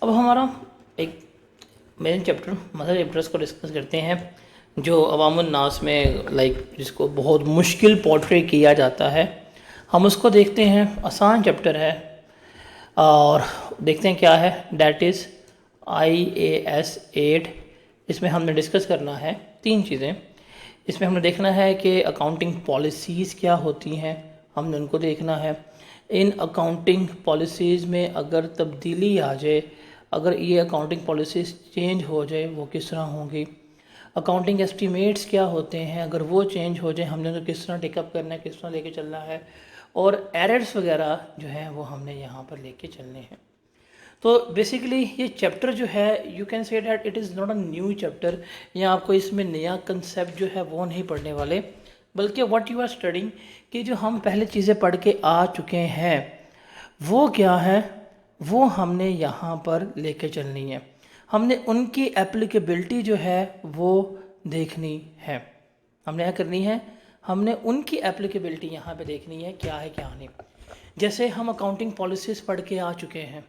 अब हमारा एक मेन चैप्टर मदर चैप्टर्स को डिस्कस करते हैं जो अवामुन नास में जिसको बहुत मुश्किल पोर्ट्रे किया जाता है। हम उसको देखते हैं, आसान चैप्टर है और देखते हैं क्या है। That is IAS 8। इसमें हमने डिस्कस करना है 3 चीज़ें। इसमें हमने देखना है कि अकाउंटिंग पॉलिसीज़ क्या होती हैं, हमने उनको देखना है। इन अकाउंटिंग पॉलिसीज़ में अगर तब्दीली आ जाए, अगर ये अकाउंटिंग पॉलिसीज़ चेंज हो जाए वो किस तरह होंगी। अकाउंटिंग एस्टीमेट्स क्या होते हैं, अगर वो चेंज हो जाए हमने तो किस तरह टेकअप करना है, किस तरह लेके चलना है। और एरर्स वगैरह जो हैं वो हमने यहाँ पर लेके चलने हैं। तो बेसिकली ये चैप्टर जो है you can say that it is not a new chapter. या आपको इसमें नया कंसेप्ट जो है वो नहीं पढ़ने वाले, बल्कि व्हाट यू आर स्टडिंग कि जो हम पहले चीज़ें पढ़ के आ चुके हैं वो क्या है, वो हमने यहाँ पर लेके चलनी है। हमने उनकी एप्लीकेबिलिटी जो है वो देखनी है। हमने क्या करनी है, हमने उनकी एप्लीकेबिलिटी यहाँ पे देखनी है क्या है क्या नहीं। जैसे हम अकाउंटिंग पॉलिसीज़ पढ़ के आ चुके हैं,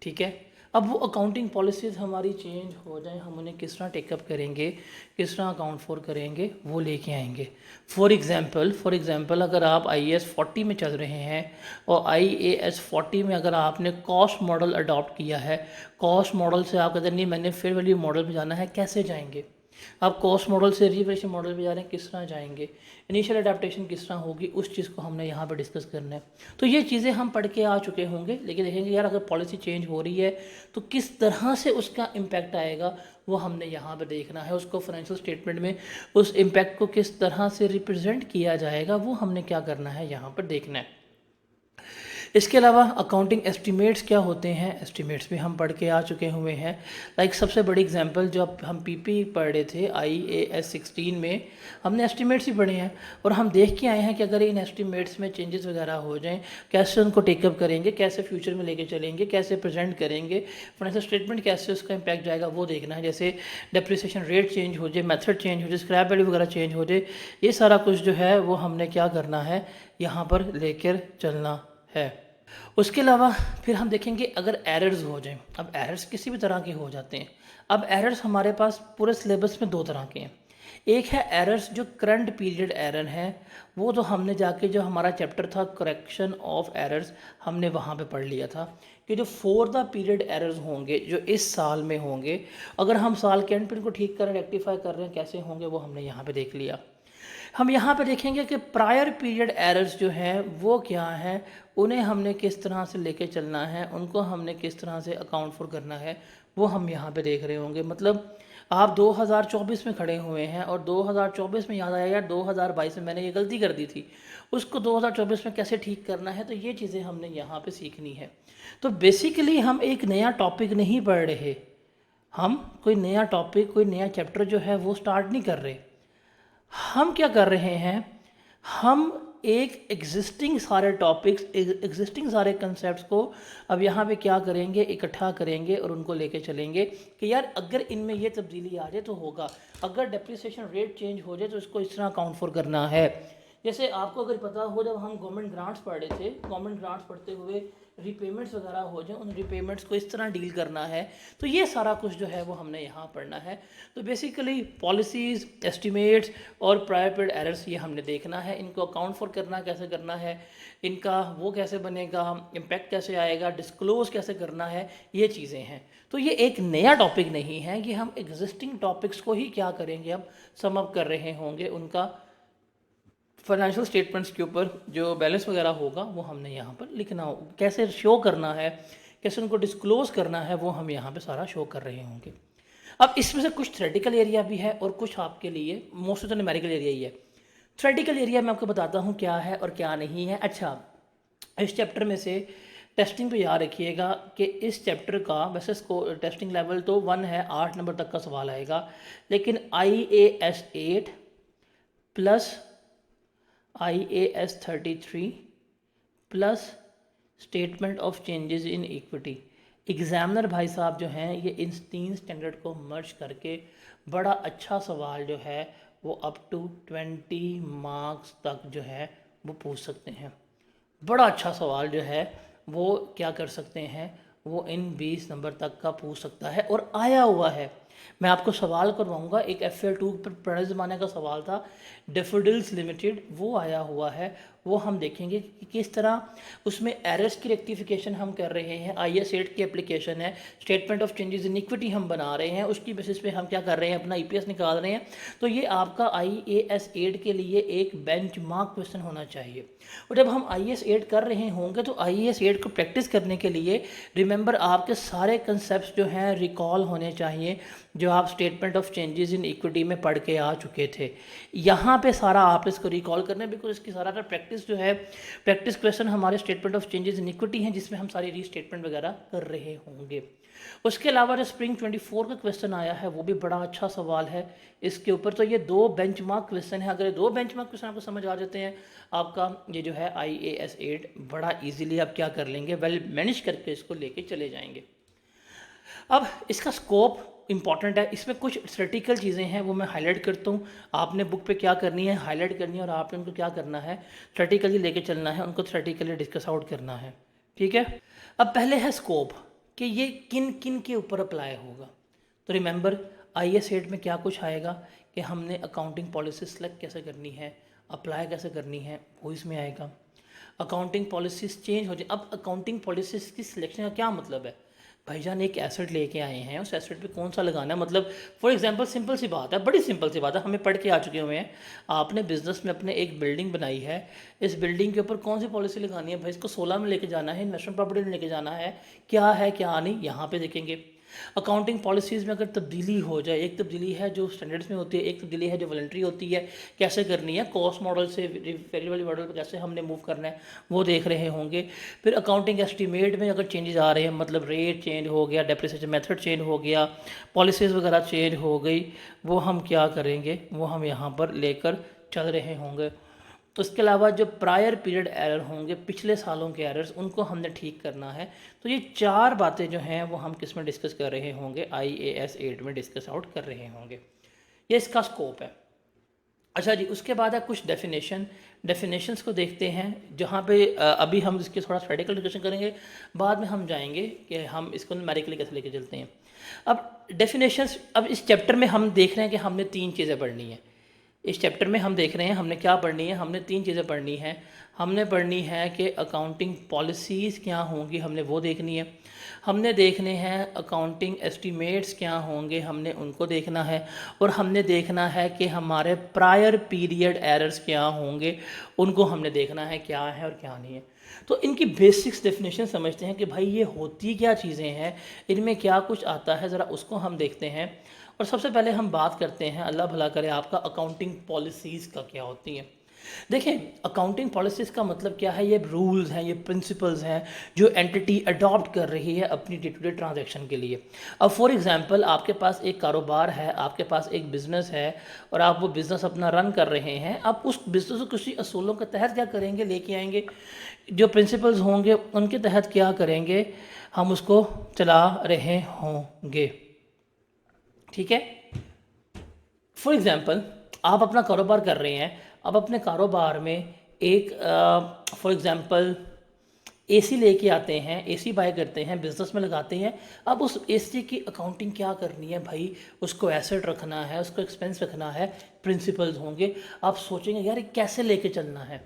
ठीक है। अब वो अकाउंटिंग पॉलिसीज़ हमारी चेंज हो जाए, हम उन्हें किस तरह टेकअप करेंगे, किस तरह अकाउंट फॉर करेंगे, वो लेके आएंगे। फॉर एग्ज़ाम्पल अगर आप IAS 40 में चल रहे हैं और IAS 40 में अगर आपने कॉस्ट मॉडल अडॉप्ट किया है, कॉस्ट मॉडल से आप कहते हैं नहीं मैंने फेयर वैल्यू मॉडल पे जाना है, कैसे जाएंगे। आप कॉस्ट मॉडल से रिवैल्यूएशन मॉडल पे जा रहे हैं, किस तरह जाएंगे, इनिशियल अडेप्टेशन किस तरह होगी, उस चीज़ को हमने यहाँ पर डिस्कस करना है। तो ये चीज़ें हम पढ़ के आ चुके होंगे, लेकिन देखेंगे यार अगर पॉलिसी चेंज हो रही है तो किस तरह से उसका इम्पैक्ट आएगा वो हमने यहाँ पर देखना है। उसको फाइनेंशियल स्टेटमेंट में उस इम्पैक्ट को किस तरह से रिप्रेजेंट किया जाएगा वो हमने क्या करना है यहाँ पर देखना है। इसके अलावा अकाउंटिंग एस्टीमेट्स क्या होते हैं, एस्टीमेट्स भी हम पढ़ के आ चुके हुए हैं। सबसे बड़ी एग्जांपल जो हम PP पढ़ रहे थे IAS 16 में, हमने एस्टीमेट्स ही पढ़े हैं और हम देख के आए हैं कि अगर इन एस्टीमेट्स में चेंजेस वगैरह हो जाएं कैसे उनको टेकअप करेंगे, कैसे फ्यूचर में लेके चलेंगे, कैसे प्रेजेंट करेंगे, फाइनेंशियल स्टेटमेंट कैसे उसका इम्पैक्ट जाएगा वो देखना है। जैसे डेप्रिसिएशन रेट चेंज हो जाए, मेथड चेंज हो जाए, स्क्रैप वैल्यू वगैरह चेंज हो जाए, ये सारा कुछ जो है वो हमने क्या करना है यहाँ पर लेकर चलना है। उसके अलावा फिर हम देखेंगे अगर एरर्स हो जाएं। अब एरर्स किसी भी तरह के हो जाते हैं। अब एरर्स हमारे पास पूरे सिलेबस में 2 तरह के हैं। एक है एरर्स जो करंट पीरियड एरर है, वो तो हमने जाके जो हमारा चैप्टर था करेक्शन ऑफ एरर्स, हमने वहाँ पे पढ़ लिया था कि जो फॉर द पीरियड एरर्स होंगे जो इस साल में होंगे, अगर हम साल के एंड पर इनको ठीक कर रहे हैं, रेक्टिफाई कर रहे हैं, कैसे होंगे वो हमने यहाँ पे देख लिया। हम यहाँ पे देखेंगे कि प्रायर पीरियड एरर्स जो हैं वो क्या हैं, उन्हें हमने किस तरह से लेके चलना है, उनको हमने किस तरह से अकाउंट फॉर करना है, वो हम यहाँ पे देख रहे होंगे। मतलब आप 2024 में खड़े हुए हैं और 2024 में याद आया यार 2022 में मैंने ये गलती कर दी थी, उसको 2024 में कैसे ठीक करना है, तो ये चीज़ें हमने यहाँ पे सीखनी है। तो बेसिकली हम एक नया टॉपिक नहीं पढ़ रहे, हम कोई नया टॉपिक, कोई नया चैप्टर जो है वो स्टार्ट नहीं कर रहे। हम क्या कर रहे हैं, हम एक एग्जिस्टिंग सारे टॉपिक्स, एग्जिस्टिंग सारे कंसेप्ट्स को अब यहाँ पे क्या करेंगे, इकट्ठा करेंगे और उनको लेके चलेंगे कि यार अगर इनमें ये तब्दीली आ जाए तो होगा, अगर डेप्रिसिएशन रेट चेंज हो जाए तो इसको इस तरह अकाउंट फॉर करना है। जैसे आपको अगर पता हो, जब हम गवर्नमेंट ग्रांट्स पढ़ रहे थे, गवर्नमेंट ग्रांट्स पढ़ते हुए रीपेमेंट्स वगैरह हो जाए, उन रीपेमेंट्स को इस तरह डील करना है, तो ये सारा कुछ जो है वो हमने यहाँ पढ़ना है। तो बेसिकली पॉलिसीज़, एस्टिमेट्स और प्रायर पीरियड एरर्स ये हमने देखना है, इनको अकाउंट फॉर करना कैसे करना है, इनका वो कैसे बनेगा, इम्पैक्ट कैसे आएगा, डिस्क्लोज कैसे करना है, ये चीज़ें हैं। तो ये एक नया टॉपिक नहीं है, कि हम एग्जिस्टिंग टॉपिक्स को ही क्या करेंगे, अब सम अप कर रहे होंगे, उनका फाइनेंशियल स्टेटमेंट्स के ऊपर जो बैलेंस वगैरह होगा वो हमने यहाँ पर लिखना हो, कैसे शो करना है, कैसे उनको डिस्क्लोज करना है, वो हम यहाँ पे सारा शो कर रहे होंगे। अब इसमें से कुछ थ्योरेटिकल एरिया भी है और कुछ आपके लिए मोस्ट तो न्यूमेरिकल एरिया ही है। थ्योरेटिकल एरिया मैं आपको बताता हूँ क्या है और क्या नहीं है। अच्छा, इस चैप्टर में से टेस्टिंग पे याद रखिएगा कि इस चैप्टर का वैसे इसको टेस्टिंग लेवल तो 1 है, 8 नंबर तक का सवाल आएगा, लेकिन IAS 8 plus IAS 33 plus statement of changes in equity, examiner भाई साहब जो हैं ये इन 3 स्टैंडर्ड को मर्ज करके बड़ा अच्छा सवाल जो है वो अप टू 20 मार्क्स तक जो है वो पूछ सकते हैं। बड़ा अच्छा सवाल जो है वो क्या कर सकते हैं, वो इन 20 नंबर तक का पूछ सकता है और आया हुआ है। मैं आपको सवाल करवाऊंगा, एक FL2 पर पुराने ज़माने का सवाल था, डेफोडिल्स लिमिटेड, वो आया हुआ है। वो हम देखेंगे कि किस तरह उसमें एरर्स की रेक्टिफिकेशन हम कर रहे हैं। IS8 की एप्लीकेशन है, statement of changes in equity हम बना रहे हैं, उसकी बेसिस पे हम क्या कर रहे हैं, अपना EPS निकाल रहे हैं। तो ये आपका IAS8 के लिए एक बेंचमार्क क्वेश्चन होना चाहिए। और जब हम IAS8 कर रहे होंगे तो IAS8 को प्रैक्टिस करने के लिए रिमेंबर आपके सारे कंसेप्ट जो हैं रिकॉल होने चाहिए, जो आप statement of changes in equity में पढ़ के आ चुके थे। यहाँ पे सारा आप इसको रिकॉल करना है, बिकॉज इसकी सारा प्रैक्टिस जो है, प्रैक्टिस क्वेश्चन हमारे statement of changes in equity हैं, जिसमें हम सारी रीस्टेटमेंट वगैरह कर रहे होंगे। उसके अलावा जो स्प्रिंग 24 का क्वेश्चन आया है वो भी बड़ा अच्छा सवाल है इसके ऊपर। तो ये 2 बेंचमार्क क्वेश्चन है, अगर ये 2 बेंचमार्क क्वेश्चन आपको समझ आ जाते हैं, आपका ये जो है IAS8 बड़ा इजीली आप क्या कर लेंगे, वेल मैनेज करके इसको लेके चले जाएंगे। अब इसका स्कोप इंपॉर्टेंट है, इसमें कुछ थ्योरेटिकल चीज़ें हैं वो मैं हाईलाइट करता हूँ। आपने बुक पे क्या करनी है, हाईलाइट करनी है, और आपने उनको क्या करना है, थ्योरेटिकली लेके चलना है, उनको थ्योरेटिकली डिस्कस आउट करना है। ठीक है। अब पहले है स्कोप, कि ये किन किन के ऊपर अप्लाई होगा। तो रिमेंबर IAS8 में क्या कुछ आएगा कि हमने अकाउंटिंग पॉलिसी सेलेक्ट कैसे करनी है, अप्लाई कैसे करनी है, वो इसमें आएगा। अकाउंटिंग पॉलिसीज चेंज हो जाए। अब अकाउंटिंग पॉलिसीज की सिलेक्शन का क्या मतलब है, भाईजान एक एसेट लेके आए हैं, उस एसेट पे कौन सा लगाना है। मतलब फॉर एग्जांपल सिंपल सी बात है, बड़ी सिंपल सी बात है, हमें पढ़ के आ चुके हुए हैं। आपने बिजनेस में अपने एक बिल्डिंग बनाई है, इस बिल्डिंग के ऊपर कौन सी पॉलिसी लगानी है, भाई इसको 16 में लेके जाना है, इन्वेस्टमेंट प्रॉपर्टी में लेके जाना है, क्या है क्या नहीं, यहाँ पे देखेंगे। अकाउंटिंग पॉलिसीज़ में अगर तब्दीली हो जाए, एक तब्दीली है जो स्टैंडर्ड्स में होती है, एक तब्दीली है जो वॉलंटरी होती है, कैसे करनी है, कॉस्ट मॉडल से फेरी वाली मॉडल पर कैसे हमने मूव करना है, वो देख रहे होंगे। फिर अकाउंटिंग एस्टीमेट में अगर चेंजेस आ रहे हैं, मतलब रेट चेंज हो गया, डेप्रिसिएशन मेथड चेंज हो गया, पॉलिसीज़ वगैरह चेंज हो गई, वो हम क्या करेंगे, वो हम यहाँ पर लेकर चल रहे होंगे। उसके अलावा जो प्रायर पीरियड एरर होंगे, पिछले सालों के एरर्स, उनको हमने ठीक करना है। तो ये 4 बातें जो हैं वो हम किस में डिस्कस कर रहे होंगे, IAS8 में डिस्कस आउट कर रहे होंगे। ये इसका स्कोप है। अच्छा जी, उसके बाद है कुछ डेफिनेशंस को देखते हैं, जहाँ पे अभी हम इसके थोड़ा थ्योरेटिकल डिस्कशन करेंगे, बाद में हम जाएंगे कि हम इसको न्यूमेरिकली कैसे लेके चलते हैं। अब डेफिनेशंस, अब इस चैप्टर में हम देख रहे हैं कि हमने 3 चीज़ें पढ़नी है। इस चैप्टर में हम देख रहे हैं हमने क्या पढ़नी है, हमने 3 चीज़ें पढ़नी है। हमने पढ़नी है कि अकाउंटिंग पॉलिसीज़ क्या होंगी, हमने वो देखनी है। हमने देखने हैं अकाउंटिंग एस्टीमेट्स क्या होंगे, हमने उनको देखना है। और हमने देखना है कि हमारे प्रायर पीरियड एरर्स क्या होंगे, उनको हमने देखना है क्या है और क्या नहीं है। तो इनकी बेसिक्स डेफिनेशन समझते हैं कि भाई ये होती क्या चीज़ें हैं, इनमें क्या कुछ आता है, ज़रा उसको हम देखते हैं। और सबसे पहले हम बात करते हैं, अल्लाह भला करे आपका, अकाउंटिंग पॉलिसीज़ का क्या होती हैं। देखें, अकाउंटिंग पॉलिसीज़ का मतलब क्या है, ये रूल्स हैं, ये प्रिंसिपल्स हैं जो एंटिटी अडॉप्ट कर रही है अपनी डे टू डे ट्रांजैक्शन के लिए। अब फॉर एग्जांपल आपके पास एक कारोबार है, आपके पास एक बिज़नेस है, और आप वो बिज़नेस अपना रन कर रहे हैं। आप उस बिज़नेस को किसी असूलों के तहत क्या करेंगे, लेके आएंगे, जो प्रिंसिपल्स होंगे उनके तहत क्या करेंगे, हम उसको चला रहे होंगे। ठीक है। फॉर एग्ज़ाम्पल आप अपना कारोबार कर रहे हैं, अब अपने कारोबार में एक फॉर एग्ज़ाम्पल AC लेके आते हैं, AC बाय करते हैं, बिज़नेस में लगाते हैं। अब उस AC की अकाउंटिंग क्या करनी है भाई, उसको एसेट रखना है, उसको एक्सपेंस रखना है, प्रिंसिपल्स होंगे। आप सोचेंगे यार ये कैसे लेके चलना है।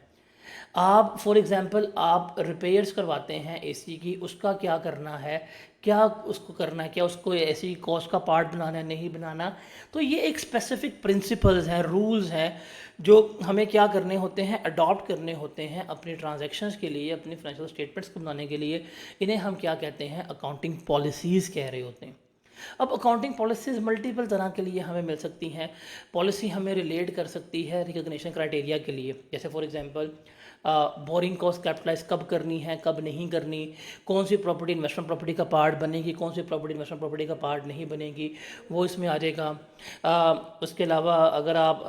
आप फॉर एग्ज़ाम्पल आप रिपेयर्स करवाते हैं AC की, उसका क्या करना है, क्या उसको करना है, क्या उसको ऐसी कॉस्ट का पार्ट बनाना है, नहीं बनाना। तो ये एक स्पेसिफिक प्रिंसिपल्स हैं, रूल्स हैं, जो हमें क्या करने होते हैं, अडॉप्ट करने होते हैं अपनी ट्रांजैक्शंस के लिए, अपनी फाइनेंशियल स्टेटमेंट्स को बनाने के लिए। इन्हें हम क्या कहते हैं, अकाउंटिंग पॉलिसीज़ कह रहे होते हैं। अब अकाउंटिंग पॉलिसीज़ मल्टीपल तरह के लिए हमें मिल सकती हैं। पॉलिसी हमें रिलेट कर सकती है रिकग्निशन क्राइटेरिया के लिए, जैसे for example boring cost capitalize कब करनी है, कब नहीं करनी, कौन सी प्रॉपर्टी इन्वेस्टमेंट प्रॉपर्टी का पार्ट बनेगी, कौन सी प्रॉपर्टी इन्वेस्टमेंट प्रॉपर्टी का पार्ट नहीं बनेगी, वो इसमें आ जाएगा। उसके अलावा अगर आप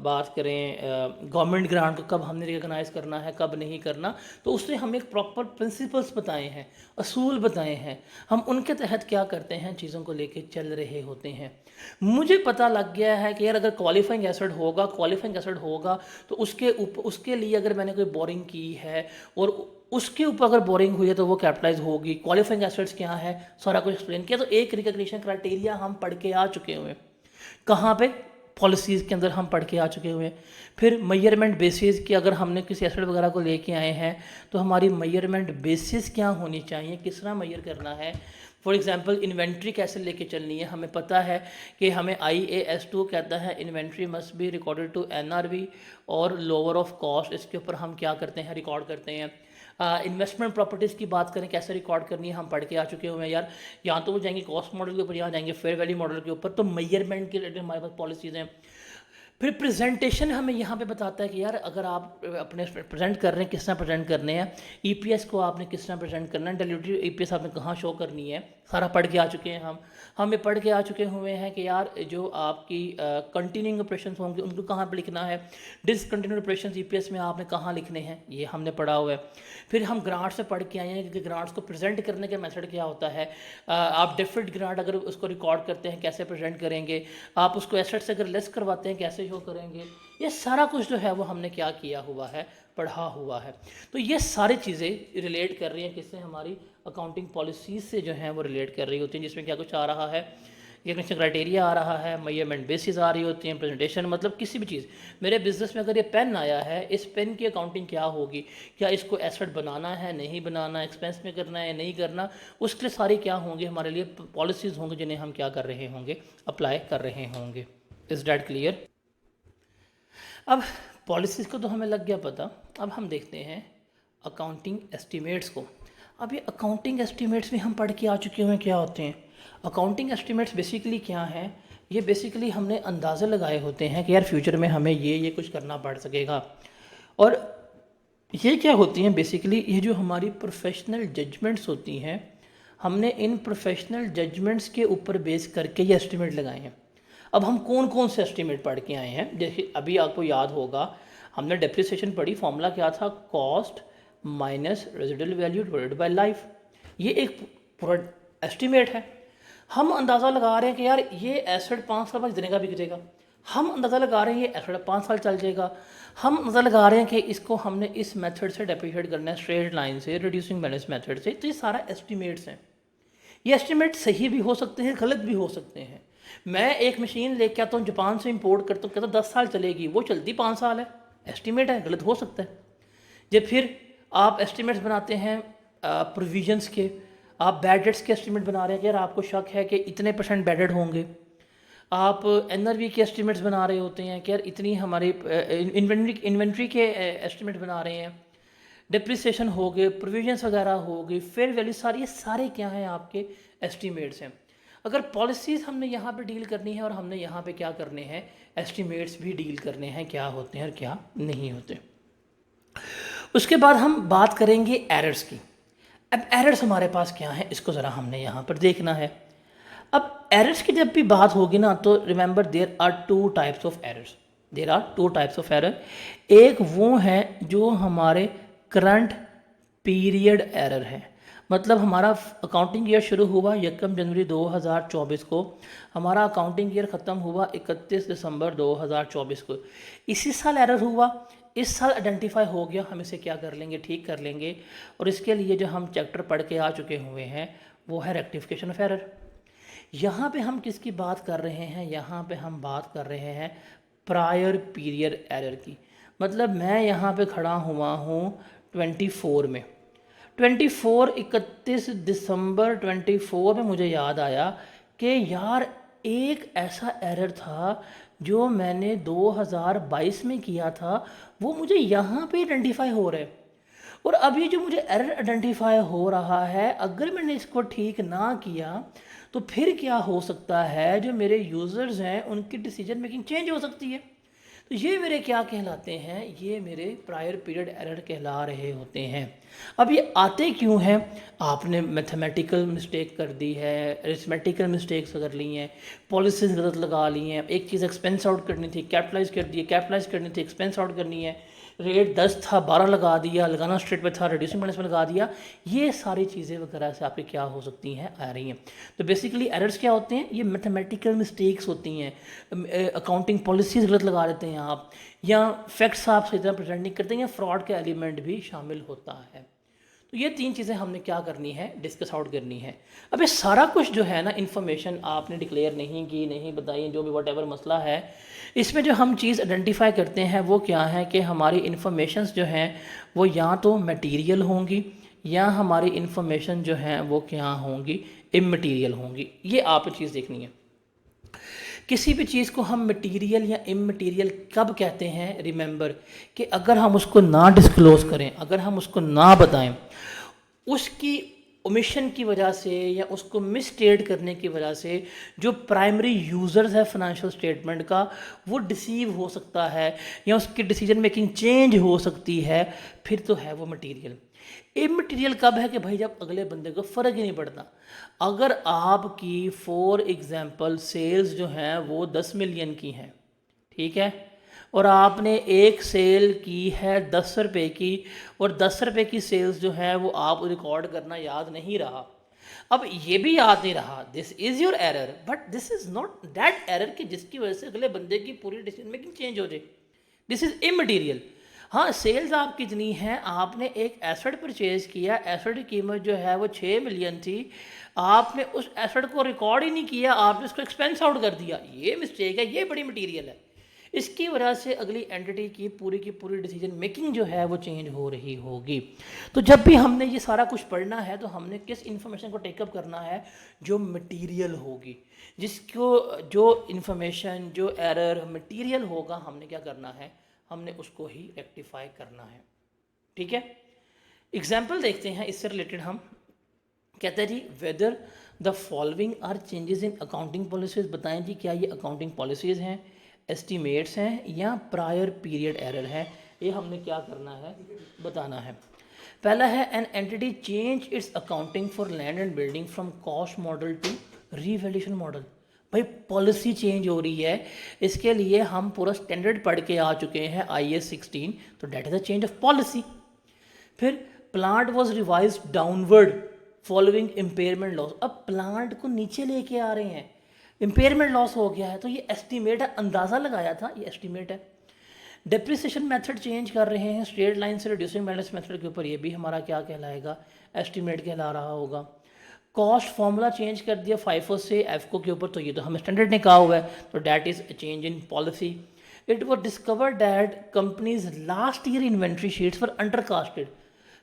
बात करें गवर्नमेंट ग्रांट को कब हमने रिकग्नाइज़ करना है, कब नहीं करना, तो उससे हम एक प्रॉपर प्रिंसिपल्स बताए हैं, असूल बताए हैं, हम उनके तहत क्या करते हैं, चीज़ों को लेके चल रहे होते हैं। मुझे पता लग गया है कि यार अगर क्वालिफाइंग एसेट होगा तो उसके लिए अगर मैंने कोई बोरिंग की है और उसके ऊपर अगर बोरिंग हुई है तो वो कैपिटलाइज होगी, क्वालिफाइंग एसेट्स क्या है, सारा कुछ एक्सप्लेन किया। तो एक रिकग्निशन क्राइटेरिया हम पढ़ के आ चुके हुए हैं, कहाँ पे, पॉलिसीज़ के अंदर हम पढ़ के आ चुके हुए हैं। फिर मेजरमेंट बेसिस की अगर हमने किसी एसेट वगैरह को लेके आए हैं तो हमारी मेजरमेंट बेसिस क्या होनी चाहिए, किस तरह मेजर करना है। फॉर एग्जांपल इन्वेंट्री कैसे लेके चलनी है, हमें पता है कि हमें IAS2 कहता है inventory must be recorded to NRV और लोअर ऑफ कॉस्ट, इसके ऊपर हम क्या करते हैं, रिकॉर्ड करते हैं। इन्वेस्टमेंट प्रॉपर्टीज़ की बात करें कैसे रिकॉर्ड करनी है, हम पढ़ के आ चुके हुए हैं यार। यहाँ तो वो जाएंगे कॉस्ट मॉडल के ऊपर, यहाँ जाएंगे फेयर वैल्यू मॉडल के ऊपर। तो मेजरमेंट के रिलेटेड हमारे पास पॉलिसीज़ हैं। फिर प्रेजेंटेशन हमें यहाँ पे बताता है कि यार अगर आप अपने प्रेजेंट कर रहे हैं किस तरह प्रेजेंट करने हैं, EPS को आपने किस तरह प्रेजेंट करना है, डाइल्यूटेड EPS आपने कहाँ शो करनी है, सारा पढ़ के आ चुके हैं हम ये पढ़ के आ चुके हुए हैं कि यार जो आपकी कंटिन्यूइंग ऑपरेशंस होंगे उनको कहाँ पे लिखना है, डिसकंटिन्यूड ऑपरेशंस EPS में आपने कहाँ लिखने हैं, ये हमने पढ़ा हुआ है। फिर हम ग्रांट्स से पढ़ के आए हैं कि ग्रांट्स को प्रेजेंट करने का मेथड क्या होता है। आप डेफर्ड ग्रांट अगर उसको रिकॉर्ड करते हैं कैसे प्रेजेंट करेंगे, आप उसको एसेट से अगर लेस करवाते हैं कैसे शो करेंगे, ये सारा कुछ जो है वो हमने क्या किया हुआ है, पढ़ा हुआ है। तो ये सारी चीज़ें रिलेट कर रही हैं किससे, हमारी अकाउंटिंग पॉलिसीज से जो हैं वो रिलेट कर रही होती हैं, जिसमें क्या कुछ आ रहा है, रिकग्निशन क्राइटेरिया आ रहा है, मेजरमेंट बेसिस आ रही होती हैं, प्रेजेंटेशन, मतलब किसी भी चीज़। मेरे बिजनेस में अगर ये पेन आया है, इस पेन की अकाउंटिंग क्या होगी, क्या इसको एसेट बनाना है, नहीं बनाना, एक्सपेंस में करना है, नहीं करना, उसके लिए सारी क्या होंगे हमारे लिए पॉलिसीज़ होंगे जिन्हें हम क्या कर रहे होंगे, अप्लाई कर रहे होंगे। Is that clear? अब पॉलिसीज़ को तो हमें लग गया पता, अब हम देखते हैं अकाउंटिंग एस्टीमेट्स को। अब ये अकाउंटिंग एस्टीमेट्स भी हम पढ़ के आ चुके हुए हैं क्या होते हैं। अकाउंटिंग एस्टीमेट्स बेसिकली क्या हैं, ये बेसिकली हमने अंदाज़े लगाए होते हैं कि यार फ्यूचर में हमें ये कुछ करना पड़ सकेगा। और ये क्या होती हैं बेसिकली, ये जो हमारी प्रोफेशनल जजमेंट्स होती हैं, हमने इन प्रोफेशनल जजमेंट्स के ऊपर बेस करके ये एस्टीमेट लगाए हैं। अब हम कौन कौन से एस्टीमेट पढ़ के आए हैं, देखिए अभी आपको याद होगा हमने डेप्रिसिएशन पढ़ी, फॉर्मूला क्या था, cost minus residual value divided by life. ये एक पूरा एस्टीमेट है। हम अंदाज़ा लगा रहे हैं कि यार ये एसेट 5 साल बाद इतने का बिक जाएगा, हम अंदाज़ा लगा रहे हैं ये एसेट 5 साल चल जाएगा, हम अंदाज़ा लगा रहे हैं कि इसको हमने इस मेथड से डेप्रिशिएट करना है, स्ट्रेट लाइन से, रिड्यूसिंग बैलेंस मेथड से। तो ये सारा एस्टीमेट्स हैं। ये एस्टीमेट सही भी हो सकते हैं, गलत भी हो सकते हैं। मैं एक मशीन लेके आता हूँ जापान से इंपोर्ट करता हूँ, कहता 10 साल चलेगी, वो चलती 5 साल है, एस्टीमेट है, गलत हो सकता है। जब फिर आप एस्टीमेट्स बनाते हैं प्रोविजंस के, आप बैड डेट्स के एस्टीमेट बना रहे हैं कि यार आपको शक है कि इतने % बैड डेट होंगे, आप NRV के एस्टीमेट्स बना रहे होते हैं कि यार इतनी हमारी इन्वेंट्री के एस्टीमेट बना रहे हैं, डिप्रिसिएशन हो गए, प्रोविजंस वगैरह हो गई, फेयर वैल्यू, ये सारे क्या हैं आपके एस्टीमेट्स हैं। अगर पॉलिसीज़ हमने यहाँ पे डील करनी है और हमने यहाँ पे क्या करने हैं, एस्टीमेट्स भी डील करने हैं, क्या होते हैं और क्या नहीं होते। उसके बाद हम बात करेंगे एरर्स की। अब एरर्स हमारे पास क्या हैं, इसको ज़रा हमने यहाँ पर देखना है। अब एरर्स की जब भी बात होगी ना, तो remember there are 2 types of errors, there are 2 types of error. एक वो है जो हमारे करंट पीरियड एरर है, मतलब हमारा अकाउंटिंग ईयर शुरू हुआ 1 जनवरी 2024 को, हमारा अकाउंटिंग ईयर ख़त्म हुआ 31 दिसंबर 2024 को। इसी साल एरर हुआ, इस साल आइडेंटिफाई हो गया, हम इसे क्या कर लेंगे, ठीक कर लेंगे। और इसके लिए जो हम चैप्टर पढ़ के आ चुके हुए हैं वो है रेक्टिफिकेशन ऑफ एरर। यहाँ पे हम किसकी बात कर रहे हैं, यहाँ पे हम बात कर रहे हैं प्रायर पीरियड एरर की। मतलब मैं यहाँ पे खड़ा हुआ हूँ 24 में, 31 दिसंबर 24 में मुझे याद आया कि यार एक ऐसा एरर था जो मैंने 2022 में किया था, वो मुझे यहाँ पे आइडेंटिफाई हो रहा है। और अभी जो मुझे एरर आइडेंटिफाई हो रहा है, अगर मैंने इसको ठीक ना किया तो फिर क्या हो सकता है, जो मेरे यूज़र्स हैं उनकी डिसीजन मेकिंग चेंज हो सकती है। तो ये मेरे क्या कहलाते हैं, ये मेरे प्रायर पीरियड एरर कहला रहे होते हैं। अब ये आते क्यों हैं, आपने मैथमेटिकल मिस्टेक कर दी है, अरिथमेटिकल मिस्टेक्स कर ली हैं, पॉलिसीज गलत लगा ली हैं, एक चीज़ एक्सपेंस आउट करनी थी कैपिटलाइज कर दी है, कैपिटलाइज करनी थी एक्सपेंस आउट करनी है, रेट 10 था 12 लगा दिया, लगाना स्ट्रेट पे था रिड्यूसिंग बैलेंस में लगा दिया। ये सारी चीज़ें वगैरह से आपकी क्या हो सकती हैं, आ रही हैं। तो बेसिकली एरर्स क्या होते हैं, ये मैथमेटिकल मिस्टेक्स होती हैं, अकाउंटिंग पॉलिसीज गलत लगा देते हैं आप, या फैक्ट्स आप सही तरह प्रेजेंट नहीं करते हैं, या फ्रॉड का एलिमेंट भी शामिल होता है। तो ये 3 चीज़ें हमने क्या करनी है, डिस्कस आउट करनी है। अब ये सारा कुछ जो है ना इन्फॉर्मेशन आपने डिक्लेयर नहीं की, नहीं बताई, जो भी वट एवर मसला है, इसमें जो हम चीज़ आइडेंटिफाई करते हैं वो क्या है कि हमारी इन्फॉर्मेशंस जो हैं वो या तो मटेरियल होंगी, या हमारी इन्फॉर्मेशन जो हैं वो क्या होंगी, इमटेरियल होंगी। ये आप चीज़ देखनी है। किसी भी चीज़ को हम मटेरियल या इमटेरियल कब कहते हैं, रिमेंबर कि अगर हम उसको ना डिस्क्लोज़ करें, अगर हम उसको ना बताएं, उसकी ओमिशन की वजह से या उसको मिसस्टेट करने की वजह से जो प्राइमरी यूज़र्स है फाइनेंशियल स्टेटमेंट का, वो डिसीव हो सकता है, या उसकी डिसीजन मेकिंग चेंज हो सकती है, फिर तो है वो मटेरियल। इमटेरियल कब है कि भाई जब अगले बंदे को फ़र्क ही नहीं पड़ता। अगर आपकी फॉर एग्ज़ाम्पल सेल्स जो हैं वो 10 मिलियन की हैं, ठीक है, और आपने एक सेल की है 10 रुपये की, और 10 रुपये की सेल्स जो है वो आप रिकॉर्ड करना याद नहीं रहा। अब ये भी याद नहीं रहा, this is your error, but this is not that error कि जिसकी वजह से अगले बंदे की पूरी डिसीजन मेकिंग चेंज हो जाए। This is immaterial. हाँ, सेल्स आपकी इतनी है, आपने एक एसेट परचेज किया, एसेट की कीमत जो है वो 6 मिलियन थी, आपने उस एसेट को रिकॉर्ड ही नहीं किया, आपने उसको एक्सपेंस आउट कर दिया। ये मिस्टेक है, ये बड़ी मटीरियल है। इसकी वजह से अगली एंटिटी की पूरी डिसीजन मेकिंग जो है वो चेंज हो रही होगी। तो जब भी हमने ये सारा कुछ पढ़ना है तो हमने किस इन्फॉर्मेशन को टेकअप करना है, जो मटीरियल होगी, जिसको जो इन्फॉर्मेशन जो एरर मटीरियल होगा, हमने क्या करना है, हमने उसको ही रेक्टिफाई करना है। ठीक है, एग्जाम्पल देखते हैं इससे रिलेटेड। हम कहते हैं जी, whether the following are changes in accounting policies. बताएं जी, क्या ये अकाउंटिंग पॉलिसीज़ हैं, एस्टीमेट्स हैं, या प्रायर पीरियड एरर है। ये हमने क्या करना है, बताना है। पहला है, an entity change its accounting for land and building from cost model to revaluation model. भाई पॉलिसी चेंज हो रही है, इसके लिए हम पूरा स्टैंडर्ड पढ़ के आ चुके हैं IAS 16, तो that is the change of policy. फिर plant was revise downward following impairment loss. अब प्लांट को नीचे लेके आ रहे हैं, इम्पेयरमेंट लॉस हो गया है, तो ये एस्टीमेट है, अंदाज़ा लगाया था, ये एस्टीमेट है। डेप्रिसिएशन मेथड चेंज कर रहे हैं स्ट्रेट लाइन से रिड्यूसिंग बैलेंस मेथड के ऊपर, ये भी हमारा क्या कहलाएगा, एस्टीमेट कहला रहा होगा। कॉस्ट फॉर्मूला चेंज कर दिया FIFO से एफको के ऊपर, तो ये तो हम स्टैंडर्ड ने कहा हुआ है, तो that is change in policy. It was discovered that companies last year inventory sheets for undercasted.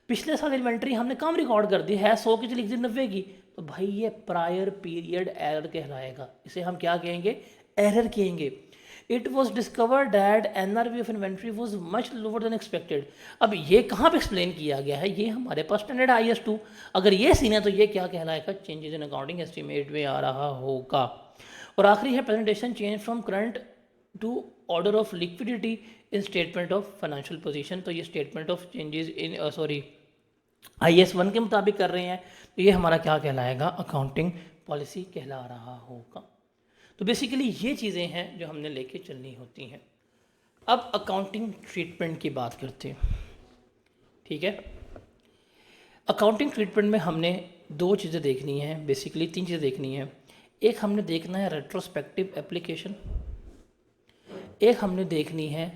पिछले साल इन्वेंट्री हमने कम रिकॉर्ड कर दी है, 100 की लिख दी 90 की, तो भाई ये प्रायर पीरियड एरर कहलाएगा, इसे हम क्या कहेंगे, एरर कहेंगे। It was discovered that NRV of inventory was much lower than expected. अब ये कहाँ पे एक्सप्लेन किया गया है, ये हमारे पास स्टैंडर्ड IAS 2, अगर ये सीन है तो ये क्या कहलाएगा, चेंजेस इन अकाउंटिंग एस्टीमेट में आ रहा होगा। और आखिरी है, presentation change from current to order of liquidity in statement of financial position. तो ये statement of changes in IAS 1 के मुताबिक कर रहे हैं, तो ये हमारा क्या कहलाएगा, अकाउंटिंग पॉलिसी कहला रहा होगा। तो बेसिकली ये चीज़ें हैं जो हमने लेके चलनी होती हैं। अब अकाउंटिंग ट्रीटमेंट की बात करते हैं। ठीक है, अकाउंटिंग ट्रीटमेंट में हमने 2 चीज़ें देखनी हैं, बेसिकली 3 चीज़ें देखनी हैं। एक हमने देखना है रेट्रोस्पेक्टिव एप्लीकेशन, एक हमने देखनी है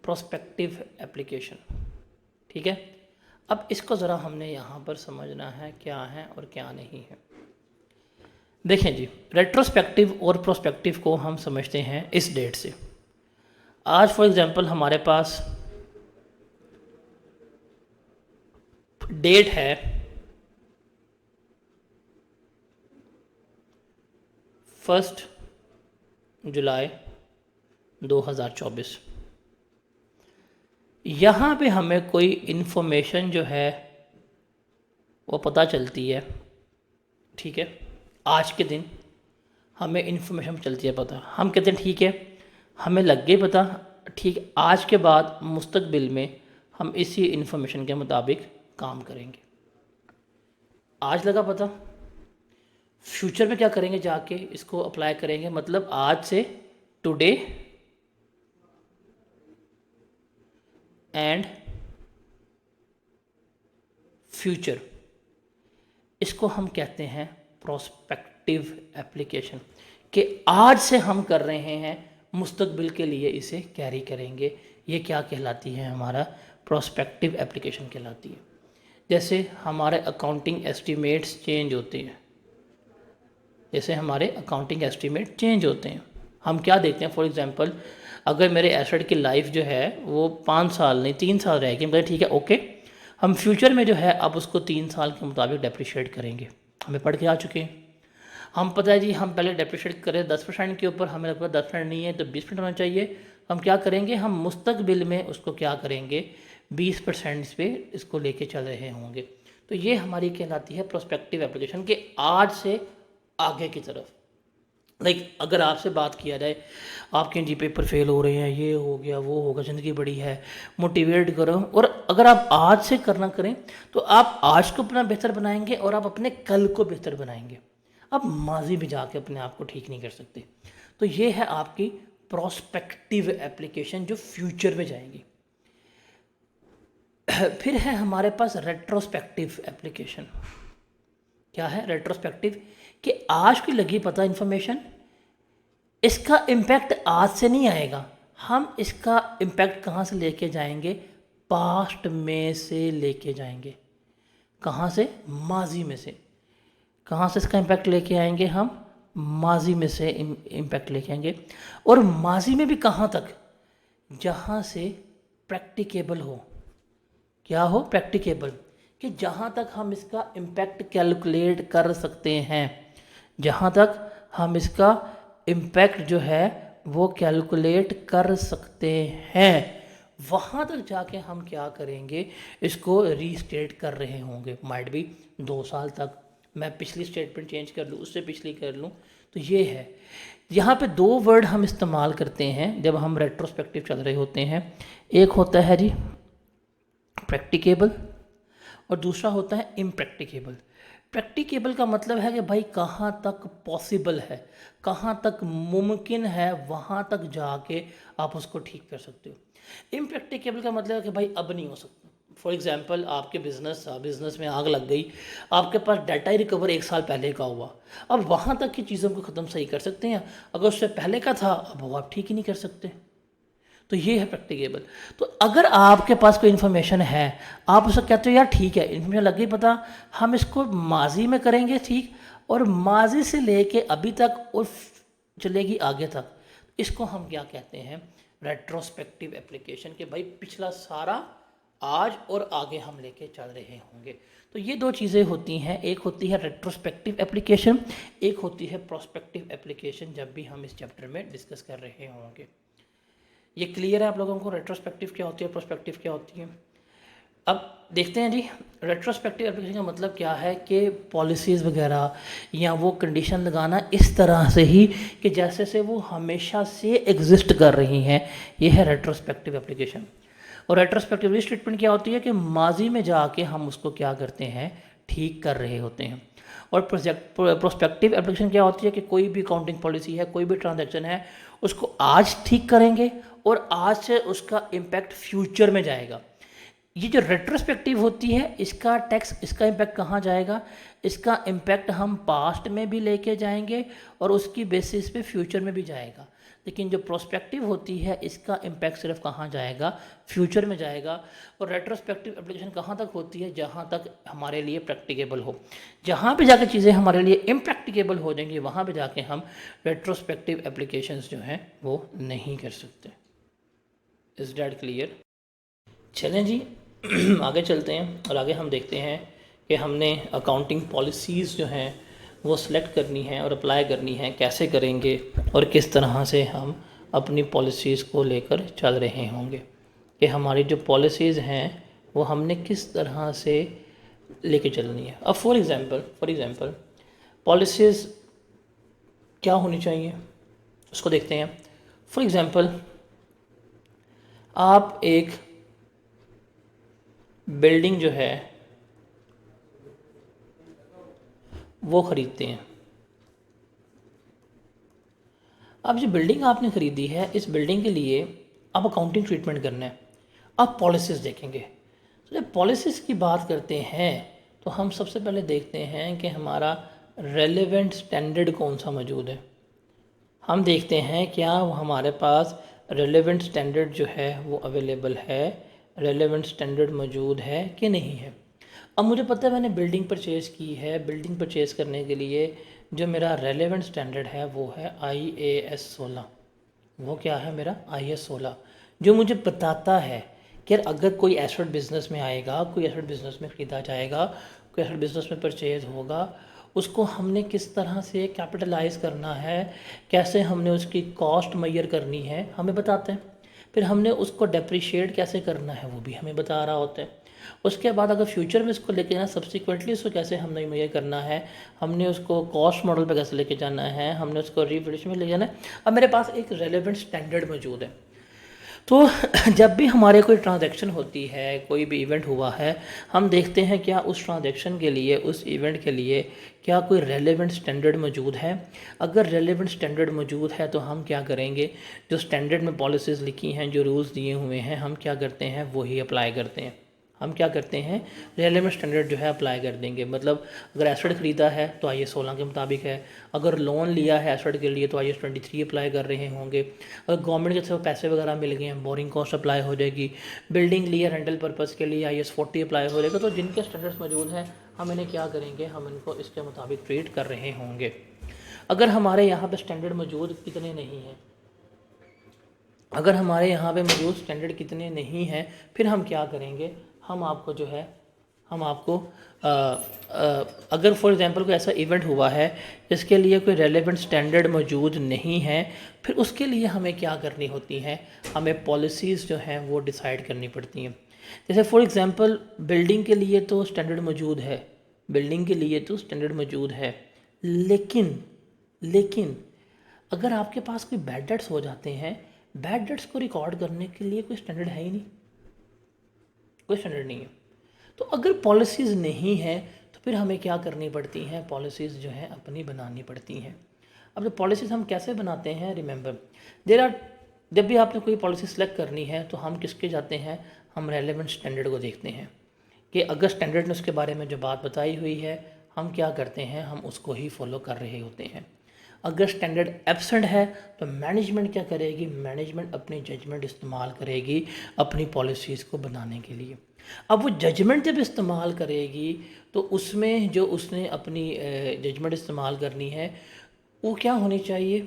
प्रोस्पेक्टिव एप्लीकेशन। ठीक है, अब इसको ज़रा हमने यहाँ पर समझना है क्या है और क्या नहीं है। देखें जी, रेट्रोस्पेक्टिव और प्रोस्पेक्टिव को हम समझते हैं इस डेट से। आज फॉर एग्जांपल हमारे पास डेट है 1 जुलाई 2024। यहाँ पे हमें कोई इन्फॉर्मेशन जो है वो पता चलती है। ठीक है, आज के दिन हमें इन्फॉर्मेशन चलती है पता, हम कहते हैं ठीक है हमें लग गई पता, ठीक, आज के बाद मुस्तकबिल में हम इसी इन्फॉर्मेशन के मुताबिक काम करेंगे। आज लगा पता, फ्यूचर में क्या करेंगे, जाके इसको अप्लाई करेंगे, मतलब आज से टुडे एंड फ्यूचर, इसको हम कहते हैं प्रोस्पेक्टिव एप्लीकेशन, कि आज से हम कर रहे हैं, मुस्तकबिल के लिए इसे कैरी करेंगे। ये क्या कहलाती है? हमारा प्रोस्पेक्टिव एप्लीकेशन कहलाती है। जैसे हमारे अकाउंटिंग एस्टीमेट्स चेंज होते हैं, जैसे हमारे अकाउंटिंग एस्टीमेट चेंज होते हैं, हम क्या देखते हैं? फॉर एग्जांपल, अगर मेरे एसेट की लाइफ जो है वो 5 साल नहीं 3 साल रहेगी, मतलब ठीक है ओके, हम फ्यूचर में जो है अब उसको 3 साल के मुताबिक डेप्रिशिएट करेंगे। हमें पढ़ के आ चुके हैं, हम पता है जी, हम पहले डेप्रिशिएट करें 10% के ऊपर, हमें लगता है 10% नहीं है तो 20% होना चाहिए। हम क्या करेंगे? हम मुस्तकबिल में उसको क्या करेंगे? 20% पे इसको लेके चल रहे होंगे। तो ये हमारी कहलाती है प्रोस्पेक्टिव एप्लीकेशन, के आज से आगे की तरफ। अगर आपसे बात किया जाए, आपके जी पेपर फेल हो रहे हैं, ये हो गया वो होगा, ज़िंदगी बड़ी है, मोटिवेट करो, और अगर आप आज से करना करें तो आप आज को अपना बेहतर बनाएंगे और आप अपने कल को बेहतर बनाएंगे। आप माजी में जाके अपने आप को ठीक नहीं कर सकते। तो ये है आपकी प्रोस्पेक्टिव एप्लीकेशन जो फ्यूचर में जाएगी। फिर है हमारे पास रेट्रोस्पेक्टिव एप्लीकेशन। क्या है रेट्रोस्पेक्टिव? कि आज की लगी पता इन्फॉर्मेशन, इसका इम्पैक्ट आज से नहीं आएगा, हम इसका इम्पैक्ट कहाँ से लेके जाएंगे? पास्ट में से लेके जाएंगे। कहाँ से? माजी में से। कहाँ से इसका इम्पैक्ट लेके आएंगे? हम माजी में से इम्पैक्ट लेके आएंगे। और माजी में भी कहाँ तक? जहाँ से प्रैक्टिकेबल हो। क्या हो? प्रैक्टिकेबल, कि जहाँ तक हम इसका इम्पैक्ट कैलकुलेट कर सकते हैं, जहाँ तक हम इसका इम्पैक्ट जो है वो कैलकुलेट कर सकते हैं, वहाँ तक जाके हम क्या करेंगे? इसको रीस्टेट कर रहे होंगे। माइट भी 2 साल तक मैं पिछली स्टेटमेंट चेंज कर लूँ, उससे पिछली कर लूँ। तो ये है, यहाँ पे 2 वर्ड हम इस्तेमाल करते हैं जब हम रेट्रोस्पेक्टिव चल रहे होते हैं। एक होता है जी प्रैक्टिकेबल और दूसरा होता है इम्प्रैक्टिकेबल। प्रैक्टिकेबल का मतलब है कि भाई कहाँ तक पॉसिबल है, कहाँ तक मुमकिन है, वहाँ तक जाके आप उसको ठीक कर सकते हो। इम्प्रैक्टिकेबल का मतलब है कि भाई अब नहीं हो सकता। फॉर एग्जांपल, आपके बिजनेस में आग लग गई, आपके पास डाटा ही रिकवर 1 साल पहले का हुआ, अब वहाँ तक की चीज़ों को ख़त्म सही कर सकते हैं, अगर उससे पहले का था अब वो आप ठीक ही नहीं कर सकते। तो ये है प्रैक्टिकेबल। तो अगर आपके पास कोई इन्फॉर्मेशन है, आप उससे कहते हो यार ठीक है इन्फॉर्मेशन लग गई पता, हम इसको माजी में करेंगे ठीक, और माजी से लेके अभी तक और चलेगी आगे तक, इसको हम क्या कहते हैं? रेट्रोस्पेक्टिव एप्लीकेशन, के भाई पिछला सारा आज और आगे हम लेके चल रहे होंगे। तो ये 2 चीज़ें होती हैं, एक होती है रेट्रोस्पेक्टिव एप्लीकेशन, एक होती है प्रोस्पेक्टिव एप्लीकेशन, जब भी हम इस चैप्टर में डिस्कस कर रहे होंगे। ये क्लियर है आप लोगों को रेट्रोस्पेक्टिव क्या होती है, प्रोस्पेक्टिव क्या होती है? अब देखते हैं जी, रेट्रोस्पेक्टिव एप्लीकेशन का मतलब क्या है कि पॉलिसीज़ वगैरह या वो कंडीशन लगाना इस तरह से ही कि जैसे से वो हमेशा से एग्जिस्ट कर रही हैं, ये है रेट्रोस्पेक्टिव एप्लीकेशन। और रेट्रोस्पेक्टिव स्टेटमेंट क्या होती है कि माजी में जाके हम उसको क्या करते हैं? ठीक कर रहे होते हैं। और प्रोस्पेक्टिव एप्लीकेशन क्या होती है कि कोई भी अकाउंटिंग पॉलिसी है, कोई भी ट्रांजैक्शन है, उसको आज ठीक करेंगे और आज से उसका इम्पैक्ट फ्यूचर में जाएगा। ये जो रेट्रोस्पेक्टिव होती है, इसका टैक्स, इसका इम्पैक्ट कहाँ जाएगा? इसका इम्पैक्ट हम पास्ट में भी लेके जाएंगे और उसकी बेसिस पे फ्यूचर में भी जाएगा। लेकिन जो प्रोस्पेक्टिव होती है, इसका इम्पैक्ट सिर्फ कहाँ जाएगा? फ्यूचर में जाएगा। और रेट्रोस्पेक्टिव एप्लीकेशन कहाँ तक होती है? जहाँ तक हमारे लिए प्रैक्टिकेबल हो। जहाँ पे जाकर चीज़ें हमारे लिए इम्प्रैक्टिकेबल हो जाएंगी, वहाँ पे जाके हम रेट्रोस्पेक्टिव एप्लीकेशंस जो हैं वो नहीं कर सकते। Is that clear? चलें जी आगे चलते हैं और आगे हम देखते हैं कि हमने अकाउंटिंग पॉलिसीज़ जो हैं वो सिलेक्ट करनी है और अप्लाई करनी है, कैसे करेंगे और किस तरह से हम अपनी पॉलिसीज़ को लेकर चल रहे होंगे, कि हमारी जो पॉलिसीज़ हैं वो हमने किस तरह से लेके चलनी है। अब फॉर एग्ज़ाम्पल पॉलिसीज़ क्या होनी चाहिए उसको देखते हैं। फॉर एग्ज़ाम्पल, आप एक बिल्डिंग जो है वो ख़रीदते हैं। अब जो बिल्डिंग आपने ख़रीदी है, इस बिल्डिंग के लिए अब अकाउंटिंग ट्रीटमेंट करना है। अब पॉलिसीज़ देखेंगे। तो जब पॉलिसीज़ की बात करते हैं तो हम सबसे पहले देखते हैं कि हमारा रेलेवेंट स्टैंडर्ड कौन सा मौजूद है। हम देखते हैं क्या हमारे पास रेलेवेंट स्टैंडर्ड जो है वो अवेलेबल है, रेलेवेंट स्टैंडर्ड मौजूद है कि नहीं है। अब मुझे पता है मैंने बिल्डिंग परचेज़ की है, बिल्डिंग परचेज़ करने के लिए जो मेरा रेलेवेंट स्टैंडर्ड है वो है IAS 16। वो क्या है मेरा IAS 16, जो मुझे बताता है कि यार अगर कोई एसेट बिज़नेस में आएगा, कोई एसेट बिज़नेस में ख़रीदा जाएगा, कोई एसेट बिज़नेस में परचेज़ होगा, उसको हमने किस तरह से कैपिटलाइज करना है, कैसे हमने उसकी कॉस्ट मेजर करनी है, हमें बताते हैं। फिर हमने उसको डेप्रिशिएट कैसे करना है वो भी हमें बता रहा होता है। उसके बाद अगर फ्यूचर में इसको लेके जाना, सब्सिक्वेंटली उसको कैसे हमने मेजर करना है, हमने उसको कॉस्ट मॉडल पे कैसे लेके जाना है, हमने उसको रिवैल्यूएशन में ले जाना है। अब मेरे पास एक रेलेवेंट स्टैंडर्ड मौजूद है। तो जब भी हमारे कोई ट्रांजैक्शन होती है, कोई भी इवेंट हुआ है, हम देखते हैं क्या उस ट्रांजैक्शन के लिए, उस इवेंट के लिए क्या कोई रेलेवेंट स्टैंडर्ड मौजूद है। अगर रेलेवेंट स्टैंडर्ड मौजूद है तो हम क्या करेंगे, जो स्टैंडर्ड में पॉलिसीज़ लिखी हैं, जो रूल्स दिए हुए हैं, हम क्या करते हैं वही अप्लाई करते हैं। हम क्या करते हैं, रेलेवेंट स्टैंडर्ड जो है अप्लाई कर देंगे। मतलब अगर एसेट ख़रीदा है तो IAS 16 के मुताबिक है, अगर लोन लिया है एसेट के लिए तो IAS 23 अप्लाई कर रहे होंगे, अगर गवर्नमेंट की तरफ से पैसे वगैरह मिल गए हैं बोरिंग कॉस्ट अप्लाई हो जाएगी, बिल्डिंग लिया रेंटल पर्पज़ के लिए IAS 40 अप्लाई हो जाएगा। तो जिनके स्टैंडर्ड्स मौजूद हैं हम इन्हें क्या करेंगे, हम इनको इसके मुताबिक ट्रीट कर रहे होंगे। अगर हमारे यहाँ पर स्टैंडर्ड मौजूद कितने नहीं हैं, अगर हमारे यहाँ पे मौजूद स्टैंडर्ड कितने नहीं हैं, फिर हम क्या करेंगे, हम आपको जो है, हम आपको अगर फॉर एग्जांपल कोई ऐसा इवेंट हुआ है जिसके लिए कोई रेलेवेंट स्टैंडर्ड मौजूद नहीं है, फिर उसके लिए हमें क्या करनी होती हैं, हमें पॉलिसीज़ जो हैं वो डिसाइड करनी पड़ती हैं। जैसे फॉर एग्जांपल बिल्डिंग के लिए तो स्टैंडर्ड मौजूद है, बिल्डिंग के लिए तो स्टैंडर्ड मौजूद है, लेकिन अगर आपके पास कोई बैड डेट्स हो जाते हैं, बैड डेट्स को रिकॉर्ड करने के लिए कोई स्टैंडर्ड है ही नहीं, कोई स्टैंडर्ड नहीं है। तो अगर पॉलिसीज़ नहीं है तो फिर हमें क्या करनी पड़ती हैं, पॉलिसीज़ जो हैं अपनी बनानी पड़ती हैं। अब जो पॉलिसीज़ हम कैसे बनाते हैं, रिमेंबर जब भी आपने कोई पॉलिसी सेलेक्ट करनी है तो हम किसके जाते हैं, हम रेलेवेंट स्टैंडर्ड को देखते हैं कि अगर स्टैंडर्ड ने उसके बारे में जो बात बताई हुई है, हम क्या करते हैं, हम उसको ही फॉलो कर रहे होते हैं। अगर स्टैंडर्ड एब्सेंट है तो मैनेजमेंट क्या करेगी, मैनेजमेंट अपनी जजमेंट इस्तेमाल करेगी अपनी पॉलिसीज़ को बनाने के लिए। अब वो जजमेंट जब इस्तेमाल करेगी तो उसमें जो उसने अपनी जजमेंट इस्तेमाल करनी है वो क्या होनी चाहिए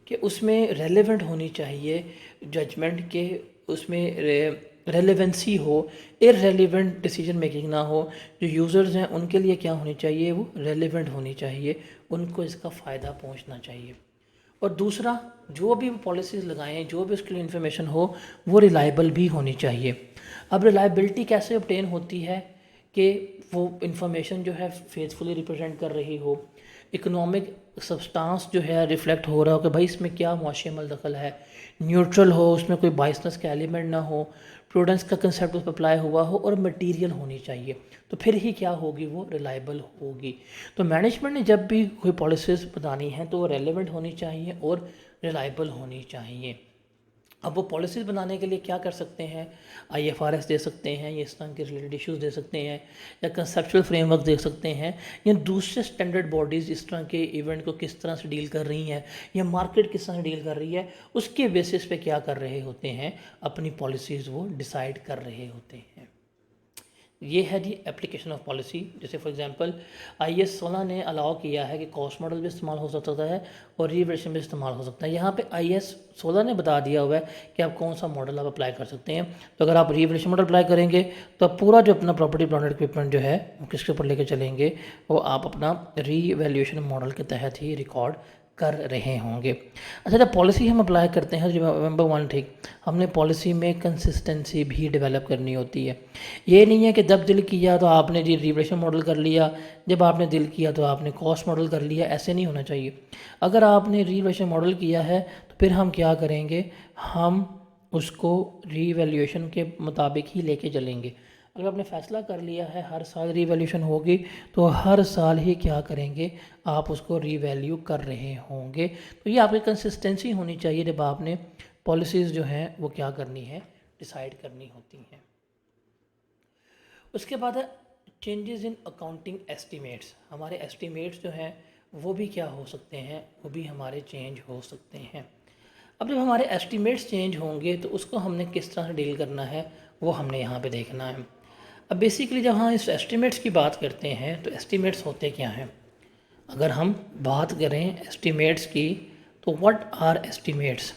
कि उसमें रेलेवेंट होनी चाहिए जजमेंट के, उसमें रेलेवेंसी हो, इररेलेवेंट डिसीजन मेकिंग ना हो। जो यूज़र्स हैं उनके लिए क्या होनी चाहिए, वो रेलेवेंट होनी चाहिए, उनको इसका फ़ायदा पहुंचना चाहिए। और दूसरा, जो भी पॉलिसीज़ लगाएं, जो भी उसके लिए इन्फॉर्मेशन हो वो रिलायबल भी होनी चाहिए। अब रिलायबिलिटी कैसे ऑब्टेन होती है कि वो इन्फॉर्मेशन जो है फेथफुली रिप्रेजेंट कर रही हो, इकोनॉमिक सब्सटेंस जो है रिफ्लेक्ट हो रहा हो कि भाई इसमें क्या मुआशी अमल दखल है, न्यूट्रल हो, उसमें कोई बाइसनेस का एलिमेंट ना हो, प्रूडेंस का कंसेप्ट उस पर अप्लाई हुआ हो और मटेरियल होनी चाहिए, तो फिर ही क्या होगी, वो रिलायबल होगी। तो मैनेजमेंट ने जब भी कोई पॉलिसीज़ बतानी है तो वो रेलेवेंट होनी चाहिए और रिलायबल होनी चाहिए। अब वो पॉलिसीज़ बनाने के लिए क्या कर सकते हैं, IFRS दे सकते हैं, या इस तरह के रिलेटेड इश्यूज़ दे सकते हैं, या कंसेप्चुअल फ्रेमवर्क दे सकते हैं, या दूसरे स्टैंडर्ड बॉडीज़ इस तरह के इवेंट को किस तरह से डील कर रही हैं, या मार्केट किस तरह से डील कर रही है, उसके बेसिस पे क्या कर रहे होते हैं, अपनी पॉलिसीज़ वो डिसाइड कर रहे होते हैं। ये है जी एप्लीकेशन ऑफ पॉलिसी। जैसे फॉर एग्जांपल IAS 16 ने अलाउ किया है कि कॉस्ट मॉडल भी इस्तेमाल हो सकता है और रिवैल्यूएशन भी इस्तेमाल हो सकता है। यहाँ पे IAS 16 ने बता दिया हुआ है कि आप कौन सा मॉडल आप अप्लाई कर सकते हैं। तो अगर आप रिवैल्यूएशन मॉडल अप्लाई करेंगे तो आप पूरा जो अपना प्रॉपर्टी प्लांट इक्विपमेंट जो है वो किसके ऊपर लेके चलेंगे, वो आप अपना रिवैल्यूएशन मॉडल के तहत ही रिकॉर्ड कर रहे होंगे। अच्छा, जब पॉलिसी हम अप्लाई करते हैं, रिमेंबर वन थिंग, हमने पॉलिसी में कंसिस्टेंसी भी डेवलप करनी होती है। ये नहीं है कि जब दिल किया तो आपने जी रिवैल्यूएशन मॉडल कर लिया, जब आपने दिल किया तो आपने कॉस्ट मॉडल कर लिया, ऐसे नहीं होना चाहिए। अगर आपने रिवैल्यूएशन मॉडल किया है तो फिर हम क्या करेंगे, हम उसको रिवैल्यूएशन के मुताबिक ही लेके चलेंगे। अगर आपने फ़ैसला कर लिया है हर साल रीवैल्यूएशन होगी तो हर साल ही क्या करेंगे, आप उसको रीवैल्यू कर रहे होंगे। तो ये आपकी कंसिस्टेंसी होनी चाहिए जब आपने पॉलिसीज़ जो हैं वो क्या करनी है, डिसाइड करनी होती हैं। उसके बाद है चेंजेस इन अकाउंटिंग एस्टीमेट्स। हमारे एस्टीमेट्स जो हैं वो भी क्या हो सकते हैं, वो भी हमारे चेंज हो सकते हैं। अब जब हमारे एस्टीमेट्स चेंज होंगे तो उसको हमने किस तरह से डील करना है वो हमने यहाँ पे देखना है। अब बेसिकली जब हम इस एस्टीमेट्स की बात करते हैं तो एस्टीमेट्स होते क्या हैं। अगर हम बात करें एस्टीमेट्स की तो व्हाट आर एस्टीमेट्स।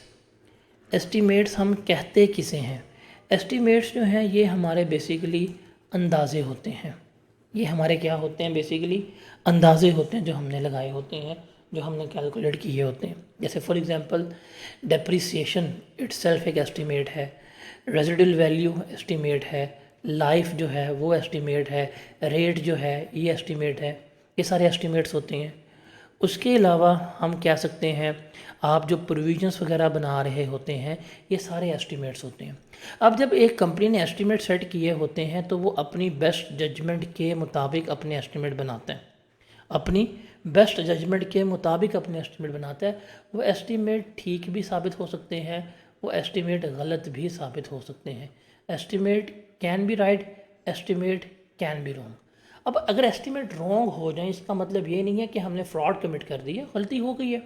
एस्टीमेट्स हम कहते किसे हैं। एस्टीमेट्स जो हैं ये हमारे बेसिकली अंदाज़े होते हैं। ये हमारे क्या होते हैं, बेसिकली अंदाज़े होते हैं जो हमने लगाए होते हैं, जो हमने कैलकुलेट किए होते हैं। जैसे फॉर एग्जांपल डेप्रिसिएशन इटसेल्फ एक एस्टीमेट है, रेजिडुअल वैल्यू एस्टीमेट है, लाइफ जो है वो एस्टीमेट है, रेट जो है ये एस्टीमेट है। ये सारे एस्टीमेट्स होते हैं। उसके अलावा हम कह सकते हैं आप जो प्रोविजंस वगैरह बना रहे होते हैं ये सारे एस्टीमेट्स होते हैं। अब जब एक कंपनी ने एस्टीमेट सेट किए होते हैं तो वो अपनी बेस्ट जजमेंट के मुताबिक अपने एस्टीमेट बनाते हैं, अपनी बेस्ट जजमेंट के मुताबिक अपने एस्टीमेट बनाता है। वो एस्टीमेट ठीक भी साबित हो सकते हैं, वो एस्टीमेट गलत भी साबित हो सकते हैं। Estimate can be right, estimate can be wrong. अब अगर एस्टीमेट रॉन्ग हो जाए इसका मतलब ये नहीं है कि हमने फ्रॉड कमिट कर दी है, गलती हो गई है।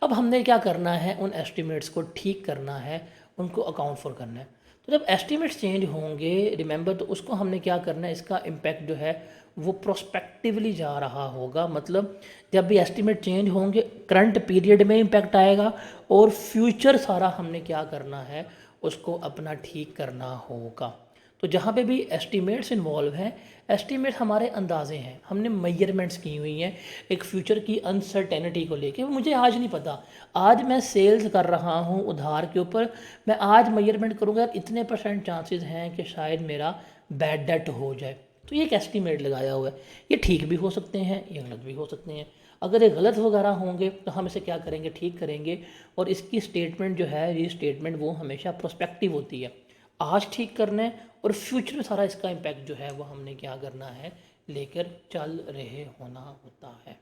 अब हमने क्या करना है, उन एस्टीमेट्स को ठीक करना है, उनको अकाउंट फॉर करना है। तो जब एस्टीमेट्स चेंज होंगे रिमेंबर तो उसको हमने क्या करना है, इसका इम्पैक्ट जो है वो प्रोस्पेक्टिवली जा रहा होगा। मतलब जब भी एस्टीमेट चेंज होंगे करंट पीरियड में इम्पैक्ट आएगा और फ्यूचर सारा हमने क्या करना है उसको अपना ठीक करना होगा। तो जहाँ पे भी एस्टीमेट्स इन्वॉल्व हैं, एस्टीमेट हमारे अंदाजे हैं, हमने मेजरमेंट्स की हुई हैं एक फ्यूचर की अनसर्टेनिटी को लेके। मुझे आज नहीं पता, आज मैं सेल्स कर रहा हूँ उधार के ऊपर, मैं आज मेजरमेंट करूँगा इतने % चांसेस हैं कि शायद मेरा बैड डेट हो जाए, तो ये एक एस्टीमेट लगाया हुआ है। ये ठीक भी हो सकते हैं, ये गलत भी हो सकते हैं। अगर ये गलत वगैरह होंगे तो हम इसे क्या करेंगे, ठीक करेंगे। और इसकी स्टेटमेंट जो है ये स्टेटमेंट वो हमेशा प्रोस्पेक्टिव होती है, आज ठीक करना है और फ्यूचर में सारा इसका इम्पैक्ट जो है वो हमने क्या करना है, लेकर चल रहे होना होता है।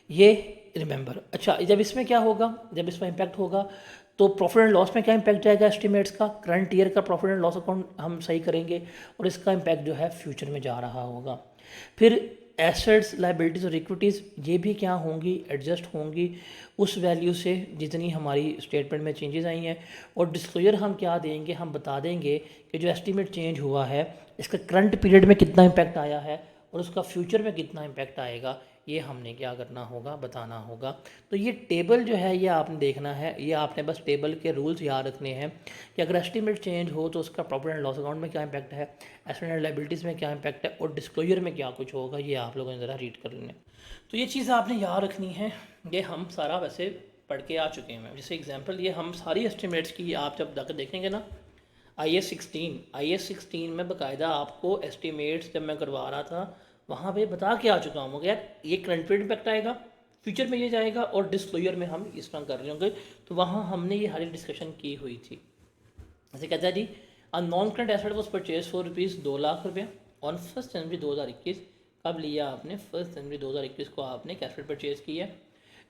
ये रिमेंबर। अच्छा जब इसमें क्या होगा, जब इसमें इम्पैक्ट होगा तो प्रॉफिट एंड लॉस में क्या इम्पैक्ट जाएगा एस्टीमेट्स का, करंट ईयर का प्रॉफिट एंड लॉस अकाउंट हम सही करेंगे और इसका इम्पैक्ट जो है फ्यूचर में जा रहा होगा। फिर एसेट्स, लायबिलिटीज़ और इक्विटीज़ ये भी क्या होंगी, एडजस्ट होंगी उस वैल्यू से जितनी हमारी स्टेटमेंट में चेंजेस आई हैं। और डिस्क्लोजर हम क्या देंगे, हम बता देंगे कि जो एस्टीमेट चेंज हुआ है इसका करंट पीरियड में कितना इम्पैक्ट आया है और उसका फ्यूचर में कितना इम्पैक्ट आएगा, ये हमने क्या करना होगा, बताना होगा। तो ये टेबल जो है ये आपने देखना है, ये आपने बस टेबल के रूल्स याद रखने हैं कि अगर एस्टीमेट चेंज हो तो उसका प्रॉफिट एंड लॉस अकाउंट में क्या इम्पैक्ट है, एसेट एंड लायबिलिटीज़ में क्या इम्पैक्ट है और डिस्क्लोजर में क्या कुछ होगा, ये आप लोगों ने ज़रा रीड कर लेना। तो ये चीज़ आपने याद रखनी है, ये हम सारा वैसे पढ़ के आ चुके हैं। जैसे एग्जाम्पल ये हम सारी एस्टीमेट्स की आप जब जाकर देखेंगे ना IAS 16 में बाकायदा आपको एस्टीमेट्स जब मैं करवा रहा था वहाँ पे बता के आ चुका हूँ कि यार ये करंट पीरियड इम्पैक्ट आएगा, फ्यूचर में ये जाएगा और डिस्क्लोजर में हम इस तरह कर रहे होंगे। तो वहाँ हमने ये हरी डिस्कशन की हुई थी। जैसे कहता है जी a non current asset was purchase for rupees 2 lakh रुपये ऑन 1 जनवरी 2021। कब लिया आपने, 1 जनवरी 2021 को आपने एसेट परचेज किया।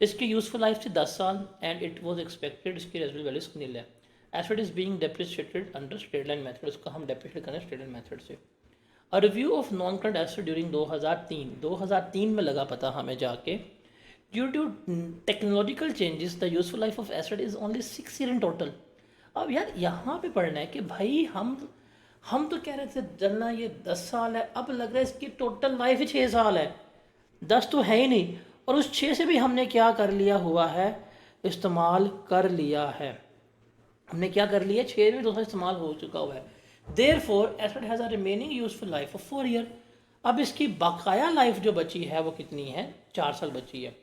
इसकी यूजफुल लाइफ थी 10 साल एंड इट वॉज एक्सपेक्टेड इसकी रेजिडुअल वैल्यू नील है। Asset is being depreciated under straight line method, उसको हम डेप्रिशिएट करें स्ट्रेट लाइन मेथड से। A review of non current asset during 2003 में लगा पता हमें जाके due to technological changes the useful life of asset is only 6 year in total. अब यार यहाँ पे पढ़ना है कि भाई हम तो कह रहे थे जलना ये 10 साल है, अब लग रहा है इसकी टोटल लाइफ ही 6 साल है, 10 तो है ही नहीं। और उस 6 से भी हमने क्या कर लिया हुआ है, इस्तेमाल कर लिया है। हमने क्या कर लिया, 6 में 2 साल इस्तेमाल हो चुका हुआ है। Therefore asset has a remaining useful life of 4 year. अब इसकी बकाया लाइफ जो बची है वो कितनी है, 4 साल बची है।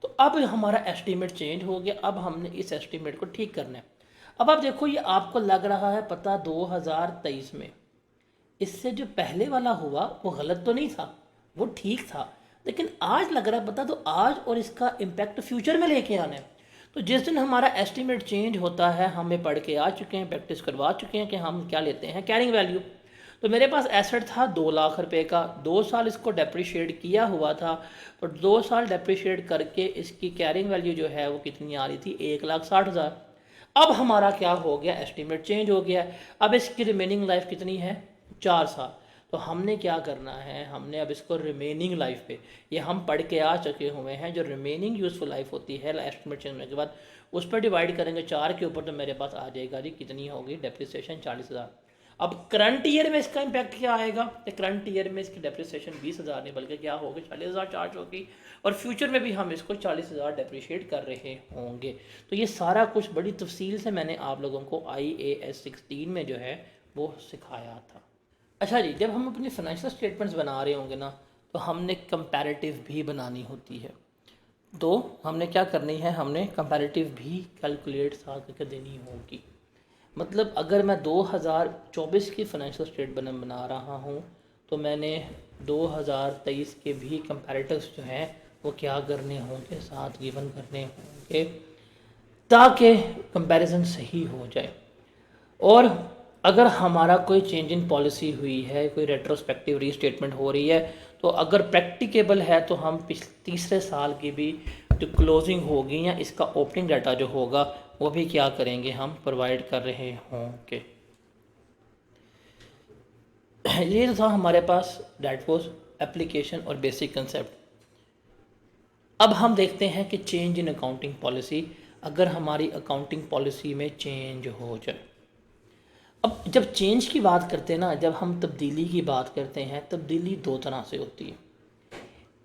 तो अब हमारा एस्टीमेट चेंज हो गया, अब हमने इस एस्टीमेट को ठीक करना है। अब आप देखो ये आपको लग रहा है पता 2023 में, इससे जो पहले वाला हुआ वो गलत तो नहीं था, वो ठीक था, लेकिन आज लग रहा है पता, तो आज और इसका इम्पैक्ट फ्यूचर में लेके आना है। तो जिस दिन हमारा एस्टीमेट चेंज होता है, हमें पढ़ के आ चुके हैं, प्रैक्टिस करवा चुके हैं कि हम क्या लेते हैं, कैरिंग वैल्यू। तो मेरे पास एसेट था 2 लाख रुपए का, 2 साल इसको डेप्रिशिएट किया हुआ था, तो 2 साल डेप्रिशिएट करके इसकी कैरिंग वैल्यू जो है वो कितनी आ रही थी, 1,60,000। अब हमारा क्या हो गया, एस्टीमेट चेंज हो गया। अब इसकी रिमेनिंग लाइफ कितनी है, 4 साल। तो हमने क्या करना है, हमने अब इसको रिमेनिंग लाइफ पे, ये हम पढ़ के आ चुके हुए हैं, जो रिमेनिंग यूज़फुल लाइफ होती है एस्टीमेट चेंज होने के बाद, उस पर डिवाइड करेंगे 4 के ऊपर, तो मेरे पास आ जाएगा जी कितनी होगी डेप्रिसिएशन, 40,000। अब करंट ईयर में इसका इम्पैक्ट क्या आएगा, तो करंट ईयर में इसकी डेप्रिसिएशन 20,000 नहीं बल्कि क्या होगी, 40,000 चार्ज होगी, और फ्यूचर में भी हम इसको 40,000 डेप्रिशिएट कर रहे होंगे। तो ये सारा कुछ बड़ी तफसील से मैंने आप लोगों को IAS 16 में जो है वो सिखाया था। अच्छा जी, जब हम अपनी फाइनेंशियल स्टेटमेंट्स बना रहे होंगे ना, तो हमने कंपैरेटिव भी बनानी होती है। तो हमने क्या करनी है, हमने कंपैरेटिव भी कैलकुलेट साथ करके देनी होगी। मतलब अगर मैं 2024 की फाइनेंशियल स्टेटमेंट बना रहा हूँ, तो मैंने 2023 के भी कंपैरेटिव्स जो हैं वो क्या करने होंगे, साथ गिवन करने होंगे, ताकि कंपैरिजन सही हो जाए। और अगर हमारा कोई चेंज इन पॉलिसी हुई है, कोई रेट्रोस्पेक्टिव रीस्टेटमेंट हो रही है, तो अगर प्रैक्टिकेबल है तो हम तीसरे साल की भी जो क्लोजिंग होगी या इसका ओपनिंग डाटा जो होगा वो भी क्या करेंगे, हम प्रोवाइड कर रहे होंगे। ये तो था हमारे पास, डैट वॉज एप्लीकेशन और बेसिक कंसेप्ट। अब हम देखते हैं कि चेंज इन अकाउंटिंग पॉलिसी, अगर हमारी अकाउंटिंग पॉलिसी में चेंज हो जाए। अब जब चेंज की बात करते हैं ना, जब हम तब्दीली की बात करते हैं, तब्दीली दो तरह से होती है।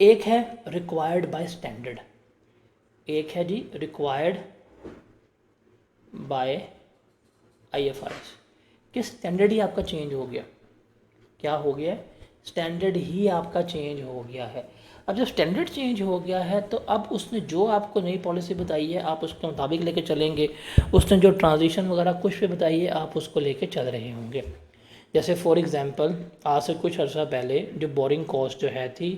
एक है रिक्वायर्ड बाय स्टैंडर्ड, एक है जी रिक्वायर्ड बाय IFRS कि स्टैंडर्ड ही आपका चेंज हो गया। क्या हो गया, स्टैंडर्ड ही आपका चेंज हो गया है। अब जब स्टैंडर्ड चेंज हो गया है, तो अब उसने जो आपको नई पॉलिसी बताई है आप उसके मुताबिक लेके चलेंगे। उसने जो ट्रांजिशन वगैरह कुछ भी बताई है आप उसको लेके चल रहे होंगे। जैसे फॉर एग्जांपल, आज से कुछ अर्सा पहले जो बोरिंग कॉस्ट जो है थी,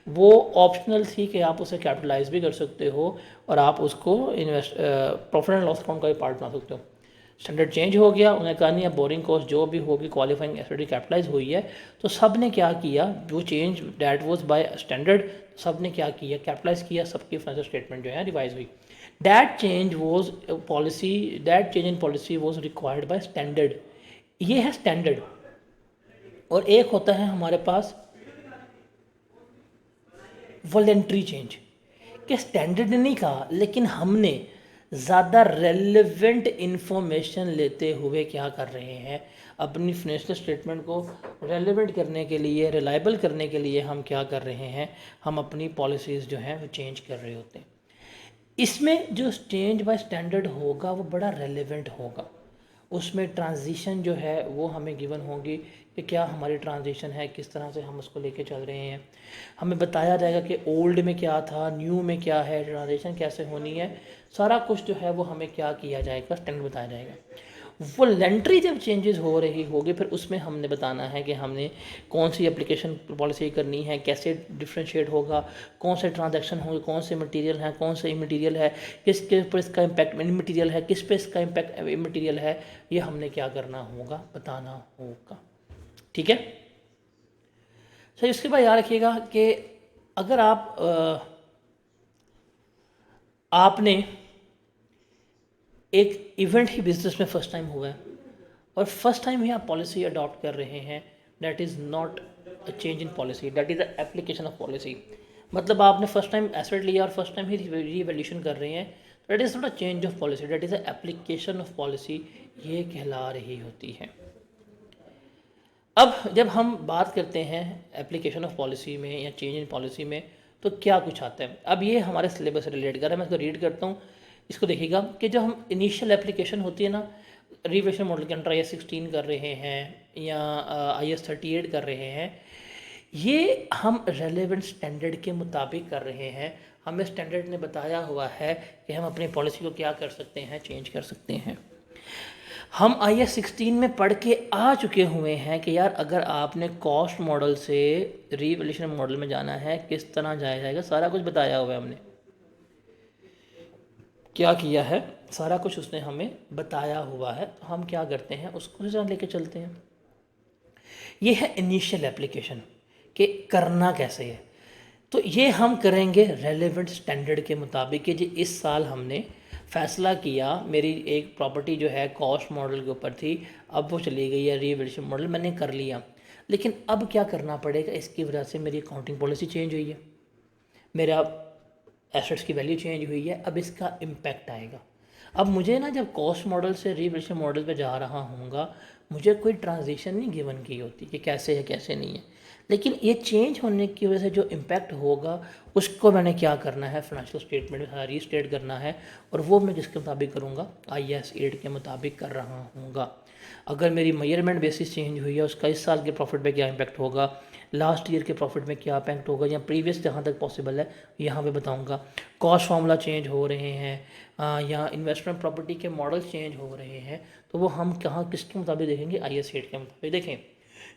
वो ऑप्शनल थी कि आप उसे कैपिटलाइज भी कर सकते हो और आप उसको प्रॉफिट एंड लॉस अकाउंट का भी पार्ट बना सकते हो। स्टैंडर्ड चेंज हो गया, उन्हें कहा नहीं, अब बोरिंग कॉस्ट जो भी होगी क्वालिफाइंग एसेट कैपिटलाइज हुई है, तो सब ने क्या किया, जो change that was by standard, सब ने क्या किया, कैपिटलाइज किया, सबकी फाइनेंशियल स्टेटमेंट जो है रिवाइज हुई। That change in policy was required by standard, ये है स्टैंडर्ड। और एक होता है हमारे पास वॉलेंट्री चेंज, कि स्टैंडर्ड ने नहीं कहा लेकिन हमने ज़्यादा रेलेवेंट इन्फॉर्मेशन लेते हुए क्या कर रहे हैं, अपनी फाइनेंशियल स्टेटमेंट को रेलेवेंट करने के लिए, रिलायबल करने के लिए हम क्या कर रहे हैं, हम अपनी पॉलिसीज़ जो हैं वो चेंज कर रहे होते हैं। इसमें जो चेंज बाय स्टैंडर्ड होगा वो बड़ा रेलेवेंट होगा। उसमें ट्रांजिशन जो है वो हमें गिवन होगी कि क्या हमारी ट्रांजिशन है, किस तरह से हम उसको लेके चल रहे हैं। हमें बताया जाएगा कि ओल्ड में क्या था, न्यू में क्या है, ट्रांजिशन कैसे होनी है, सारा कुछ जो है वो हमें क्या किया जाएगा, स्टैंडर्ड बताया जाएगा। वॉलंटरी जब चेंजेस हो रही होगी, फिर उसमें हमने बताना है कि हमने कौन सी एप्लीकेशन पॉलिसी करनी है, कैसे डिफ्रेंशिएट होगा, कौन से ट्रांजैक्शन होंगे, कौन से मटेरियल हैं, कौन से इमटेरियल है, किसके पर इसका इम्पैक्ट इमटेरियल है, किस पे इसका इम्पैक्ट इमटेरियल है, ये हमने क्या करना होगा, बताना होगा। ठीक है सर। इसके बाद याद रखिएगा कि अगर आपने एक इवेंट ही बिजनेस में फर्स्ट टाइम हुआ है और फर्स्ट टाइम ही आप पॉलिसी अडॉप्ट कर रहे हैं, that is not a change in policy, that is a application of policy. मतलब आपने फर्स्ट टाइम एसेट लिया और फर्स्ट टाइम ही रीवैल्यूएशन कर रहे हैं, that is not a change of policy, that is a application of policy, ये कहला रही होती है। अब जब हम बात करते हैं एप्लीकेशन ऑफ पॉलिसी में या चेंज इन पॉलिसी में, तो क्या कुछ आता है। अब ये हमारे सिलेबस से रिलेट कर रहा है, मैं इसको रीड करता हूँ। इसको देखिएगा कि जब हम इनिशियल एप्लीकेशन होती है ना, रिवैल्यूएशन मॉडल के अंडर IAS 16 कर रहे हैं या IAS 38 कर रहे हैं, ये हम रेलेवेंट स्टैंडर्ड के मुताबिक कर रहे हैं। हमें स्टैंडर्ड ने बताया हुआ है कि हम अपनी पॉलिसी को क्या कर सकते हैं, चेंज कर सकते हैं। हम IAS 16 में पढ़ के आ चुके हुए हैं कि यार अगर आपने कॉस्ट मॉडल से रीवैल्यूएशन मॉडल में जाना है, किस तरह जाया जाएगा, सारा कुछ बताया हुआ है। हमने क्या किया है, सारा कुछ उसने हमें बताया हुआ है, तो हम क्या करते हैं, उसको उसी तरह लेके चलते हैं। ये है इनिशियल एप्लीकेशन कि करना कैसे है। तो ये हम करेंगे रेलेवेंट स्टैंडर्ड के मुताबिक कि जी इस साल हमने फैसला किया, मेरी एक प्रॉपर्टी जो है कॉस्ट मॉडल के ऊपर थी, अब वो चली गई है रीवैल्यूएशन मॉडल, मैंने कर लिया। लेकिन अब क्या करना पड़ेगा, इसकी वजह से मेरी अकाउंटिंग पॉलिसी चेंज हुई है, मेरा एसेट्स की वैल्यू चेंज हुई है, अब इसका इम्पैक्ट आएगा। अब मुझे ना जब कॉस्ट मॉडल से रीवैल्यूएशन मॉडल पे जा रहा हूँगा, मुझे कोई ट्रांजिशन नहीं गिवन की होती कि कैसे है कैसे नहीं है, लेकिन ये चेंज होने की वजह से जो इम्पैक्ट होगा उसको मैंने क्या करना है, फाइनेंशियल स्टेटमेंट में सारा रीस्टेट करना है, और वो मैं किसके मुताबिक करूँगा, IAS 8 के मुताबिक कर रहा हूँगा। अगर मेरी मेजरमेंट बेसिस चेंज हुई है, उसका इस साल के प्रॉफिट पे क्या इम्पैक्ट होगा, लास्ट ईयर के प्रॉफिट में क्या इम्पैक्ट होगा, या प्रीवियस जहाँ तक पॉसिबल है यहाँ पे बताऊँगा। कॉस्ट फार्मूला चेंज हो रहे हैं या इन्वेस्टमेंट प्रॉपर्टी के मॉडल चेंज हो रहे हैं, तो वो हम कहाँ किसके मुताबिक देखेंगे, IAS 8 के मुताबिक देखें।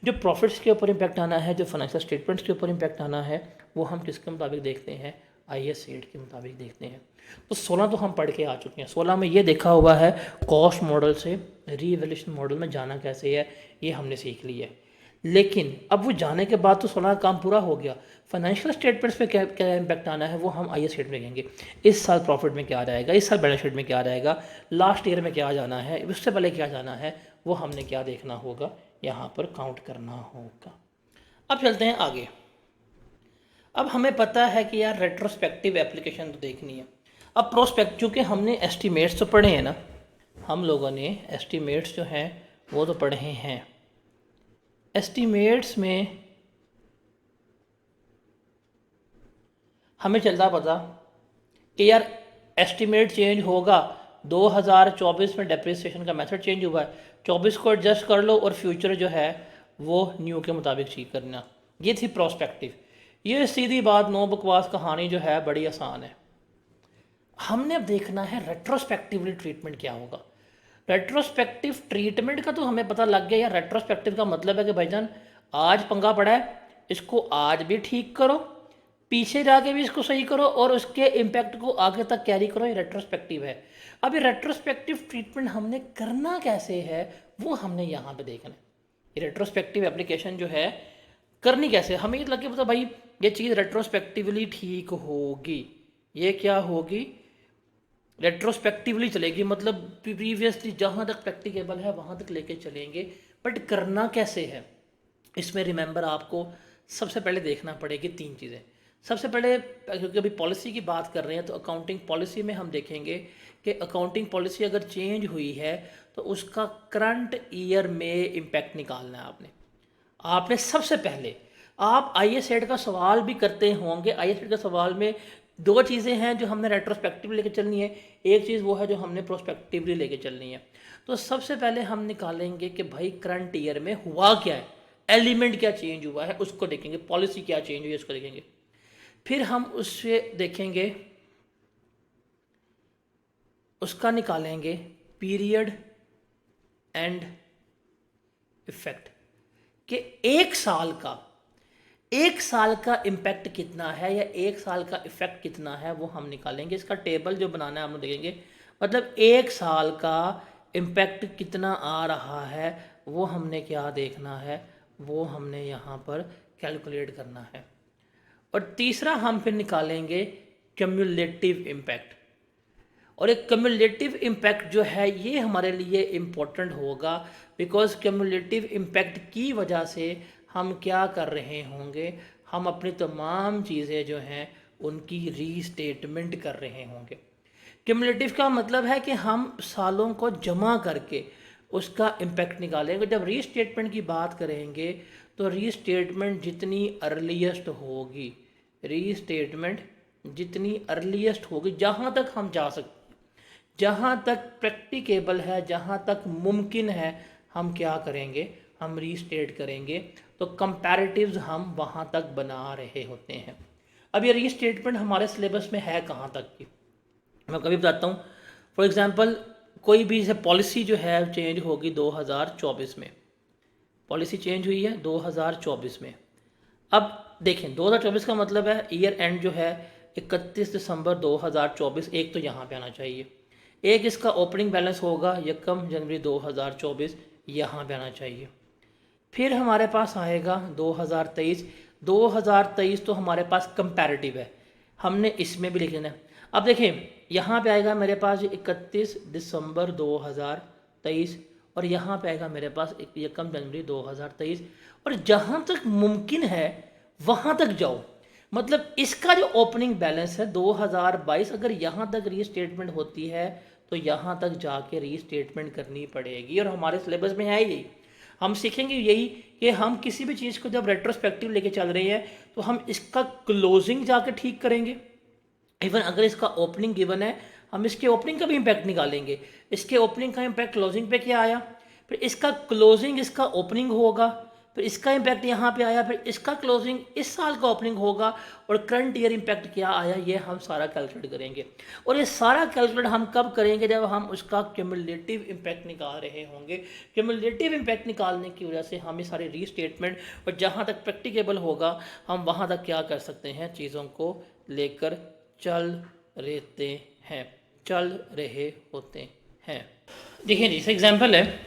जो प्रॉफिट्स के ऊपर इम्पैक्ट आना है, जो फाइनेंशियल स्टेटमेंट्स के ऊपर इम्पैक्ट आना है, वो हम किसके मुताबिक देखते हैं, IAS 8 के मुताबिक देखते हैं। तो 16 तो हम पढ़ के आ चुके हैं, 16 में ये देखा हुआ है कॉस्ट मॉडल से रीवैल्यूएशन मॉडल में जाना कैसे है, ये हमने सीख लिया है। लेकिन अब वो जाने के बाद तो 16 का काम पूरा हो गया, फाइनेंशियल स्टेटमेंट्स पे क्या क्या इम्पैक्ट आना है वो हम IAS 8 में कहेंगे। इस साल प्रॉफिट में क्या रहेगा, इस साल बैलेंस शीट में क्या रहेगा, लास्ट ईयर में क्या जाना है, उससे पहले क्या जाना है, वो हमने क्या देखना होगा, यहाँ पर काउंट करना होगा। अब चलते हैं आगे। अब हमें पता है कि यार रेट्रोस्पेक्टिव एप्लीकेशन तो देखनी है। अब प्रोस्पेक्ट, चूँकि हमने एस्टीमेट्स तो पढ़े हैं ना, हम लोगों ने एस्टीमेट्स जो हैं वो तो पढ़े हैं। एस्टीमेट्स में हमें चलता पता कि यार एस्टीमेट चेंज होगा, 2024 में डेप्रिसिएशन का मेथड चेंज हुआ है, 24 को एडजस्ट कर लो और फ्यूचर जो है वो न्यू के मुताबिक चीज करना। ये थी प्रोस्पेक्टिव। ये सीधी बात, नो बकवास कहानी जो है बड़ी आसान है। हमने अब देखना है रेट्रोस्पेक्टिवली ट्रीटमेंट क्या होगा। रेट्रोस्पेक्टिव ट्रीटमेंट का तो हमें पता लग गया यार, रेट्रोस्पेक्टिव का मतलब है कि भाईजान आज पंगा पड़ा है, इसको आज भी ठीक करो, पीछे जाके भी इसको सही करो और उसके इम्पैक्ट को आगे तक कैरी करो। ये रेट्रोस्पेक्टिव है। अब ये रेट्रोस्पेक्टिव ट्रीटमेंट हमने करना कैसे है वो हमने यहाँ पे देखना है। ये रेट्रोस्पेक्टिव एप्लीकेशन जो है करनी कैसे, हमें ये लगे पता भाई ये चीज़ रेट्रोस्पेक्टिवली ठीक होगी, ये क्या होगी, रेट्रोस्पेक्टिवली चलेगी, मतलब प्रीवियसली जहाँ तक प्रैक्टिकेबल है वहाँ तक लेके चलेंगे। बट करना कैसे है, इसमें रिमेंबर आपको सबसे पहले देखना पड़ेगी 3 चीज़ें। सबसे पहले, क्योंकि अभी पॉलिसी की बात कर रहे हैं, तो अकाउंटिंग पॉलिसी में हम देखेंगे कि अकाउंटिंग पॉलिसी अगर चेंज हुई है तो उसका करंट ईयर में इम्पैक्ट निकालना है आपने सबसे पहले। आप IAS 8 का सवाल भी करते होंगे, IAS 8 का सवाल में 2 चीज़ें हैं जो हमने रेट्रोस्पेक्टिव लेके चलनी है, एक चीज़ वो है जो हमने प्रोस्पेक्टिवली लेके चलनी है। तो सबसे पहले हम निकालेंगे कि भाई करंट ईयर में हुआ क्या है, एलिमेंट क्या चेंज हुआ है उसको देखेंगे, पॉलिसी क्या चेंज हुई है उसको देखेंगे। फिर हम उससे देखेंगे, उसका निकालेंगे पीरियड एंड इफेक्ट, कि एक साल का इम्पैक्ट कितना है या एक साल का इफेक्ट कितना है वो हम निकालेंगे। इसका टेबल जो बनाना है हम देखेंगे, मतलब एक साल का इम्पैक्ट कितना आ रहा है वो हमने क्या देखना है, वो हमने यहाँ पर कैलकुलेट करना है। और तीसरा हम फिर निकालेंगे क्यूमुलेटिव इम्पैक्ट। और एक क्यूमुलेटिव इम्पैक्ट जो है ये हमारे लिए इम्पोर्टेंट होगा, बिकॉज क्यूमुलेटिव इम्पैक्ट की वजह से हम क्या कर रहे होंगे, हम अपनी तमाम चीज़ें जो हैं उनकी रीस्टेटमेंट कर रहे होंगे। क्यूमुलेटिव का मतलब है कि हम सालों को जमा करके उसका इम्पैक्ट निकालेंगे। जब रीस्टेटमेंट की बात करेंगे तो रीस्टेटमेंट जितनी अर्लीस्ट होगी, रीस्टेटमेंट जितनी अर्लीस्ट होगी, जहाँ तक हम जा सकते, जहाँ तक प्रैक्टिकेबल है, जहाँ तक मुमकिन है, हम क्या करेंगे, हम रीस्टेट करेंगे। तो कंपैरेटिव्स हम वहाँ तक बना रहे होते हैं। अब ये रीस्टेटमेंट हमारे सिलेबस में है कहाँ तक की, मैं कभी बताता हूँ। फॉर एग्जांपल कोई भी जैसे पॉलिसी जो है चेंज होगी 2024 में, पॉलिसी चेंज हुई है 2024 में। अब देखें 2024 का मतलब है ईयर एंड जो है 31 दिसंबर 2024, एक तो यहाँ पे आना चाहिए, एक इसका ओपनिंग बैलेंस होगा 1 जनवरी 2024, यहाँ पे आना चाहिए। फिर हमारे पास आएगा 2023 तो हमारे पास कंपैरेटिव है, हमने इसमें भी लिख लेना है। अब देखिए यहाँ पे आएगा मेरे पास 31 दिसंबर 2023 और यहाँ पे आएगा मेरे पास 1 जनवरी 2023 और जहाँ तक मुमकिन है वहाँ तक जाओ। मतलब इसका जो ओपनिंग बैलेंस है 2022, अगर यहाँ तक रीस्टेटमेंट होती है तो यहाँ तक जाके रीस्टेटमेंट करनी पड़ेगी और हमारे सिलेबस में है यही। हम सीखेंगे यही कि हम किसी भी चीज़ को जब रेट्रोस्पेक्टिव लेके चल रहे हैं तो हम इसका क्लोजिंग जाके ठीक करेंगे। इवन अगर इसका ओपनिंग गिवन है हम इसके ओपनिंग का भी इम्पैक्ट निकालेंगे। इसके ओपनिंग का इम्पैक्ट क्लोजिंग पे क्या आया, फिर इसका क्लोजिंग इसका ओपनिंग होगा, फिर इसका इम्पैक्ट यहाँ पे आया, फिर इसका क्लोजिंग इस साल का ओपनिंग होगा और करंट ईयर इम्पैक्ट क्या आया, ये हम सारा कैलकुलेट करेंगे। और ये सारा कैलकुलेट हम कब करेंगे, जब हम उसका क्यूमुलेटिव इम्पैक्ट निकाल रहे होंगे। क्यूमुलेटिव इम्पैक्ट निकालने की वजह से हम ये सारे रीस्टेटमेंट और जहाँ तक प्रैक्टिकेबल होगा हम वहाँ तक क्या कर सकते हैं, चीज़ों को लेकर चल रहे होते हैं। देखिए जी, इस एग्जाम्पल है,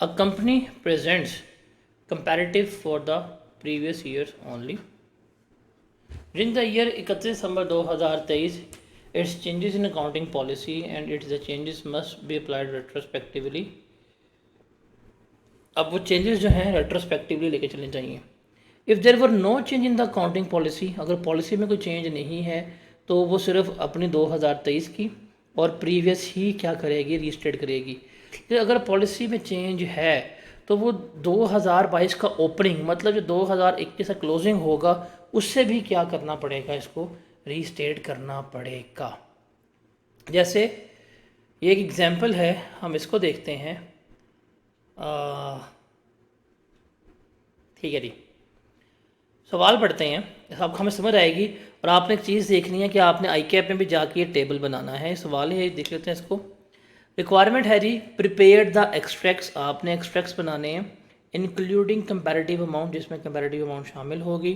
a company presents comparative for the previous years only. During the year 31 December 2023, its changes in accounting policy and its the changes must be applied retrospectively. अब वो चेंजेस जो हैं रेट्रोस्पेक्टिवली लेके चलने चाहिए। If there were no change in the accounting policy, अगर policy में कोई चेंज नहीं है तो वो सिर्फ अपनी 2023 की और प्रीवियस ही क्या करेगी, रीस्टेट करेगी। अगर पॉलिसी में चेंज है तो वो 2022 का ओपनिंग मतलब जो 2021 का क्लोजिंग होगा उससे भी क्या करना पड़ेगा, इसको रीस्टेट करना पड़ेगा। जैसे ये एक एग्जांपल है, हम इसको देखते हैं। ठीक है जी, सवाल पढ़ते हैं, अब हमें समझ आएगी। और आपने एक चीज़ देखनी है कि आपने आई कैप में भी जाके ये टेबल बनाना है। सवाल है, देख लेते हैं इसको। रिक्वायरमेंट है जी, प्रिपेयर द एक्सट्रैक्ट्स, आपने एक्सट्रैक्ट्स बनाने हैं इंक्लूडिंग कंपैरेटिव अमाउंट, जिसमें कंपैरेटिव अमाउंट शामिल होगी।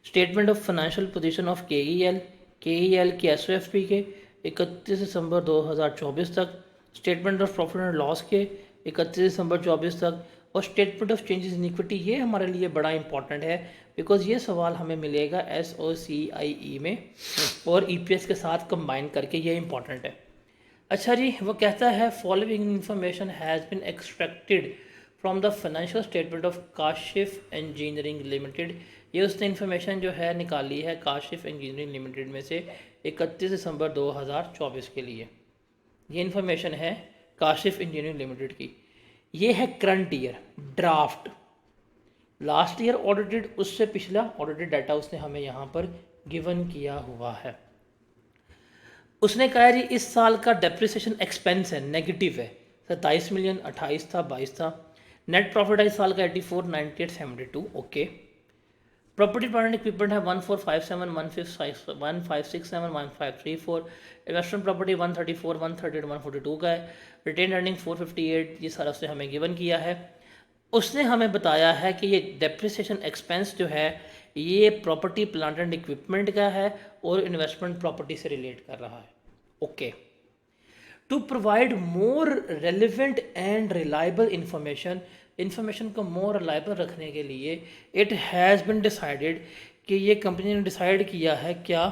Statement of financial position of KEL के एसओएफपी के 31 दिसंबर 2024 तक, statement of profit and loss के 31 दिसंबर 24 तक, और statement of changes in equity. ये हमारे लिए बड़ा इंपॉर्टेंट है बिकॉज ये सवाल हमें मिलेगा SOCIE में और EPS के साथ कंबाइन करके, ये इंपॉर्टेंट है। अच्छा जी, वो कहता है following information has been extracted from the financial statement of Kashif engineering Limited. ये उसने इन्फॉर्मेशन जो है निकाली है काशिफ इंजीनियरिंग लिमिटेड में से 31 दिसंबर 2024 के लिए। ये इन्फॉर्मेशन है काशिफ इंजीनियरिंग लिमिटेड की। ये है current year draft, last year audited, उससे पिछला ऑडिटेड डाटा उसने हमें यहाँ पर गिवन किया हुआ है। उसने कहा जी इस साल का डेप्रिसिएशन एक्सपेंस है नेगेटिव है, 27 मिलियन, 28 था, 22 था। नेट प्रॉफिट है इस साल का 84, 98, 72। ओके। प्रॉपर्टी प्लांट इक्विपमेंट है 1457, 1567, 1534। इन्वेस्टमेंट प्रॉपर्टी 134, 138, 142 का है। रिटेन अर्निंग 458, ये सारा उसने हमें गिवन किया है। उसने हमें बताया है कि ये डेप्रिसिएशन एक्सपेंस जो है ये प्रॉपर्टी प्लांट एंड इक्विपमेंट का है और इन्वेस्टमेंट प्रॉपर्टी से रिलेट कर रहा है। Okay. To provide more relevant and reliable information को मोर रिलायबल रखने के लिए इट हैज़ बिन डिसाइडेड कि ये कंपनी ने डिसाइड किया है क्या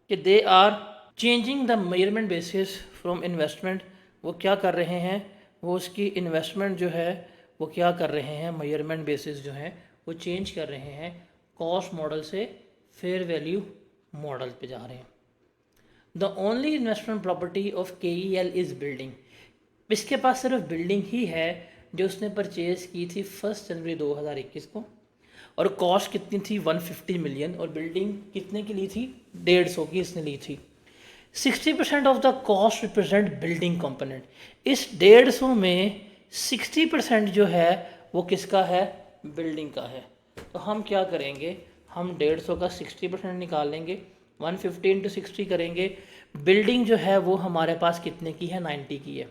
कि they are changing the measurement basis from investment. वो क्या कर रहे हैं, वो उसकी इन्वेस्टमेंट जो है वो क्या कर रहे हैं, मेजरमेंट बेसिस जो है वो चेंज कर रहे हैं, कॉस्ट मॉडल से फेयर वैल्यू मॉडल पे जा रहे हैं। The only investment property of KEL is building. इसके पास सिर्फ बिल्डिंग ही है जो उसने परचेज की थी 1 जनवरी 2021 को, और कॉस्ट कितनी थी 150 मिलियन, और बिल्डिंग कितने की ली थी 150 की इसने ली थी। 60% of the cost represent building component. इस 150 में 60% जो है वो किसका है, बिल्डिंग का है। तो हम क्या करेंगे, हम 150 का 60% निकाल लेंगे, 150 इंटू 60 करेंगे। बिल्डिंग जो है वो हमारे पास कितने की है, 90 की है,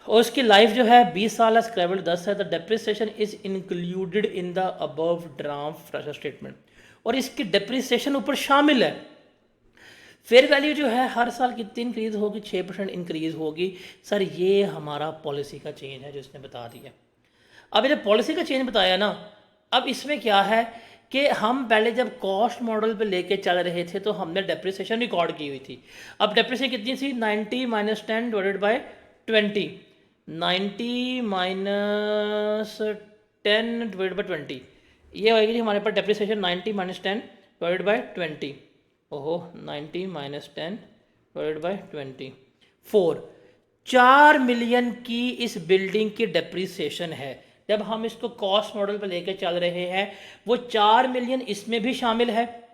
और उसकी लाइफ जो है 20 साल है, स्क्रैबल 10 है। The depreciation is included in the above draft fresher statement, और इसकी डेप्रिसिएशन ऊपर शामिल है। फेयर वैल्यू जो है हर साल कितनी इंक्रीज होगी, 6% इंक्रीज होगी। सर ये हमारा पॉलिसी का चेंज है जो इसने बता दिया। अब ये पॉलिसी का चेंज बताया ना, अब इसमें क्या है कि हम पहले जब कॉस्ट मॉडल पे लेके चल रहे थे तो हमने डेप्रिसिएशन रिकॉर्ड की हुई थी। अब डेप्रिसिएशन कितनी थी, 90 minus 10 divided by 20, 90 minus 10 divided by 20, ये होगी जी हमारे पास डेप्रिसिएशन 90 माइनस 10 डिवाइडेड बाई 20। ओहो, 90 माइनस 10 डिवाइडेड बाई 20, 4 मिलियन की इस बिल्डिंग की डेप्रिसिएशन है। जब हम इसको कॉस्ट मॉडल पर लेकर चल रहे हैं, वो 4 मिलियन इसमें भी शामिल है,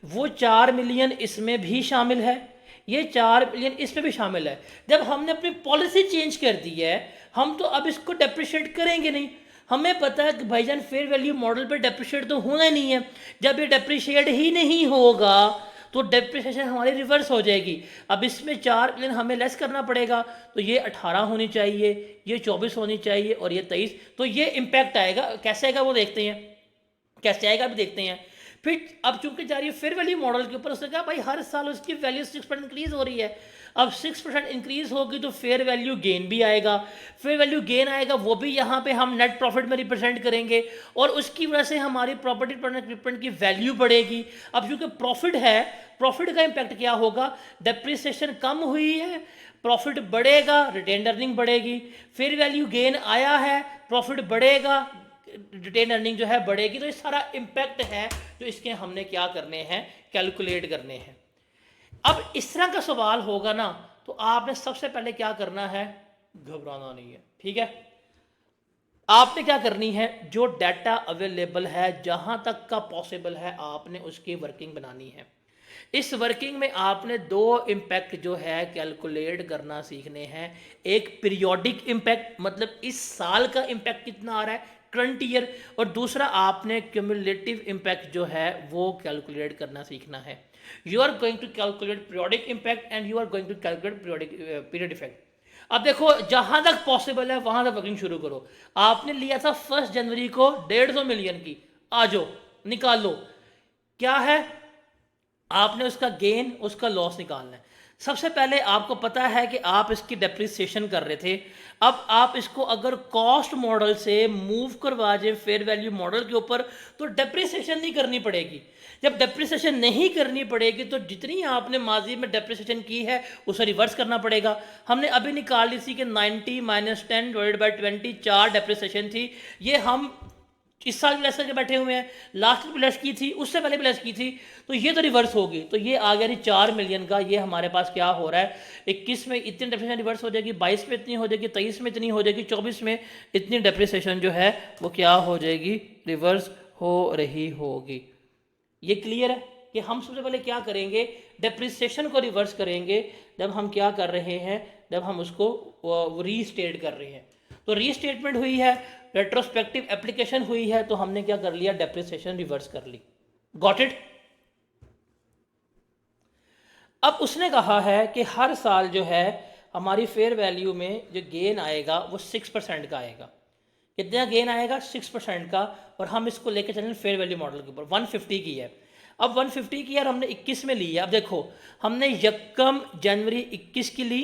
वो 4 मिलियन इसमें भी शामिल है, ये 4 मिलियन इसमें भी शामिल है। जब हमने अपनी पॉलिसी चेंज कर दी है, हम तो अब इसको डेप्रिशिएट करेंगे नहीं। हमें पता है कि भाईजान फेयर वैल्यू मॉडल पर डेप्रिशिएट तो होना ही नहीं है। जब ये डेप्रिशिएट ही नहीं होगा तो डेप्रिसिएशन हमारी रिवर्स हो जाएगी। अब इसमें 4 मिलियन हमें लेस करना पड़ेगा, तो ये 18 होनी चाहिए, ये 24 होनी चाहिए और ये 23। तो ये इम्पैक्ट आएगा, कैसे आएगा वो देखते हैं, कैसे आएगा भी देखते हैं। फिर अब चूंकि जा रही है फेयर वैल्यू मॉडल के ऊपर, उसने कहा भाई हर साल उसकी वैल्यू 6% इंक्रीज हो रही है। अब 6% इंक्रीज होगी तो फेयर वैल्यू गेन भी आएगा। फेयर वैल्यू गेन आएगा, वो भी यहाँ पे हम नेट प्रॉफिट में रिप्रेजेंट करेंगे और उसकी वजह से हमारी प्रॉपर्टी प्लांट इक्विपमेंट की वैल्यू बढ़ेगी। अब क्योंकि प्रॉफिट है, प्रॉफिट का इंपैक्ट क्या होगा, डेप्रिसिएशन कम हुई है, प्रॉफिट बढ़ेगा, रिटेन अर्निंग बढ़ेगी। फेयर वैल्यू गेन आया है, प्रॉफिट बढ़ेगा, रिटेन अर्निंग जो है बढ़ेगी। तो ये सारा इंपैक्ट है जो इसके हमने क्या करने हैं, कैलकुलेट करने हैं। अब इस तरह का सवाल होगा ना, तो आपने सबसे पहले क्या करना है, घबराना नहीं है, ठीक है। आपने क्या करनी है, जो डाटा अवेलेबल है जहां तक का पॉसिबल है आपने उसकी वर्किंग बनानी है। इस वर्किंग में आपने 2 इम्पैक्ट जो है कैलकुलेट करना सीखने हैं। एक पीरियोडिक इम्पैक्ट, मतलब इस साल का इम्पैक्ट कितना आ रहा है करंट ईयर, और दूसरा आपने क्यूमुलेटिव इम्पैक्ट जो है वो कैलकुलेट करना सीखना है। You are going to calculate periodic impact and you are going to calculate period effect. अब देखो जहां तक पॉसिबल है वहां तक वर्किंग शुरू करो। आपने लिया था 1 जनवरी को 150 मिलियन की, आ जाओ निकाल लो, क्या है, आपने उसका गेन उसका लॉस निकालना है। सबसे पहले आपको पता है कि आप इसकी डेप्रिसिएशन कर रहे थे। अब आप इसको अगर कॉस्ट मॉडल से मूव करवा दें फेयर वैल्यू मॉडल के ऊपर, तो डेप्रिसिएशन नहीं करनी पड़ेगी। जब डेप्रिसिएशन नहीं करनी पड़ेगी तो जितनी आपने माजी में डेप्रिसिएशन की है उसे रिवर्स करना पड़ेगा। हमने अभी निकाल ली थी कि 90 माइनस 10 डिवाइडेड बाई 20, 4 डेप्रिसिएशन थी। ये हम इस साल भी लेस करके बैठे हुए हैं, लास्ट भी लेस की थी, उससे पहले भी लेस की थी, तो ये तो रिवर्स होगी। तो ये आ गया नहीं 4 मिलियन का, ये हमारे पास क्या हो रहा है, 21 में इतनी डेप्रिसिएशन रिवर्स हो जाएगी, 22 में इतनी हो जाएगी, 23 में इतनी हो जाएगी, 24 में इतनी डेप्रिसिएशन जो है वो क्या हो जाएगी, रिवर्स हो रही होगी। ये क्लियर है कि हम सबसे पहले क्या करेंगे, डेप्रिसिएशन को रिवर्स करेंगे जब हम क्या कर रहे हैं, जब हम उसको रीस्टेट कर रहे हैं। तो रीस्टेटमेंट हुई है, रेट्रोस्पेक्टिव एप्लीकेशन हुई है, तो हमने क्या कर लिया, डेप्रिसिएशन रिवर्स कर ली। Got it. अब उसने कहा है कि हर साल जो है हमारी फेयर वैल्यू में जो गेन आएगा वो 6% का आएगा। कितना गेन आएगा, 6% का। और हम इसको लेके चलें फेयर वैल्यू मॉडल के ऊपर, 150 की है। अब 150 की यार हमने 21 में ली है। अब देखो हमने यकम जनवरी 21 की ली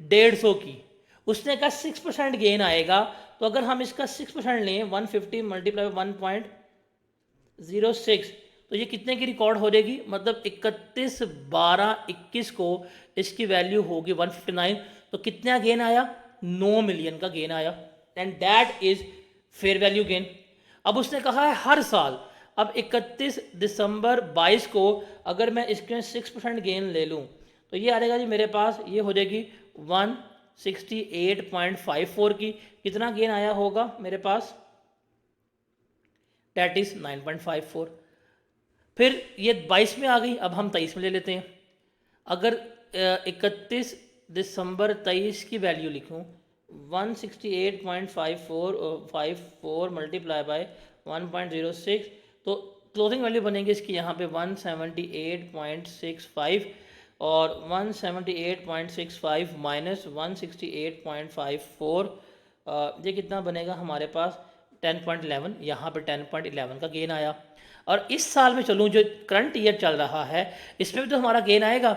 150 की, उसने कहा 6% गेन आएगा। तो अगर हम इसका 6% लें, 150 मल्टीप्लाई 1.06, तो ये कितने की रिकॉर्ड हो जाएगी, मतलब 31/12/21 को इसकी वैल्यू होगी 159। तो कितना गेन आया, 9 मिलियन का गेन आया, and that is fair value gain. अब उसने कहा है हर साल। अब 31 दिसंबर 22 को अगर मैं इसके 6% गेन ले लूँ तो ये आ जाएगा जी मेरे पास, ये हो जाएगी 168.54 की। कितना गेन आया होगा मेरे पास, डेट इज 9.54। फिर ये 22 में आ गई, अब हम 23 में ले लेते हैं। अगर 31 दिसंबर 23 की वैल्यू लिखूं, 168.54 मल्टीप्लाई बाय 1.06, तो क्लोजिंग वैल्यू बनेगी इसकी यहाँ पे 178.65, और 178.65 माइनस 168.54, ये कितना बनेगा हमारे पास, 10.11। यहाँ पे 10.11 का गेन आया। और इस साल में चलूँ जो करंट ईयर चल रहा है इसमें भी तो हमारा गेन आएगा।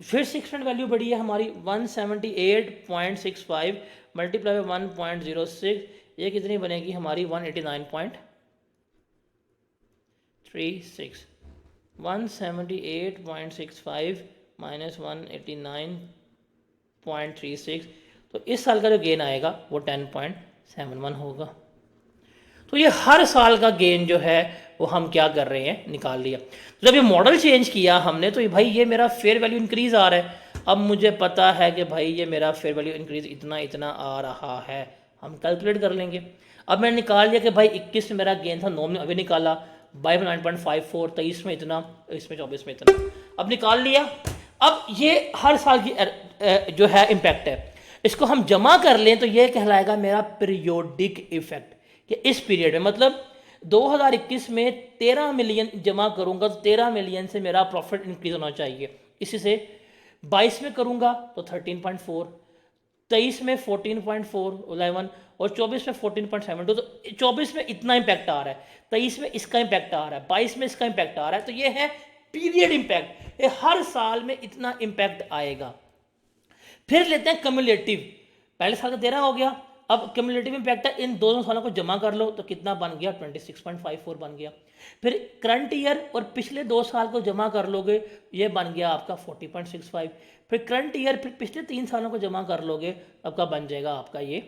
फिर 6% वैल्यू बढ़ी है हमारी, 178.65 मल्टीप्लाई 1.06, ये कितनी बनेगी हमारी 189. 36 178.65 माइनस 189.36, तो इस साल का जो गेन आएगा वो 10.71 होगा। तो ये हर साल का गेन जो है वो हम क्या कर रहे हैं, निकाल लिया। तो जब ये मॉडल चेंज किया हमने तो भाई ये मेरा फेयर वैल्यू इंक्रीज आ रहा है। अब मुझे पता है कि भाई ये मेरा फेयर वैल्यू इंक्रीज इतना इतना आ रहा है, हम कैलकुलेट कर लेंगे। अब मैंने निकाल लिया कि भाई 21 में मेरा गेन था 9 में, अभी निकाला 22 में 9.54, 23 में इतना, इसमें 24 में इतना, अब निकाल लिया। अब ये हर साल की जो है इम्पैक्ट है, इसको हम जमा कर लें तो ये कहलाएगा मेरा पीरियोडिक इफेक्ट, कि इस पीरियड में मतलब 2021 में 13 मिलियन जमा करूंगा तो 13 मिलियन से मेरा प्रॉफिट इंक्रीज होना चाहिए। इसी से 22 में करूंगा तो 13.4, 23 में 14.4 11, और 24 में 14.72, तो 24 में इतना इम्पैक्ट आ रहा है, 23 में इसका इम्पैक्ट आ रहा है, 22 में इसका इम्पैक्ट आ रहा है। तो ये है पीरियड इम्पैक्ट, ये हर साल में इतना इम्पैक्ट आएगा। फिर लेते हैं कम्युलेटिव, पहले साल का 13 हो गया, अब कम्युलेटिव इम्पैक्ट है, इन दोनों सालों को जमा कर लो तो कितना बन गया, 26.54 बन गया। फिर करंट ईयर और पिछले 2 साल को जमा कर लोगे, ये बन गया आपका 40.65। फिर करंट ईयर फिर पिछले 3 सालों को जमा कर लोगे, आपका बन जाएगा आपका ये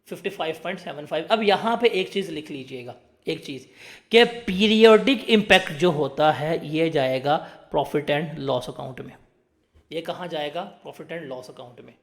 55.75। अब यहाँ पे एक चीज़ लिख लीजिएगा, एक चीज़ कि पीरियोडिक इम्पैक्ट जो होता है ये जाएगा प्रॉफिट एंड लॉस अकाउंट में। ये कहाँ जाएगा, प्रॉफिट एंड लॉस अकाउंट में।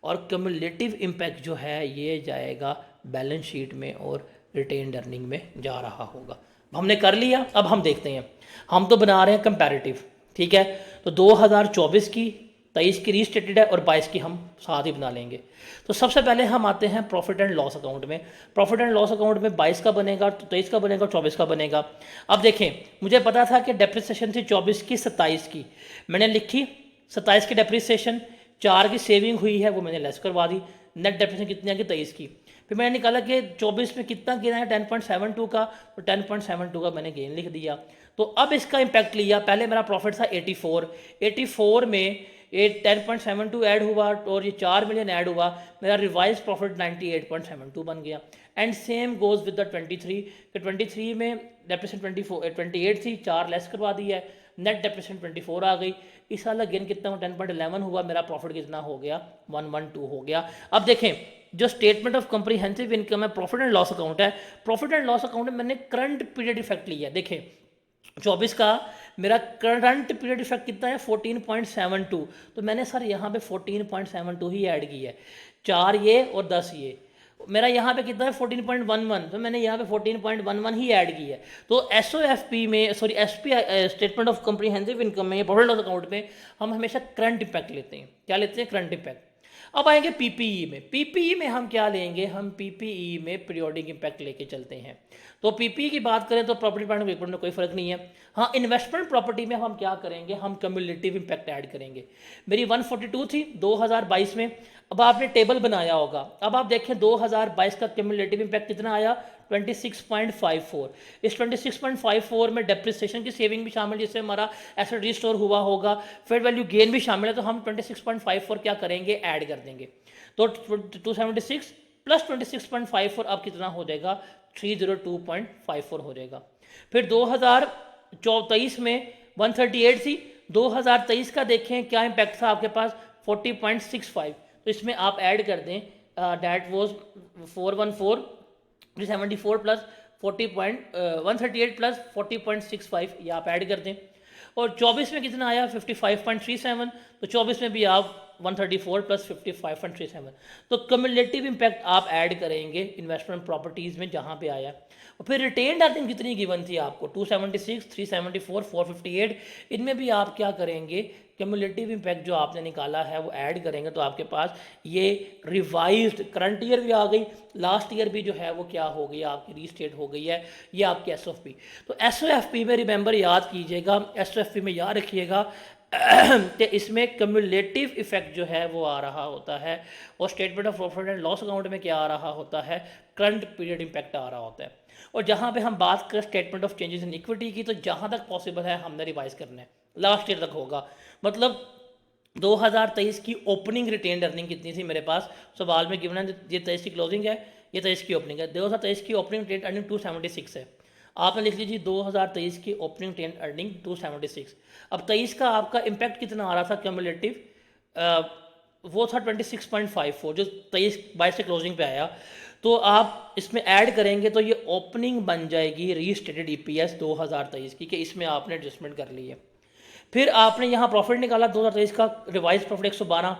और कम्युलेटिव इम्पैक्ट जो है ये जाएगा बैलेंस शीट में और रिटेन्ड अर्निंग में जा रहा होगा। हमने कर लिया, अब हम देखते हैं, हम तो बना रहे हैं कंपैरेटिव, ठीक है। तो 2024 की, 23 की रीस्टेटेड है और 22 की हम साथ ही बना लेंगे। तो सबसे पहले हम आते हैं प्रॉफिट एंड लॉस अकाउंट में। प्रॉफिट एंड लॉस अकाउंट में 22 का बनेगा, 23 का बनेगा, 24 का बनेगा। अब देखें, मुझे पता था कि डेप्रिसिएशन थी 24 की, 27 की, मैंने लिखी 27 की डेप्रिसिएशन, 4 की सेविंग हुई है वो मैंने लेस करवा दी, नेट डेप्रिसिएशन कितनी आ गई 23 की। फिर मैंने निकाला कि 24 में कितना गेन है 10.72 का, तो 10.72 का मैंने गेन लिख दिया। तो अब इसका इम्पैक्ट लिया, पहले मेरा प्रॉफिट था 84 में ये 10.72 ऐड हुआ और ये 4 मिलियन ऐड हुआ, मेरा रिवाइज प्रॉफिट 98.72 बन गया। And same goes with the 23 कि 23 में डेप्रिसिएशन 28 थी, 4 लेस करवा दी है, नेट डेप्रिसिएशन 24 आ गई। इस साल गेन कितना हुआ, 10.11 हुआ, मेरा प्रॉफिट कितना हो गया, 112 हो गया। अब देखें, जो स्टेटमेंट ऑफ कॉम्प्रिहेंसिव इनकम है, प्रॉफिट एंड लॉस अकाउंट है, प्रॉफिट एंड लॉस अकाउंट में मैंने करंट पीरियड इफेक्ट लिया है। देखें 24 का मेरा करंट पीरियड इफेक्ट कितना है 14.72, तो मैंने सर यहाँ पे 14.72 ही ऐड की है, 4 ये और 10 ये, मेरा यहाँ पे कितना है 14.11, तो मैंने यहाँ पे 14.11 ही ऐड की है। तो SOFP में, sorry SP statement of comprehensive income में, प्रॉफिट लॉस अकाउंट में हम हमेशा करंट इम्पैक्ट लेते हैं। क्या लेते हैं, करंट इम्पैक्ट। अब आएंगे PPE में, PPE में हम क्या लेंगे, हम PPE में पीरियोडिक इम्पैक्ट लेके चलते हैं। तो PPE की बात करें तो प्रॉपर्टी प्लांट इक्विपमेंट में कोई फर्क नहीं है। हाँ, इन्वेस्टमेंट प्रॉपर्टी में हम क्या करेंगे, हम कम्युलेटिव इम्पैक्ट ऐड करेंगे। मेरी 142 थी 2022 में, अब आपने टेबल बनाया होगा, अब आप देखें 2022 का कम्युलेटिव इम्पैक्ट कितना आया 26.54। इस 26.54 में डेप्रिसिएशन की सेविंग भी शामिल, जिससे हमारा एसेट रिस्टोर हुआ होगा, फेयर वैल्यू गेन भी शामिल है, तो हम 26.54 क्या करेंगे, ऐड कर देंगे। तो 276 प्लस 26.54 अब कितना हो जाएगा, 302.54 हो जाएगा। फिर 2023 में 138 थी, 2023 का देखें क्या इम्पैक्ट था आपके पास 40.65, तो इसमें आप ऐड कर दें, डैट वॉज 374 प्लस 138 प्लस 40.65, ये आप ऐड कर दें। और 24 में कितना आया 55.37, तो 24 में भी आप 134 प्लस 55.37, तो कम्युलेटिव इम्पैक्ट आप ऐड करेंगे इन्वेस्टमेंट प्रॉपर्टीज़ में जहाँ पे आया। और फिर रिटेन्ड अर्निंग कितनी गिवन थी आपको 276, 374, 458, इनमें भी आप क्या करेंगे, कम्युलेटिव इम्पैक्ट जो आपने निकाला है वो ऐड करेंगे, तो आपके पास ये रिवाइज्ड करंट ईयर भी आ गई, लास्ट ईयर भी जो है वो क्या हो गई, आपकी रीस्टेट हो गई है, ये आपकी SOFP। तो SOFP में रिमेंबर याद कीजिएगा, SOFP में याद रखिएगा कि इसमें कम्युलेटिव इफेक्ट जो है वो आ रहा होता है, और statement of profit and loss account में क्या आ रहा होता है, करंट पीरियड इम्पैक्ट आ रहा होता है। और जहाँ पे हम बात करें statement of changes in equity की, तो जहाँ तक पॉसिबल है हमने रिवाइज करना है, लास्ट ईयर तक होगा। मतलब 2023 की ओपनिंग रिटेन्ड अर्निंग कितनी थी मेरे पास, सवाल में गिवन है, ये 23 की क्लोजिंग है, ये 23 की ओपनिंग है, 2023 की ओपनिंग रिटेन्ड अर्निंग 276 है। आपने लिख लीजिए 2023 की ओपनिंग ट्रेंड अर्निंग 276। अब 23 का आपका इम्पैक्ट कितना आ रहा था क्यूमुलेटिव, वो था 26.54 जो 23-22 से क्लोजिंग पे आया। तो आप इसमें ऐड करेंगे तो ये ओपनिंग बन जाएगी रीस्टेटेड ईपीएस 2023 की, कि इसमें आपने एडजस्टमेंट कर ली है। फिर आपने यहाँ प्रॉफिट निकाला 2023 का, रिवाइज प्रॉफिट 112,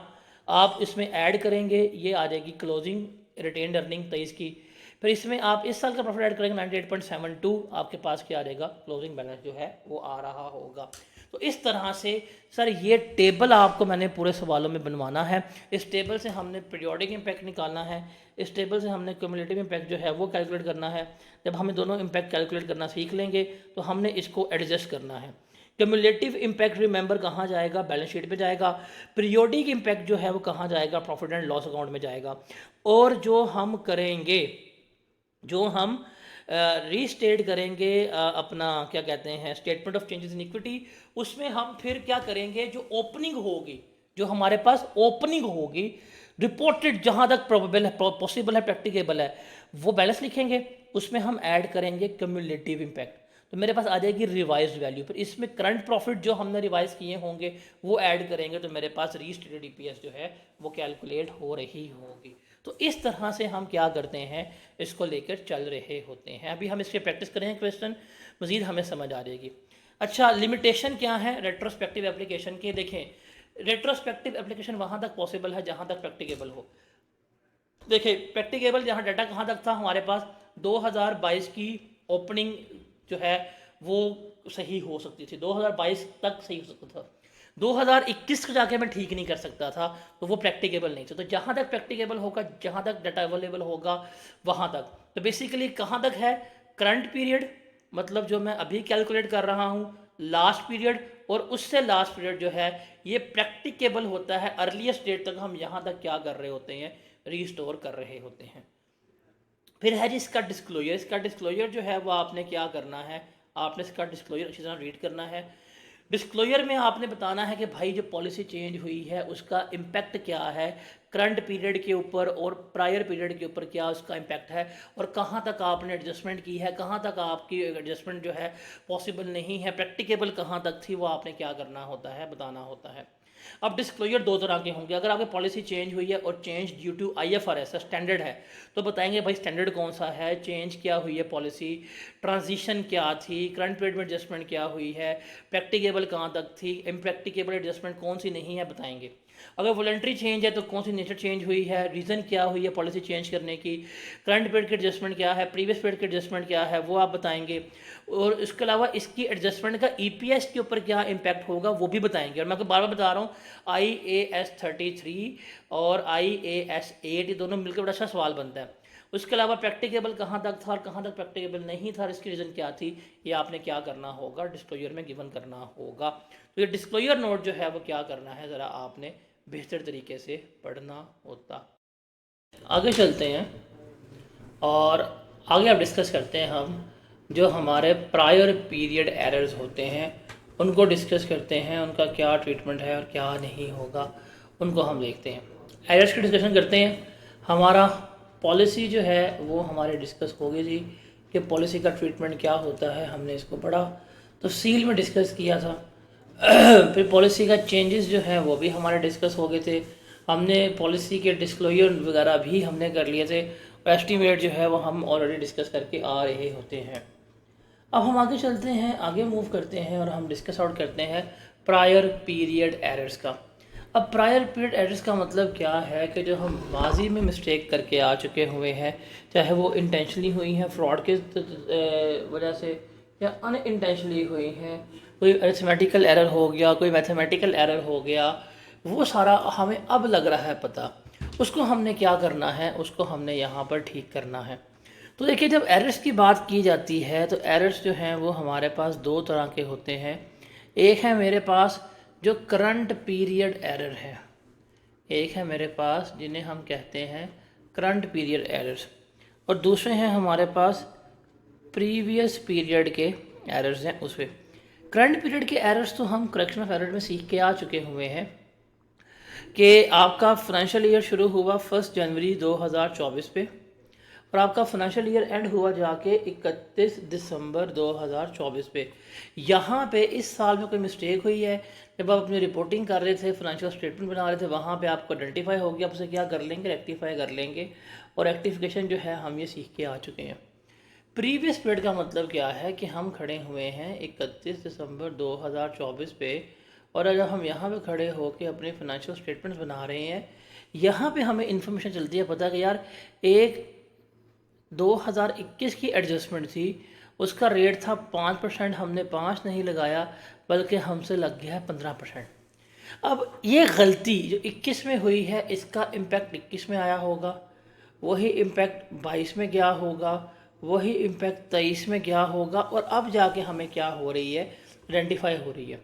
आप इसमें ऐड करेंगे, ये आ जाएगी क्लोजिंग रिटेन्ड अर्निंग 23 की। फिर इसमें आप इस साल का प्रॉफिट ऐड करेंगे 98.72, आपके पास क्या आ जाएगा, क्लोजिंग बैलेंस जो है वो आ रहा होगा। तो इस तरह से सर ये टेबल आपको मैंने पूरे सवालों में बनवाना है। इस टेबल से हमने पीरियोडिक इम्पैक्ट निकालना है, इस टेबल से हमने क्यूमुलेटिव इम्पैक्ट जो है वो कैलकुलेट करना है। जब हमें दोनों इम्पैक्ट कैलकुलेट करना सीख लेंगे तो हमने इसको एडजस्ट करना है। क्यूमुलेटिव इम्पैक्ट रिमेंबर कहाँ जाएगा, बैलेंस शीट पे जाएगा। पीरियोडिक इम्पैक्ट जो है वो कहाँ जाएगा, प्रॉफिट एंड लॉस अकाउंट में जाएगा। और जो हम करेंगे, जो हम रीस्टेट करेंगे अपना क्या कहते हैं statement of changes in equity, उसमें हम फिर क्या करेंगे, जो ओपनिंग होगी, जो हमारे पास ओपनिंग होगी रिपोर्टेड, जहाँ तक प्रोबेबल है, पॉसिबल है, प्रैक्टिकेबल है, वो बैलेंस लिखेंगे, उसमें हम ऐड करेंगे क्यूमुलेटिव इम्पैक्ट, तो मेरे पास आ जाएगी रिवाइज्ड वैल्यू। फिर इसमें करंट प्रॉफिट जो हमने रिवाइज किए होंगे वो ऐड करेंगे, तो मेरे पास रीस्टेटेड ईपीएस जो है वो कैलकुलेट हो रही होगी। तो इस तरह से हम क्या करते हैं, इसको लेकर चल रहे होते हैं। अभी हम इसके प्रैक्टिस करेंगे, क्वेश्चन मज़ीद हमें समझ आ जाएगी। अच्छा, लिमिटेशन क्या है रेट्रोस्पेक्टिव एप्लीकेशन के, देखें रेट्रोस्पेक्टिव एप्लीकेशन वहाँ तक पॉसिबल है जहाँ तक प्रैक्टिकेबल हो। देखिए प्रैक्टिकेबल जहाँ डाटा कहाँ तक था हमारे पास, 2022 की ओपनिंग जो है वो सही हो सकती थी, 2022 तक सही हो सकता था, 2021 को जाके मैं ठीक नहीं कर सकता था, तो वो प्रैक्टिकेबल नहीं था। तो जहाँ तक प्रैक्टिकेबल होगा, जहाँ तक डाटा अवेलेबल होगा वहाँ तक, तो बेसिकली कहाँ तक है, करंट पीरियड मतलब जो मैं अभी कैलकुलेट कर रहा हूँ, लास्ट पीरियड और उससे लास्ट पीरियड जो है ये प्रैक्टिकेबल होता है। अर्लीस्ट डेट तक हम यहाँ तक क्या कर रहे होते हैं, रीस्टोर कर रहे होते हैं। फिर है जी इसका डिस्क्लोजर, इसका डिस्क्लोजर जो है वो आपने क्या करना है, आपने इसका डिस्क्लोजर अच्छी तरह रीड करना है। डिस्क्लोजर में आपने बताना है कि भाई जो पॉलिसी चेंज हुई है उसका इम्पैक्ट क्या है, करंट पीरियड के ऊपर और प्रायर पीरियड के ऊपर क्या उसका इम्पैक्ट है, और कहाँ तक आपने एडजस्टमेंट की है, कहाँ तक आपकी एडजस्टमेंट जो है पॉसिबल नहीं है, प्रैक्टिकेबल कहाँ तक थी, वो आपने क्या करना होता है, बताना होता है। अब डिस्क्लोजर दो तरह के होंगे, अगर आपकी पॉलिसी चेंज हुई है और change due to IFRS standard है, तो बताएंगे भाई स्टैंडर्ड कौन सा है, चेंज क्या हुई है पॉलिसी, ट्रांजिशन क्या थी, करंट पीरियड में एडजस्टमेंट क्या हुई है, प्रैक्टिकेबल कहाँ तक थी, इम्प्रैक्टिकेबल एडजस्टमेंट कौन सी नहीं है बताएंगे। अगर वॉलंटरी चेंज है तो कौन सी नेचर चेंज हुई है, रीज़न क्या हुई है पॉलिसी चेंज करने की, करंट पीरियड की एडजस्टमेंट क्या है, प्रीवियस पीरियड की एडजस्टमेंट क्या है, वो आप बताएंगे। और इसके अलावा इसकी एडजस्टमेंट का ईपीएस के ऊपर क्या इम्पैक्ट होगा वो भी बताएंगे। और मैं आपको बार बार बता रहा हूँ, IAS 33 और IAS 8 ये दोनों मिलकर बड़ा अच्छा सवाल बनता है। उसके अलावा प्रैक्टिकेबल कहाँ तक था और कहाँ तक प्रैक्टिकेबल नहीं था, इसकी रीज़न क्या थी, ये आपने क्या करना होगा, डिस्क्लोजर में गिवन करना होगा। तो ये डिस्क्लोजर नोट जो है वो क्या करना है, ज़रा आपने बेहतर तरीके से पढ़ना होता। आगे चलते हैं और आगे आप डिस्कस करते हैं हम जो हमारे प्रायर पीरियड एरर्स होते हैं उनको डिस्कस करते हैं, उनका क्या ट्रीटमेंट है और क्या नहीं होगा उनको हम देखते हैं। एरर्स की डिस्कशन करते हैं। हमारा पॉलिसी जो है वो हमारे डिस्कस हो गई थी कि पॉलिसी का ट्रीटमेंट क्या होता है, हमने इसको बड़ा तफसील में डिस्कस किया था। फिर पॉलिसी का चेंजेस जो है वो भी हमारे डिस्कस हो गए थे, हमने पॉलिसी के डिस्क्लोजर वगैरह भी हमने कर लिए थे, एस्टीमेट जो है वो हम ऑलरेडी डिस्कस करके आ रहे होते हैं। अब हम आगे चलते हैं, आगे मूव करते हैं और हम डिस्कस आउट करते हैं प्रायर पीरियड एरर्स का। अब प्रायर पीरियड एरर्स का मतलब क्या है कि जो हम माजी में मिस्टेक करके आ चुके हुए हैं, चाहे वो इंटेंशनली हुई हैं फ्रॉड के वजह से या अनइंटेंशनली हुई हैं, कोई अरिथमेटिकल एरर हो गया, कोई मैथमेटिकल एरर हो गया, वो सारा हमें अब लग रहा है पता, उसको हमने क्या करना है, उसको हमने यहाँ पर ठीक करना है। तो देखिए जब एरर्स की बात की जाती है तो एरर्स जो हैं वो हमारे पास दो तरह के होते हैं। एक है मेरे पास जो करंट पीरियड एरर है, एक है मेरे पास जिन्हें हम कहते हैं करंट पीरियड एरर्स, और दूसरे हैं हमारे पास प्रीवियस पीरियड के एरर्स हैं। उसमें करंट पीरियड के एरर्स तो हम करेक्शन ऑफ एरर में सीख के आ चुके हुए हैं कि आपका फाइनेंशियल ईयर शुरू हुआ 1 जनवरी 2024 पे, और आपका फाइनेंशियल ईयर एंड हुआ जाके 31 दिसंबर 2024 पे। यहाँ पे इस साल में कोई मिस्टेक हुई है, जब आप अपनी रिपोर्टिंग कर रहे थे, फाइनेंशियल स्टेटमेंट बना रहे थे, वहाँ पे आपको आइडेंटिफाई हो गया, आप उसे क्या कर लेंगे, रेक्टिफाई कर लेंगे। और रेक्टिफिकेशन जो है हम ये सीख के आ चुके हैं। प्रीवियस पीरियड का मतलब क्या है कि हम खड़े हुए हैं 31 दिसंबर 2024 पे, और अगर हम यहाँ पे खड़े होकर अपने फाइनेंशियल स्टेटमेंट्स बना रहे हैं, यहाँ पे हमें इंफॉर्मेशन चलती है पता कि यार एक 2021 की एडजस्टमेंट थी, उसका रेट था 5%, हमने 5 नहीं लगाया बल्कि हमसे लग गया है 15%। अब ये गलती जो 21 में हुई है, इसका इम्पैक्ट 21 में आया होगा, वही इम्पैक्ट 22 में क्या होगा, वही इम्पैक्ट 23 में क्या होगा, और अब जाके हमें क्या हो रही है, आइडेंटिफाई हो रही है।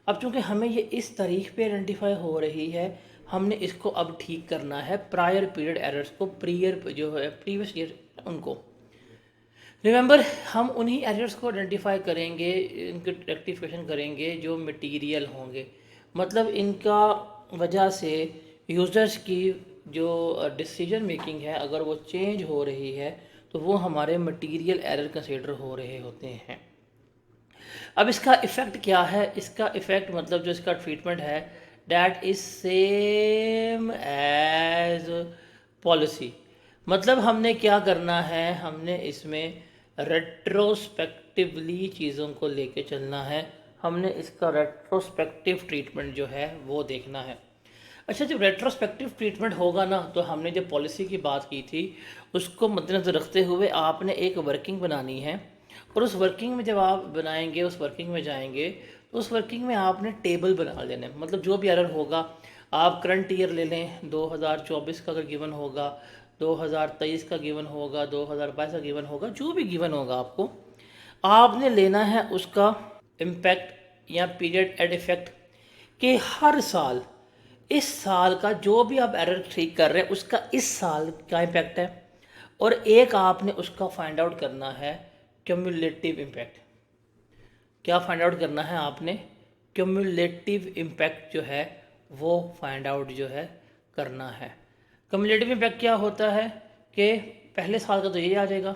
अब चूँकि हमें ये इस तारीख पे आइडेंटिफाई हो रही है, हमने इसको अब ठीक करना है, प्रायर पीरियड एरर्स को, जो है प्रीवियस ईयर उनको। रिमेंबर, हम उन्हीं एरर्स को आइडेंटिफाई करेंगे, इनके रेक्टिफिकेशन करेंगे जो मटेरियल होंगे, मतलब इनका वजह से यूज़र्स की जो डिसीजन मेकिंग है अगर वो चेंज हो रही है तो वो हमारे मटेरियल एरर कंसीडर हो रहे होते हैं। अब इसका इफ़ेक्ट क्या है, इसका इफ़ेक्ट मतलब जो इसका ट्रीटमेंट है, that is same as policy. मतलब हमने क्या करना है, हमने इसमें रेट्रोस्पेक्टिवली चीज़ों को लेके चलना है, हमने इसका रेट्रोस्पेक्टिव ट्रीटमेंट जो है वो देखना है। अच्छा, जब रेट्रोस्पेक्टिव ट्रीटमेंट होगा ना, तो हमने जब पॉलिसी की बात की थी उसको मद्देनज़र रखते हुए आपने एक वर्किंग बनानी है, और उस वर्किंग में जब आप बनाएंगे, उस वर्किंग में जाएंगे, तो उस वर्किंग में आपने टेबल बना लेना है। मतलब जो भी एरर होगा, आप करंट ईयर ले लें, 2024 का अगर गिवन होगा, 2023 का गिवन होगा, 2022 का गिवन होगा, जो भी गिवन होगा आपको, आपने लेना है उसका इम्पैक्ट या पीरियड एड इफेक्ट कि हर साल, इस साल का जो भी आप एरर ठीक कर रहे हैं उसका इस साल क्या इम्पैक्ट है, और एक आपने उसका फाइंड आउट करना है क्यूमुलेटिव इम्पैक्ट। क्या फाइंड आउट करना है आपने, क्यूमुलेटिव इम्पैक्ट जो है वो फाइंड आउट जो है करना है। क्यूमुलेटिव इम्पैक्ट क्या होता है कि पहले साल का तो ये आ जाएगा,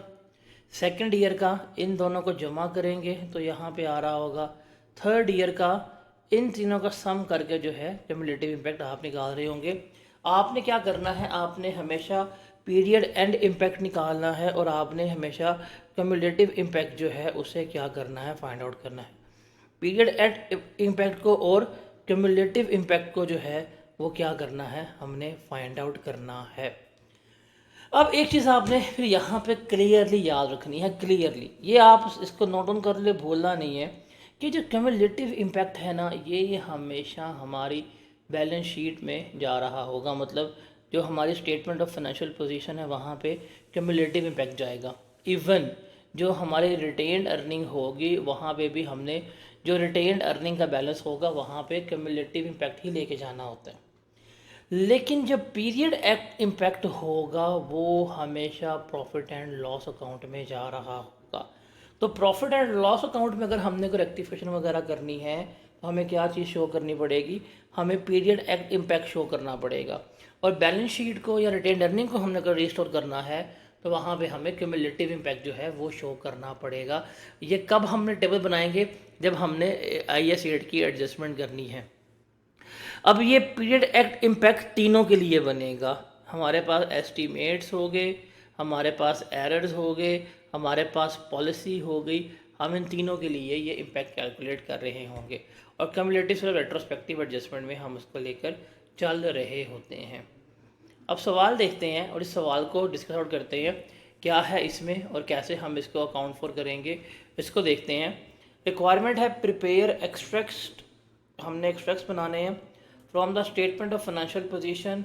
सेकंड ईयर का इन दोनों को जमा करेंगे तो यहाँ पे आ रहा होगा, थर्ड ईयर का इन तीनों का सम करके जो है क्यूमुलेटिव इम्पैक्ट आप निकाल रहे होंगे। आपने क्या करना है, आपने हमेशा पीरियड एंड इम्पैक्ट निकालना है, और आपने हमेशा क्यूमुलेटिव इम्पैक्ट जो है उसे क्या करना है, फाइंड आउट करना है। पीरियड एंड इम्पैक्ट को और क्यूमुलेटिव इम्पैक्ट को जो है वो क्या करना है, हमने फाइंड आउट करना है। अब एक चीज़ आपने फिर यहाँ पे क्लियरली याद रखनी है, क्लियरली ये आप इसको नोट डाउन कर ले, भूलना नहीं है कि जो क्यूमुलेटिव इम्पैक्ट है ना, ये हमेशा हमारी बैलेंस शीट में जा रहा होगा। मतलब जो हमारी स्टेटमेंट ऑफ फाइनेंशियल पोजीशन है वहाँ पे क्यूमुलेटिव इम्पैक्ट जाएगा। इवन जो हमारी रिटेन्ड अर्निंग होगी वहाँ पे भी हमने जो रिटेन्ड अर्निंग का बैलेंस होगा वहाँ पे क्यूमुलेटिव इम्पैक्ट ही लेके जाना होता है। लेकिन जब पीरियड एक्ट इम्पैक्ट होगा वो हमेशा प्रॉफिट एंड लॉस अकाउंट में जा रहा होगा। तो प्रॉफिट एंड लॉस अकाउंट में अगर हमने कोई रेक्टिफिकेशन वगैरह करनी है तो हमें क्या चीज़ शो करनी पड़ेगी, हमें पीरियड एक्ट इम्पैक्ट शो करना पड़ेगा। और बैलेंस शीट को या रिटेन्ड अर्निंग को हमने अगर रिस्टोर करना है तो वहाँ पे हमें क्यूमुलेटिव इम्पैक्ट जो है वो शो करना पड़ेगा। ये कब हमने टेबल बनाएंगे, जब हमने IAS 8 की एडजस्टमेंट करनी है। अब ये पीरियड एक्ट इम्पैक्ट तीनों के लिए बनेगा, हमारे पास एस्टीमेट्स हो गए, हमारे पास एरर्स हो गए, हमारे पास पॉलिसी हो गई, हम इन तीनों के लिए ये इम्पैक्ट कैलकुलेट कर रहे होंगे, और क्यूमुलेटिव से रेट्रोस्पेक्टिव एडजस्टमेंट में हम उसको लेकर चल रहे होते हैं। अब सवाल देखते हैं और इस सवाल को डिस्कस आउट करते हैं, क्या है इसमें और कैसे हम इसको अकाउंट फॉर करेंगे, इसको देखते हैं। रिक्वायरमेंट है प्रिपेयर एक्सट्रैक्ट्स, हमने एक्सट्रैक्ट्स बनाने हैं from the statement of financial position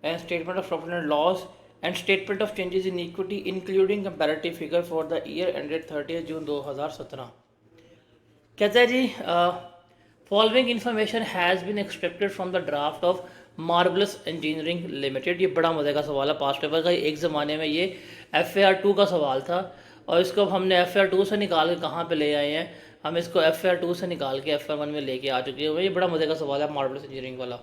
and statement of profit and loss and statement of changes in equity including comparative figure for the year ended 30 June 2017। कहता है जी, following information has been extracted from the draft of Marbles Engineering Limited. ये बड़ा मज़े का सवाल है, past paper का, एक ज़माने में ये FAR 2 का सवाल था, और इसको हमने FAR 2 से निकाल के कहाँ पे ले आए हैं, हम इसको FAR 2 से निकाल के FAR 1 में लेके आ चुके हैं। ये बड़ा मज़े का सवाल है, मार्बलस इंजीनियरिंग वाला।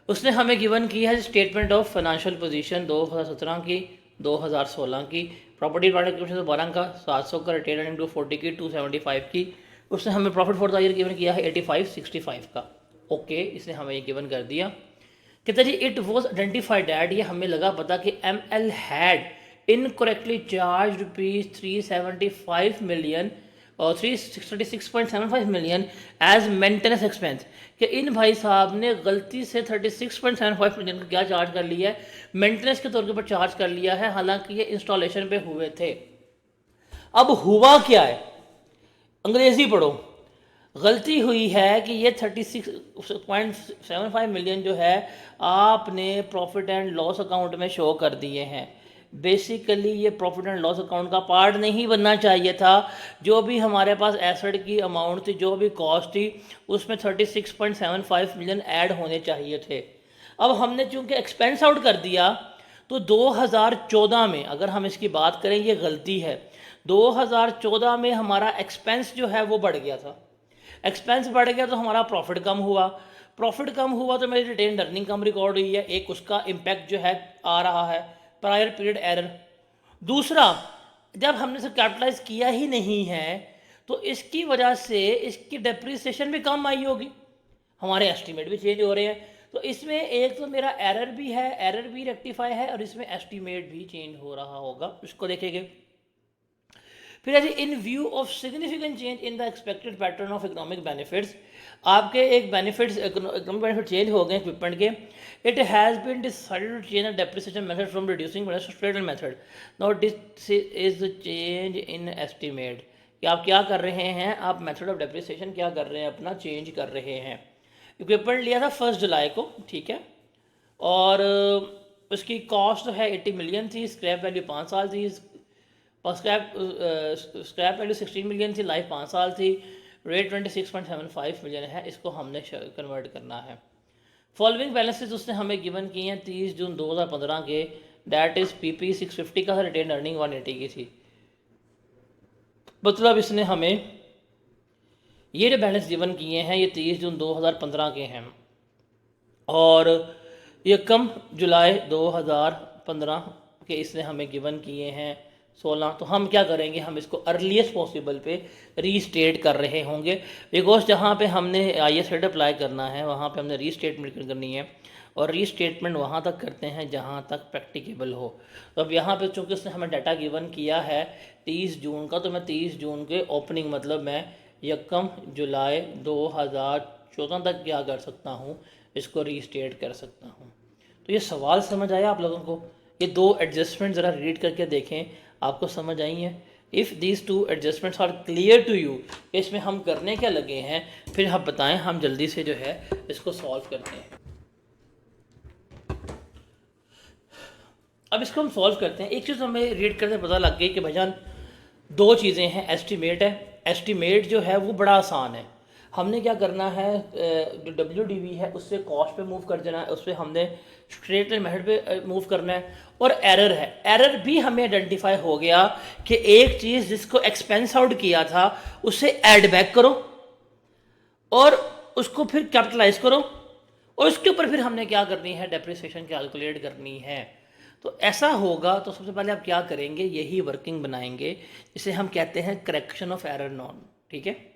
उसने हमें गिवन की है स्टेटमेंट ऑफ फाइनेंशियल पोजीशन 2017 की, 2016 की। प्रॉपर्टी डिपार्टमेंट की 12 का 700 का, रिटेन अर्निंग 240 की, 275 की। उसने हमें profit for the year given किया है 8565 का। ओके, इसने हमें ये गिवन कर दिया। कहता जी इट वॉज आइडेंटिफाइड डैट, ये हमें लगा पता कि ML had incorrectly charge ₹375 million और 336.75 मिलियन एज मेंटेनेंस एक्सपेंस, कि इन भाई साहब ने गलती से 36.75 मिलियन का क्या चार्ज कर लिया है, मेंटेनेंस के तौर के ऊपर चार्ज कर लिया है, हालांकि ये इंस्टॉलेशन पे हुए थे। अब हुआ क्या है, अंग्रेजी पढ़ो। गलती हुई है कि ये 36.75 मिलियन जो है आपने प्रॉफिट एंड लॉस अकाउंट में शो कर दिए हैं। बेसिकली ये प्रॉफिट एंड लॉस अकाउंट का पार्ट नहीं बनना चाहिए था। जो भी हमारे पास एसेट की अमाउंट थी, जो भी कॉस्ट थी, उसमें 36.75 मिलियन ऐड होने चाहिए थे। अब हमने चूंकि एक्सपेंस आउट कर दिया, तो 2014 में अगर हम इसकी बात करें, ये गलती है। 2014 में हमारा एक्सपेंस जो है वो बढ़ गया था। एक्सपेंस बढ़ गया तो हमारा प्रॉफिट कम हुआ। प्रॉफिट कम हुआ तो मेरी रिटेन अर्निंग कम रिकॉर्ड हुई है, एक उसका इम्पैक्ट जो है आ रहा है, प्रायर पीरियड एरर। दूसरा, जब हमने इसे कैपिटलाइज किया ही नहीं है तो इसकी वजह से इसकी डेप्रिसिएशन भी कम आई होगी, हमारे एस्टीमेट भी चेंज हो रहे हैं। तो इसमें एक तो मेरा एरर भी है, एरर भी रेक्टिफाई है, और इसमें एस्टीमेट भी चेंज हो रहा होगा, उसको देखेंगे। फिर है इन view of significant change in the expected pattern of economic benefits, आपके एक बेनिफिट्स इकोनॉमिक बेनिफिट चेंज हो गए इक्विपमेंट के। It has been decided to change the depreciation method from reducing straight method. Now this is change in estimate, कि आप क्या कर रहे हैं, आप मेथड ऑफ डेप्रिसिएशन क्या कर रहे हैं, अपना चेंज कर रहे हैं। इक्विपमेंट लिया था 1 जुलाई को, ठीक है, और उसकी कॉस्ट है 80 मिलियन थी, स्क्रैप वैल्यू 5 साल थी, और स्क्रैप वैल्यू 16 मिलियन थी, लाइफ 5 साल थी, रेट 26.75 मिलियन है, इसको हमने कन्वर्ट करना है। फॉलोइंग बैलेंसेस उसने हमें गिवन किए हैं 30 जून 2015 के, डैट इज़ PP 650 का, रिटेन अर्निंग 180 की थी। मतलब इसने हमें ये जो बैलेंस गिवन किए हैं ये 30 जून 2015 के हैं, और ये कम जुलाई 2015 के इसने हमें गिवन किए हैं 16। तो हम क्या करेंगे, हम इसको अर्लीस्ट पॉसिबल पे रीस्टेट कर रहे होंगे, बिकॉज जहाँ पे हमने IAS रेट अप्लाई करना है वहाँ पे हमने रीस्टेटमेंट करनी है, और रीस्टेटमेंट वहाँ तक करते हैं जहाँ तक प्रैक्टिकेबल हो। तो अब यहाँ पे चूँकि उसने हमें डाटा गिवन किया है 30 जून का, तो मैं 30 जून के ओपनिंग मतलब मैं 1 जुलाई 2014 तक क्या कर सकता हूँ, इसको रीस्टेट कर सकता हूँ। तो ये सवाल समझ आया आप लोगों को? ये 2 एडजस्टमेंट ज़रा रीड करके देखें, आपको समझ आई हैं। If these 2 adjustments are clear to you, इसमें हम करने क्या लगे हैं, फिर आप बताएं, हम जल्दी से जो है इसको सॉल्व करते हैं। अब इसको हम सॉल्व करते हैं। एक चीज़ हमें रीड करते पता लग गई कि भाईजान 2 चीज़ें हैं, एस्टीमेट है, एस्टीमेट जो है वो बड़ा आसान है। हमने क्या करना है, जो WDV है उससे कॉस्ट पे मूव कर देना है, उस पर हमने स्ट्रेट लाइन मेथड पे मूव करना है। और एरर है, एरर भी हमें आइडेंटिफाई हो गया कि एक चीज़ जिसको एक्सपेंस आउट किया था उसे ऐड बैक करो और उसको फिर कैपिटलाइज करो, और उसके ऊपर फिर हमने क्या करनी है, डेप्रिसिएशन कैलकुलेट करनी है। तो ऐसा होगा तो सबसे पहले आप क्या करेंगे, यही वर्किंग बनाएंगे जिसे हम कहते हैं करेक्शन ऑफ एरर नॉर्म, ठीक है।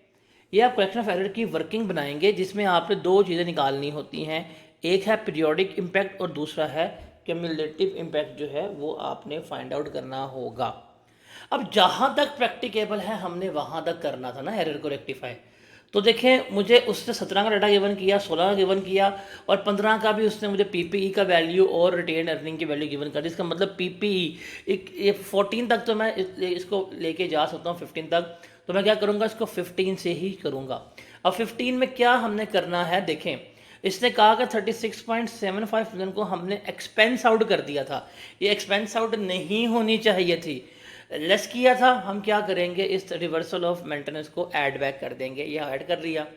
ये आप करेक्शन ऑफ एरर की वर्किंग बनाएंगे जिसमें आपने 2 चीज़ें निकालनी होती हैं, एक है पीरियोडिक इम्पैक्ट और दूसरा है क्यूमुलेटिव इम्पैक्ट, जो है वो आपने फाइंड आउट करना होगा। अब जहाँ तक प्रैक्टिकेबल है हमने वहाँ तक करना था ना एरर को रेक्टिफाई। तो देखें, मुझे उसने 17 का डाटा गिवन किया, 16 का गिवन किया, और 15 का भी उसने मुझे PPE का वैल्यू और रिटेन अर्निंग की वैल्यू गिवन कर दी। इसका मतलब PPE ये 14 तक तो मैं इसको लेके जा सकता हूँ, 15 तक तो मैं क्या करूँगा, इसको 15 से ही करूँगा। अब 15 में क्या हमने करना है, देखें इसने कहा कि 36.75 मिलियन को हमने एक्सपेंस आउट कर दिया था, ये एक्सपेंस आउट नहीं होनी चाहिए थी, लेस किया था। हम क्या करेंगे, इस रिवर्सल ऑफ मेंटेनेंस को ऐड बैक कर देंगे, ये ऐड कर लिया।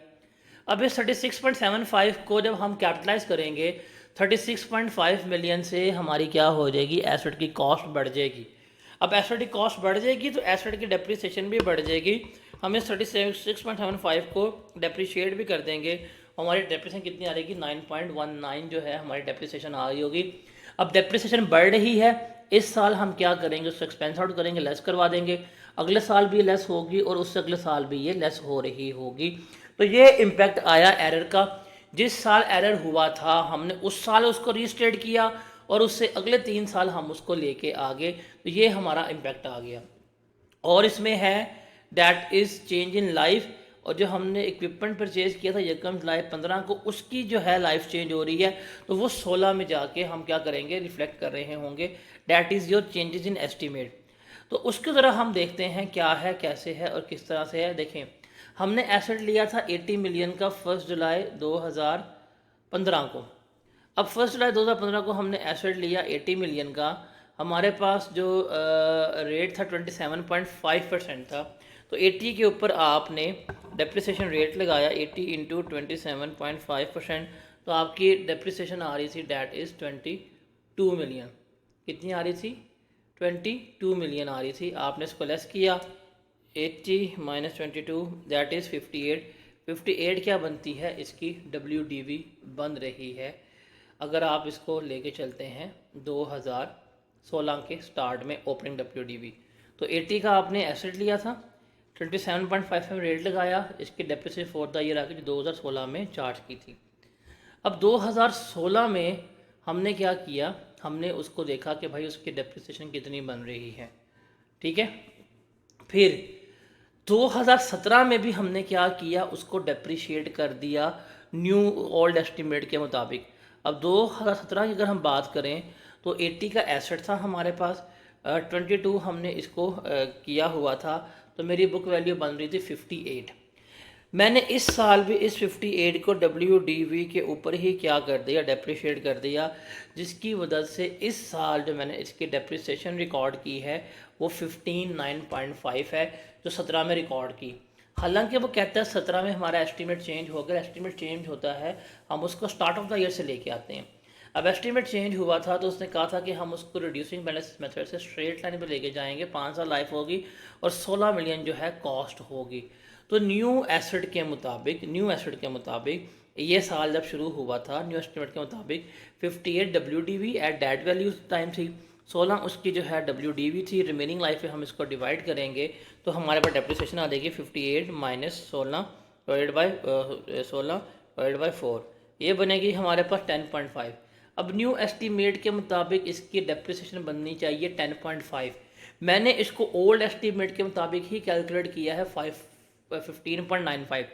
अब इस 36.75 को जब हम कैपिटलाइज करेंगे, 36.5 मिलियन से हमारी क्या हो जाएगी, एसेट की कॉस्ट बढ़ जाएगी। अब एसेट की कॉस्ट बढ़ जाएगी तो एसेट की डेप्रिसिएशन भी बढ़ जाएगी। हम इस 36.75 को डेप्रिशिएट भी कर देंगे, हमारी डेप्रिसिएशन कितनी आ रहेगी, 9.19 जो है हमारी डेप्रिसिएशन आ रही होगी। अब डेप्रिसिएशन बढ़ रही है, इस साल हम क्या करेंगे, उससे एक्सपेंस आउट करेंगे, लेस करवा देंगे, अगले साल भी लेस होगी और उससे अगले साल भी ये लेस हो रही होगी। तो ये इम्पैक्ट आया एरर का। जिस साल एरर हुआ था हमने उस साल उसको रीस्टेट किया और उससे अगले 3 साल हम उसको लेके आ गए, तो ये हमारा इम्पैक्ट आ गया। और इसमें है that is change in life, और जो हमने इक्विपमेंट परचेज़ किया था यकम जुलाई 15 को, उसकी जो है लाइफ चेंज हो रही है, तो वो 16 में जाके हम क्या करेंगे, रिफ्लेक्ट कर रहे होंगे। That is your changes in estimate. तो उसकी तरह हम देखते हैं क्या है, कैसे है और किस तरह से है। देखें, हमने एसेट लिया था 80 मिलियन का 1 जुलाई 2015 को। अब 1 जुलाई 2015 को हमने एसेट लिया 80 मिलियन का, हमारे पास जो रेट था 27.5% था। तो 80 के ऊपर आपने डेप्रिसिएशन रेट लगाया 80 इंटू 27.5%, तो आपकी डेप्रिसिएशन आ रही थी डैट इज़ 22 मिलियन। कितनी आ रही थी? 22 मिलियन आ रही थी। आपने इसको लेस किया 80 माइनस 22 दैट इज़ 58। 58 क्या बनती है? इसकी WDV बन रही है। अगर आप इसको लेके चलते हैं 2016 के स्टार्ट में ओपनिंग WDV, तो 80 का आपने एसेट लिया था, 27.5 में रेट लगाया, इसकी डेप्रिसिएशन फॉर द ईयर आके जो 2016 में चार्ज की थी। अब 2016 में हमने क्या किया, हमने उसको देखा कि भाई उसकी डेप्रिसिएशन कितनी बन रही है, ठीक है। फिर 2017 में भी हमने क्या किया, उसको डेप्रिशिएट कर दिया न्यू ओल्ड एस्टीमेट के मुताबिक। अब 2017 की अगर हम बात करें तो 80 का एसेट था हमारे पास, 22 हमने इसको किया हुआ था, तो मेरी बुक वैल्यू बन रही थी 58। मैंने इस साल भी इस 58 को WDV के ऊपर ही क्या कर दिया, डेप्रिशिएट कर दिया, जिसकी वजह से इस साल जो मैंने इसकी डेप्रिसिएशन रिकॉर्ड की है वो 15,9.5 है, जो 17 में रिकॉर्ड की। हालांकि वो कहता है 17 में हमारा एस्टीमेट चेंज हो गया। एस्टीमेट चेंज होता है, हम उसको स्टार्ट ऑफ द ईयर से लेके आते हैं। अब एस्टीमेट चेंज हुआ था तो उसने कहा था कि हम उसको रिड्यूसिंग बैलेंस मेथड से स्ट्रेट लाइन पे लेके जाएंगे, 5 साल लाइफ होगी और 16 मिलियन जो है कॉस्ट होगी। तो न्यू एसेट के मुताबिक ये साल जब शुरू हुआ था, न्यू एस्टीमेट के मुताबिक 58 WDV at that value time थी, 16 उसकी जो है WDV थी। रिमेनिंग लाइफ में हम इसको डिवाइड करेंगे तो हमारे पास डेप्रिसिएशन आ जाएगी 58 माइनस 16 डिवाइडेड बाई 4, ये बनेगी हमारे पास 10.5। अब न्यू एस्टीमेट के मुताबिक इसकी डेप्रिसिएशन बननी चाहिए 10.5। मैंने इसको ओल्ड एस्टीमेट के मुताबिक ही कैलकुलेट किया है 15.95।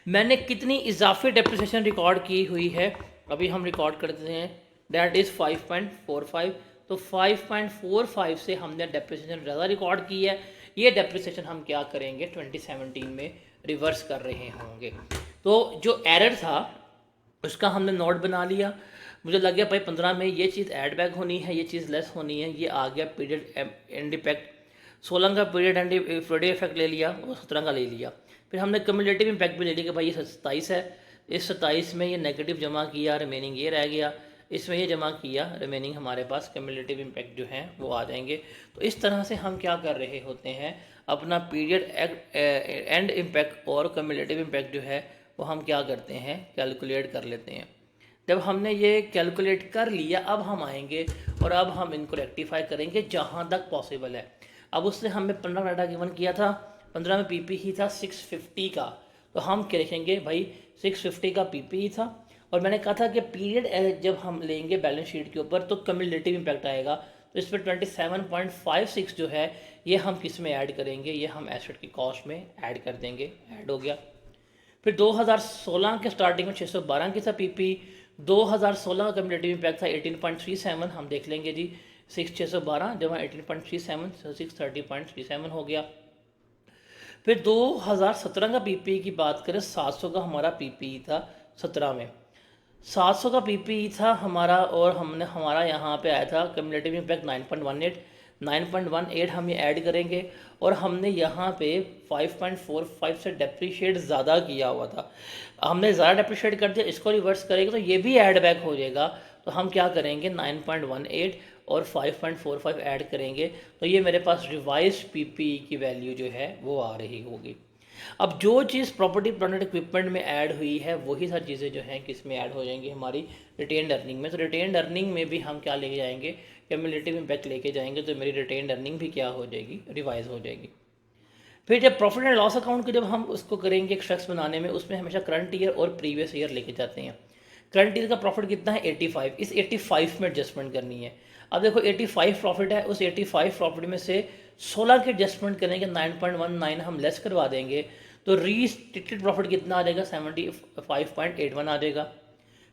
मैंने कितनी इजाफी डेप्रिसिएशन रिकॉर्ड की हुई है, अभी हम रिकॉर्ड करते हैं, दैट इज़ 5.45। तो 5.45 से हमने डेप्रिसिएशन ज़्यादा रिकॉर्ड की है। ये डेप्रिसिएशन हम क्या करेंगे 2017 में रिवर्स कर रहे होंगे। तो जो एरर था उसका हमने नोट बना लिया। मुझे लग गया भाई 15 में ये चीज़ ऐड बैक होनी है, ये चीज़ लेस होनी है, ये आ गया पीरियड एंड इफेक्ट। 16 का पीरियड एंड फ्राइडे इफेक्ट ले लिया और 17 का ले लिया। फिर हमने कम्युलेटिव इम्पैक्ट भी ले लिया कि भाई ये 27 है, इस 27 में ये नेगेटिव जमा किया, रिमेनिंग ये रह गया, इसमें ये जमा किया, रिमेनिंग हमारे पास कम्युलेटिव इम्पैक्ट जो हैं वो आ जाएंगे। तो इस तरह से हम क्या कर रहे होते हैं, अपना पीरियड एंड इम्पैक्ट और कम्युलेटिव इम्पैक्ट जो है वो हम क्या करते हैं, कैलकुलेट कर लेते हैं। जब हमने ये कैलकुलेट कर लिया, अब हम आएंगे और अब हम इनको रेक्टिफाई करेंगे जहाँ तक पॉसिबल है। अब उसने हमें 15 का डाटा गिवन किया था, 15 में PP ही था 650 का, तो हम क्या लिखेंगे भाई 650 का PP ही था। और मैंने कहा था कि पीरियड जब हम लेंगे बैलेंस शीट के ऊपर तो कम्युलेटिव इम्पैक्ट आएगा, तो इस पर 27.56 जो है ये हम किस में ऐड करेंगे, ये हम एसेट की कॉस्ट में ऐड कर देंगे, ऐड हो गया। फिर 2016 के स्टार्टिंग में 612 की था PP, 2016 का कम्युलेटिव इम्पैक्ट था 18.37, हम देख लेंगे जी 612 जब 18.37 630.37 हो गया। फिर 2017 का PP की बात करें, 700 का हमारा PP था 17 में, 700 का PP था हमारा, और हमने हमारा यहाँ पे आया था कम्युलेटिव इम्पैक्ट 9.18 हम ये ऐड करेंगे, और हमने यहाँ पे 5.45 से डेप्रिशिएट ज़्यादा किया हुआ था, हमने ज़्यादा डेप्रिशिएट कर दिया, इसको रिवर्स करेंगे तो ये भी ऐड बैक हो जाएगा। तो हम क्या करेंगे 9.18 और 5.45 ऐड करेंगे, तो ये मेरे पास रिवाइज PP की वैल्यू जो है वो आ रही होगी। अब जो चीज़ प्रॉपर्टी प्लांट इक्विपमेंट में ऐड हुई है वही सारी चीज़ें जो हैं किस में ऐड हो जाएंगी, हमारी रिटेन्ड अर्निंग में। तो रिटेन्ड अर्निंग में भी हम क्या लेके जाएंगे, क्यूमुलेटिव इम्पैक्ट लेके जाएंगे, तो मेरी रिटेन्ड अर्निंग भी क्या हो जाएगी, रिवाइज हो जाएगी। फिर जब प्रॉफिट एंड लॉस अकाउंट को जब हम उसको करेंगे एक्सट्रैक्ट्स बनाने में, उसमें हमेशा करंट ईयर और प्रीवियस ईयर लेके जाते हैं। करंट ईयर का प्रॉफिट कितना है 85, इस 85 में एडजस्टमेंट करनी है। अब देखो 85 प्रॉफिट है, उस 85 प्रॉफिट में से 16 के एडजस्टमेंट करेंगे, 9.19 हम लेस करवा देंगे, तो रीस्टेटेड प्रॉफिट कितना आ जाएगा 75.81 आ जाएगा।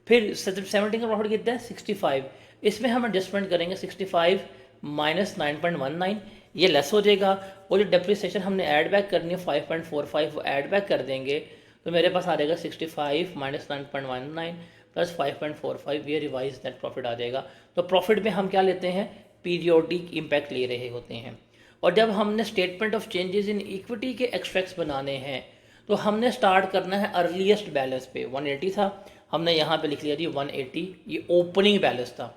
फिर 17 का प्रॉफिट कितना है 65, इसमें हम एडजस्टमेंट करेंगे 65 माइनस 9.19, ये लेस हो जाएगा। और जो डेप्रिसिएशन हमने ऐड बैक करनी है 5.45 वो ऐड बैक कर देंगे, तो मेरे पास आ जाएगा 65 माइनस 9.19 प्लस 5.45, ये रिवाइज नेट प्रॉफिट आ जाएगा। तो प्रॉफिट में हम क्या लेते हैं, पीरियोडिक इम्पैक्ट ले रहे होते हैं। और जब हमने statement of changes in equity के एक्सट्रैक्ट्स बनाने हैं, तो हमने स्टार्ट करना है अर्लीस्ट बैलेंस पे। 180 था, हमने यहाँ पे लिख लिया जी 180, ये ओपनिंग बैलेंस था।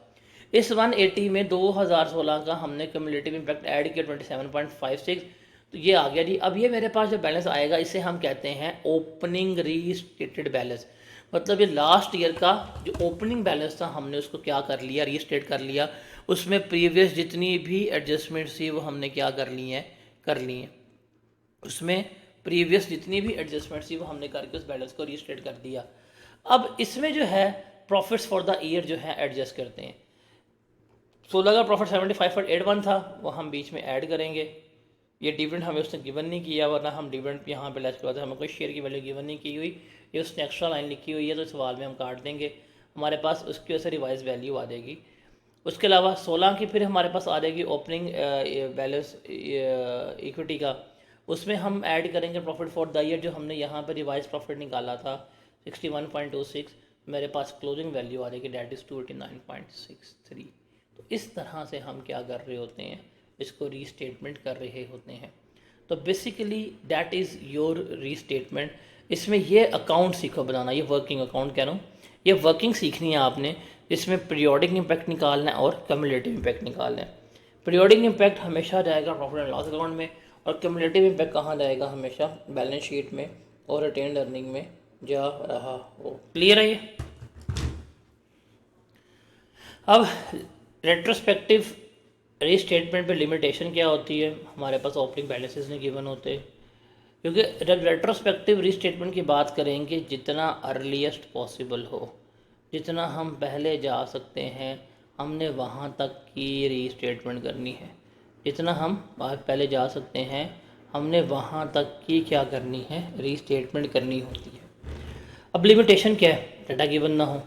इस 180 में 2016 का हमने क्यूमुलेटिव इम्पैक्ट ऐड किया 27.56, तो ये आ गया जी। अब ये मेरे पास जो बैलेंस आएगा इसे हम कहते हैं ओपनिंग रीस्टेटेड बैलेंस। मतलब ये लास्ट ईयर का जो ओपनिंग बैलेंस था हमने उसको क्या कर लिया, रीस्टेट कर लिया, उसमें प्रीवियस जितनी भी एडजस्टमेंट्स थी वो हमने क्या कर ली हैं, उसमें प्रीवियस जितनी भी एडजस्टमेंट्स थी वो हमने करके उस बैलेंस को रीस्टेट कर दिया। अब इसमें जो है प्रॉफिट्स फॉर द ईयर जो है एडजस्ट करते हैं। 16 का प्रॉफिट 75.81 था, वो हम बीच में ऐड करेंगे। ये डिविडेंड हमें उसने गिवन नहीं किया, वरना हम डिविडेंड यहाँ पे लेस करवाते, हमें कोई शेयर की वैल्यू गिवन नहीं की हुई, ये उसने एक्स्ट्रा लाइन लिखी हुई है, तो सवाल में हम काट देंगे, हमारे पास उसकी वजह से रिवाइज वैल्यू आ जाएगी। उसके अलावा 16 की फिर हमारे पास आ जाएगी ओपनिंग बैलेंस इक्विटी का, उसमें हम ऐड करेंगे प्रॉफिट फॉर द ईयर, जो हमने यहाँ पर रिवाइज प्रॉफिट निकाला था 61.26, मेरे पास क्लोजिंग वैल्यू आ जाएगी डेट इज़ 289.63। तो इस तरह से हम क्या कर रहे होते हैं, इसको रीस्टेटमेंट कर रहे होते हैं। तो basically that is your restatement. इसमें ये अकाउंट सीखो बनाना, ये वर्किंग अकाउंट कह रहा हूँ, ये वर्किंग सीखनी है आपने, जिसमें पीरियोडिक इम्पैक्ट निकालना है और क्यूमुलेटिव इम्पैक्ट निकालना है। पीरियोडिक इम्पैक्ट हमेशा जाएगा प्रॉफिट एंड लॉस अकाउंट में, और क्यूमुलेटिव इम्पैक्ट कहाँ जाएगा, हमेशा बैलेंस शीट में और रिटेन्ड अर्निंग में जा रहा हो। क्लियर है ये। अब रेट्रोस्पेक्टिव रीस्टेटमेंट पे लिमिटेशन क्या होती है, हमारे पास ओपनिंग बैलेंसेस नहीं गिवन होते, क्योंकि जब रेट्रोस्पेक्टिव रीस्टेटमेंट की बात करेंगे जितना अर्लीस्ट पॉसिबल हो, जितना हम पहले जा सकते हैं हमने वहाँ तक की रीस्टेटमेंट करनी है, जितना हम पहले जा सकते हैं हमने वहाँ तक की क्या करनी है, रीस्टेटमेंट करनी होती है। अब लिमिटेशन क्या है, डाटा गिवन ना हो,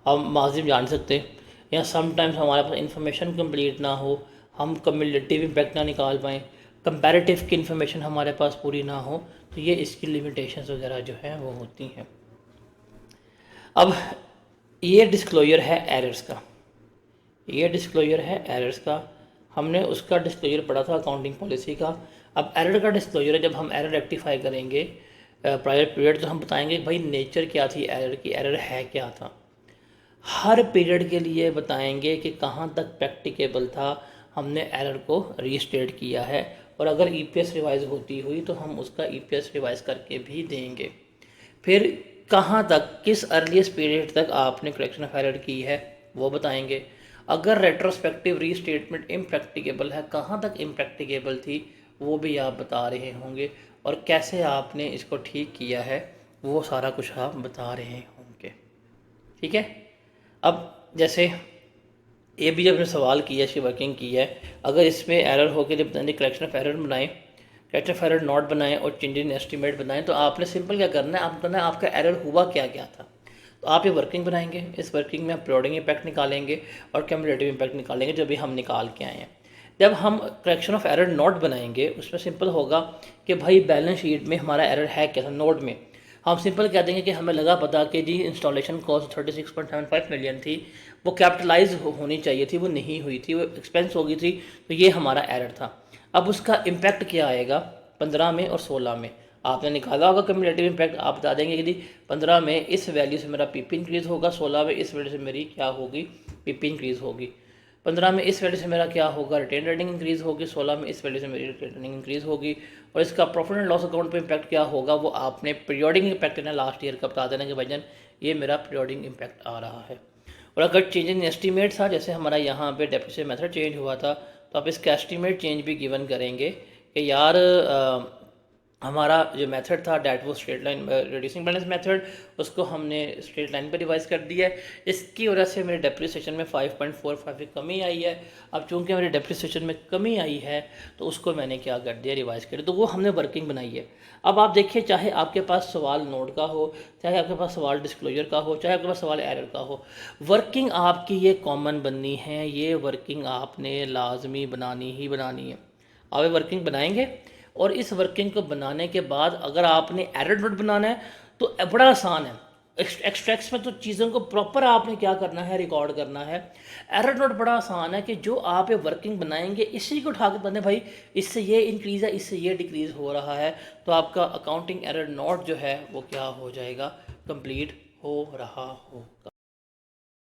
हम माजिम जान सकते, या समटाइम्स हमारे पास इंफॉर्मेशन कंप्लीट ना हो, हम क्यूमुलेटिव इम्पैक्ट ना निकाल पाएँ, कंपैरेटिव की इन्फॉर्मेशन हमारे पास पूरी ना हो, तो ये इसकी लिमिटेशंस वगैरह जो हैं वो होती हैं। अब ये डिस्क्लोजर है एरर्स का, ये डिस्क्लोजर है एरर्स का, हमने उसका डिस्क्लोजर पढ़ा था अकाउंटिंग पॉलिसी का। अब एरर का डिस्क्लोजर है, जब हम एरर रेक्टिफाई करेंगे प्रायर पीरियड, तो हम बताएंगे भाई नेचर क्या थी एरर की, एरर है क्या था, हर पीरियड के लिए बताएंगे कि कहाँ तक प्रैक्टिकेबल था, हमने एरर को रीस्टेट किया है, और अगर ईपीएस रिवाइज होती हुई तो हम उसका ईपीएस रिवाइज करके भी देंगे। फिर कहाँ तक, किस अर्लीस्ट पीरियड तक आपने करेक्शन ऑफ एरर की है वो बताएंगे। अगर रेट्रोस्पेक्टिव रीस्टेटमेंट इम्प्रैक्टिकेबल है, कहाँ तक इम्प्रैक्टिकेबल थी वो भी आप बता रहे होंगे, और कैसे आपने इसको ठीक किया है वो सारा कुछ आप बता रहे होंगे। ठीक है। अब जैसे ये भी जब हमने सवाल किया, इसकी वर्किंग की है, अगर इसमें एरर हो के जब करेक्शन ऑफ एरर बनाएं, करेक्शन ऑफ एरर नॉट बनाएं और चेंज इन एस्टीमेट बनाएं, तो आपने सिंपल क्या करना है, आप बताना है आपका एरर हुआ क्या क्या था। तो आप ये वर्किंग बनाएंगे, इस वर्किंग में आप पीरियोडिक इम्पैक्ट निकालेंगे और क्यूमुलेटिव इम्पैक्ट निकालेंगे, जो भी हम निकाल के आए हैं। जब हम करेक्शन ऑफ एरर नोट बनाएंगे, उसमें सिंपल होगा कि भाई बैलेंस शीट में हमारा एरर है क्या था, नोट में हम सिंपल कह देंगे कि हमें लगा पता कि जी इंस्टॉलेशन कॉस्ट 36.75 मिलियन थी, वो कैपिटलाइज होनी चाहिए थी, वो नहीं हुई थी, वो एक्सपेंस हो गई थी, तो ये हमारा एरर था। अब उसका इम्पैक्ट क्या आएगा 15 में और 16 में, आपने निकाला होगा क्यूमुलेटिव इम्पैक्ट, आप बता देंगे कि जी 15 में इस वैल्यू से मेरा पीपी इंक्रीज़ होगा, 16 में इस वैल्यू से मेरी क्या होगी, पीपी इंक्रीज़ होगी। 15 में इस वैल्यू से मेरा क्या होगा, रिटेन अर्निंग इंक्रीज़ होगी, 16 में इस वैल्यू से मेरी रिटेन अर्निंग इंक्रीज़ होगी। और इसका प्रॉफिट एंड लॉस अकाउंट पे इम्पैक्ट क्या होगा, वो आपने पीरियोडिक इम्पैक्ट ना लास्ट ईयर का बता देना कि भाईजान ये मेरा पीरियोडिक इम्पैक्ट आ रहा है। और अगर चेंज इन एस्टीमेट था, जैसे हमारा यहाँ पे डेप्रिसिएशन मेथड चेंज हुआ था, तो आप इसका एस्टीमेट चेंज भी गिवन करेंगे कि यार हमारा जो मेथड था डैट वो straight line reducing balance method, उसको हमने स्ट्रेट लाइन पर रिवाइज कर दिया है। इसकी वजह से मेरे डेप्रिसिएशन में 5.45 की कमी आई है। अब चूंकि मेरे डेप्रिसिएशन में कमी आई है तो उसको मैंने क्या कर दिया, रिवाइज कर दिया, तो वो हमने वर्किंग बनाई है। अब आप देखिए, चाहे आपके पास सवाल नोट का हो, चाहे आपके पास सवाल डिस्क्लोजर का हो, चाहे आपके पास सवाल एरर का हो, वर्किंग आपकी ये कॉमन बननी है। ये वर्किंग आपने लाजमी बनानी ही बनानी है। आप ये वर्किंग बनाएंगे और इस वर्किंग को बनाने के बाद अगर आपने एरर नोट बनाना है तो बड़ा आसान है। एक्सट्रैक्ट्स में तो चीज़ों को प्रॉपर आपने क्या करना है, रिकॉर्ड करना है। एरर नोट बड़ा आसान है कि जो आप ये वर्किंग बनाएंगे इसी को उठा के बने भाई इससे ये इंक्रीज़ है, इससे ये डिक्रीज़ हो रहा है, तो आपका अकाउंटिंग एरर नोट जो है वो क्या हो जाएगा, कंप्लीट हो रहा होगा।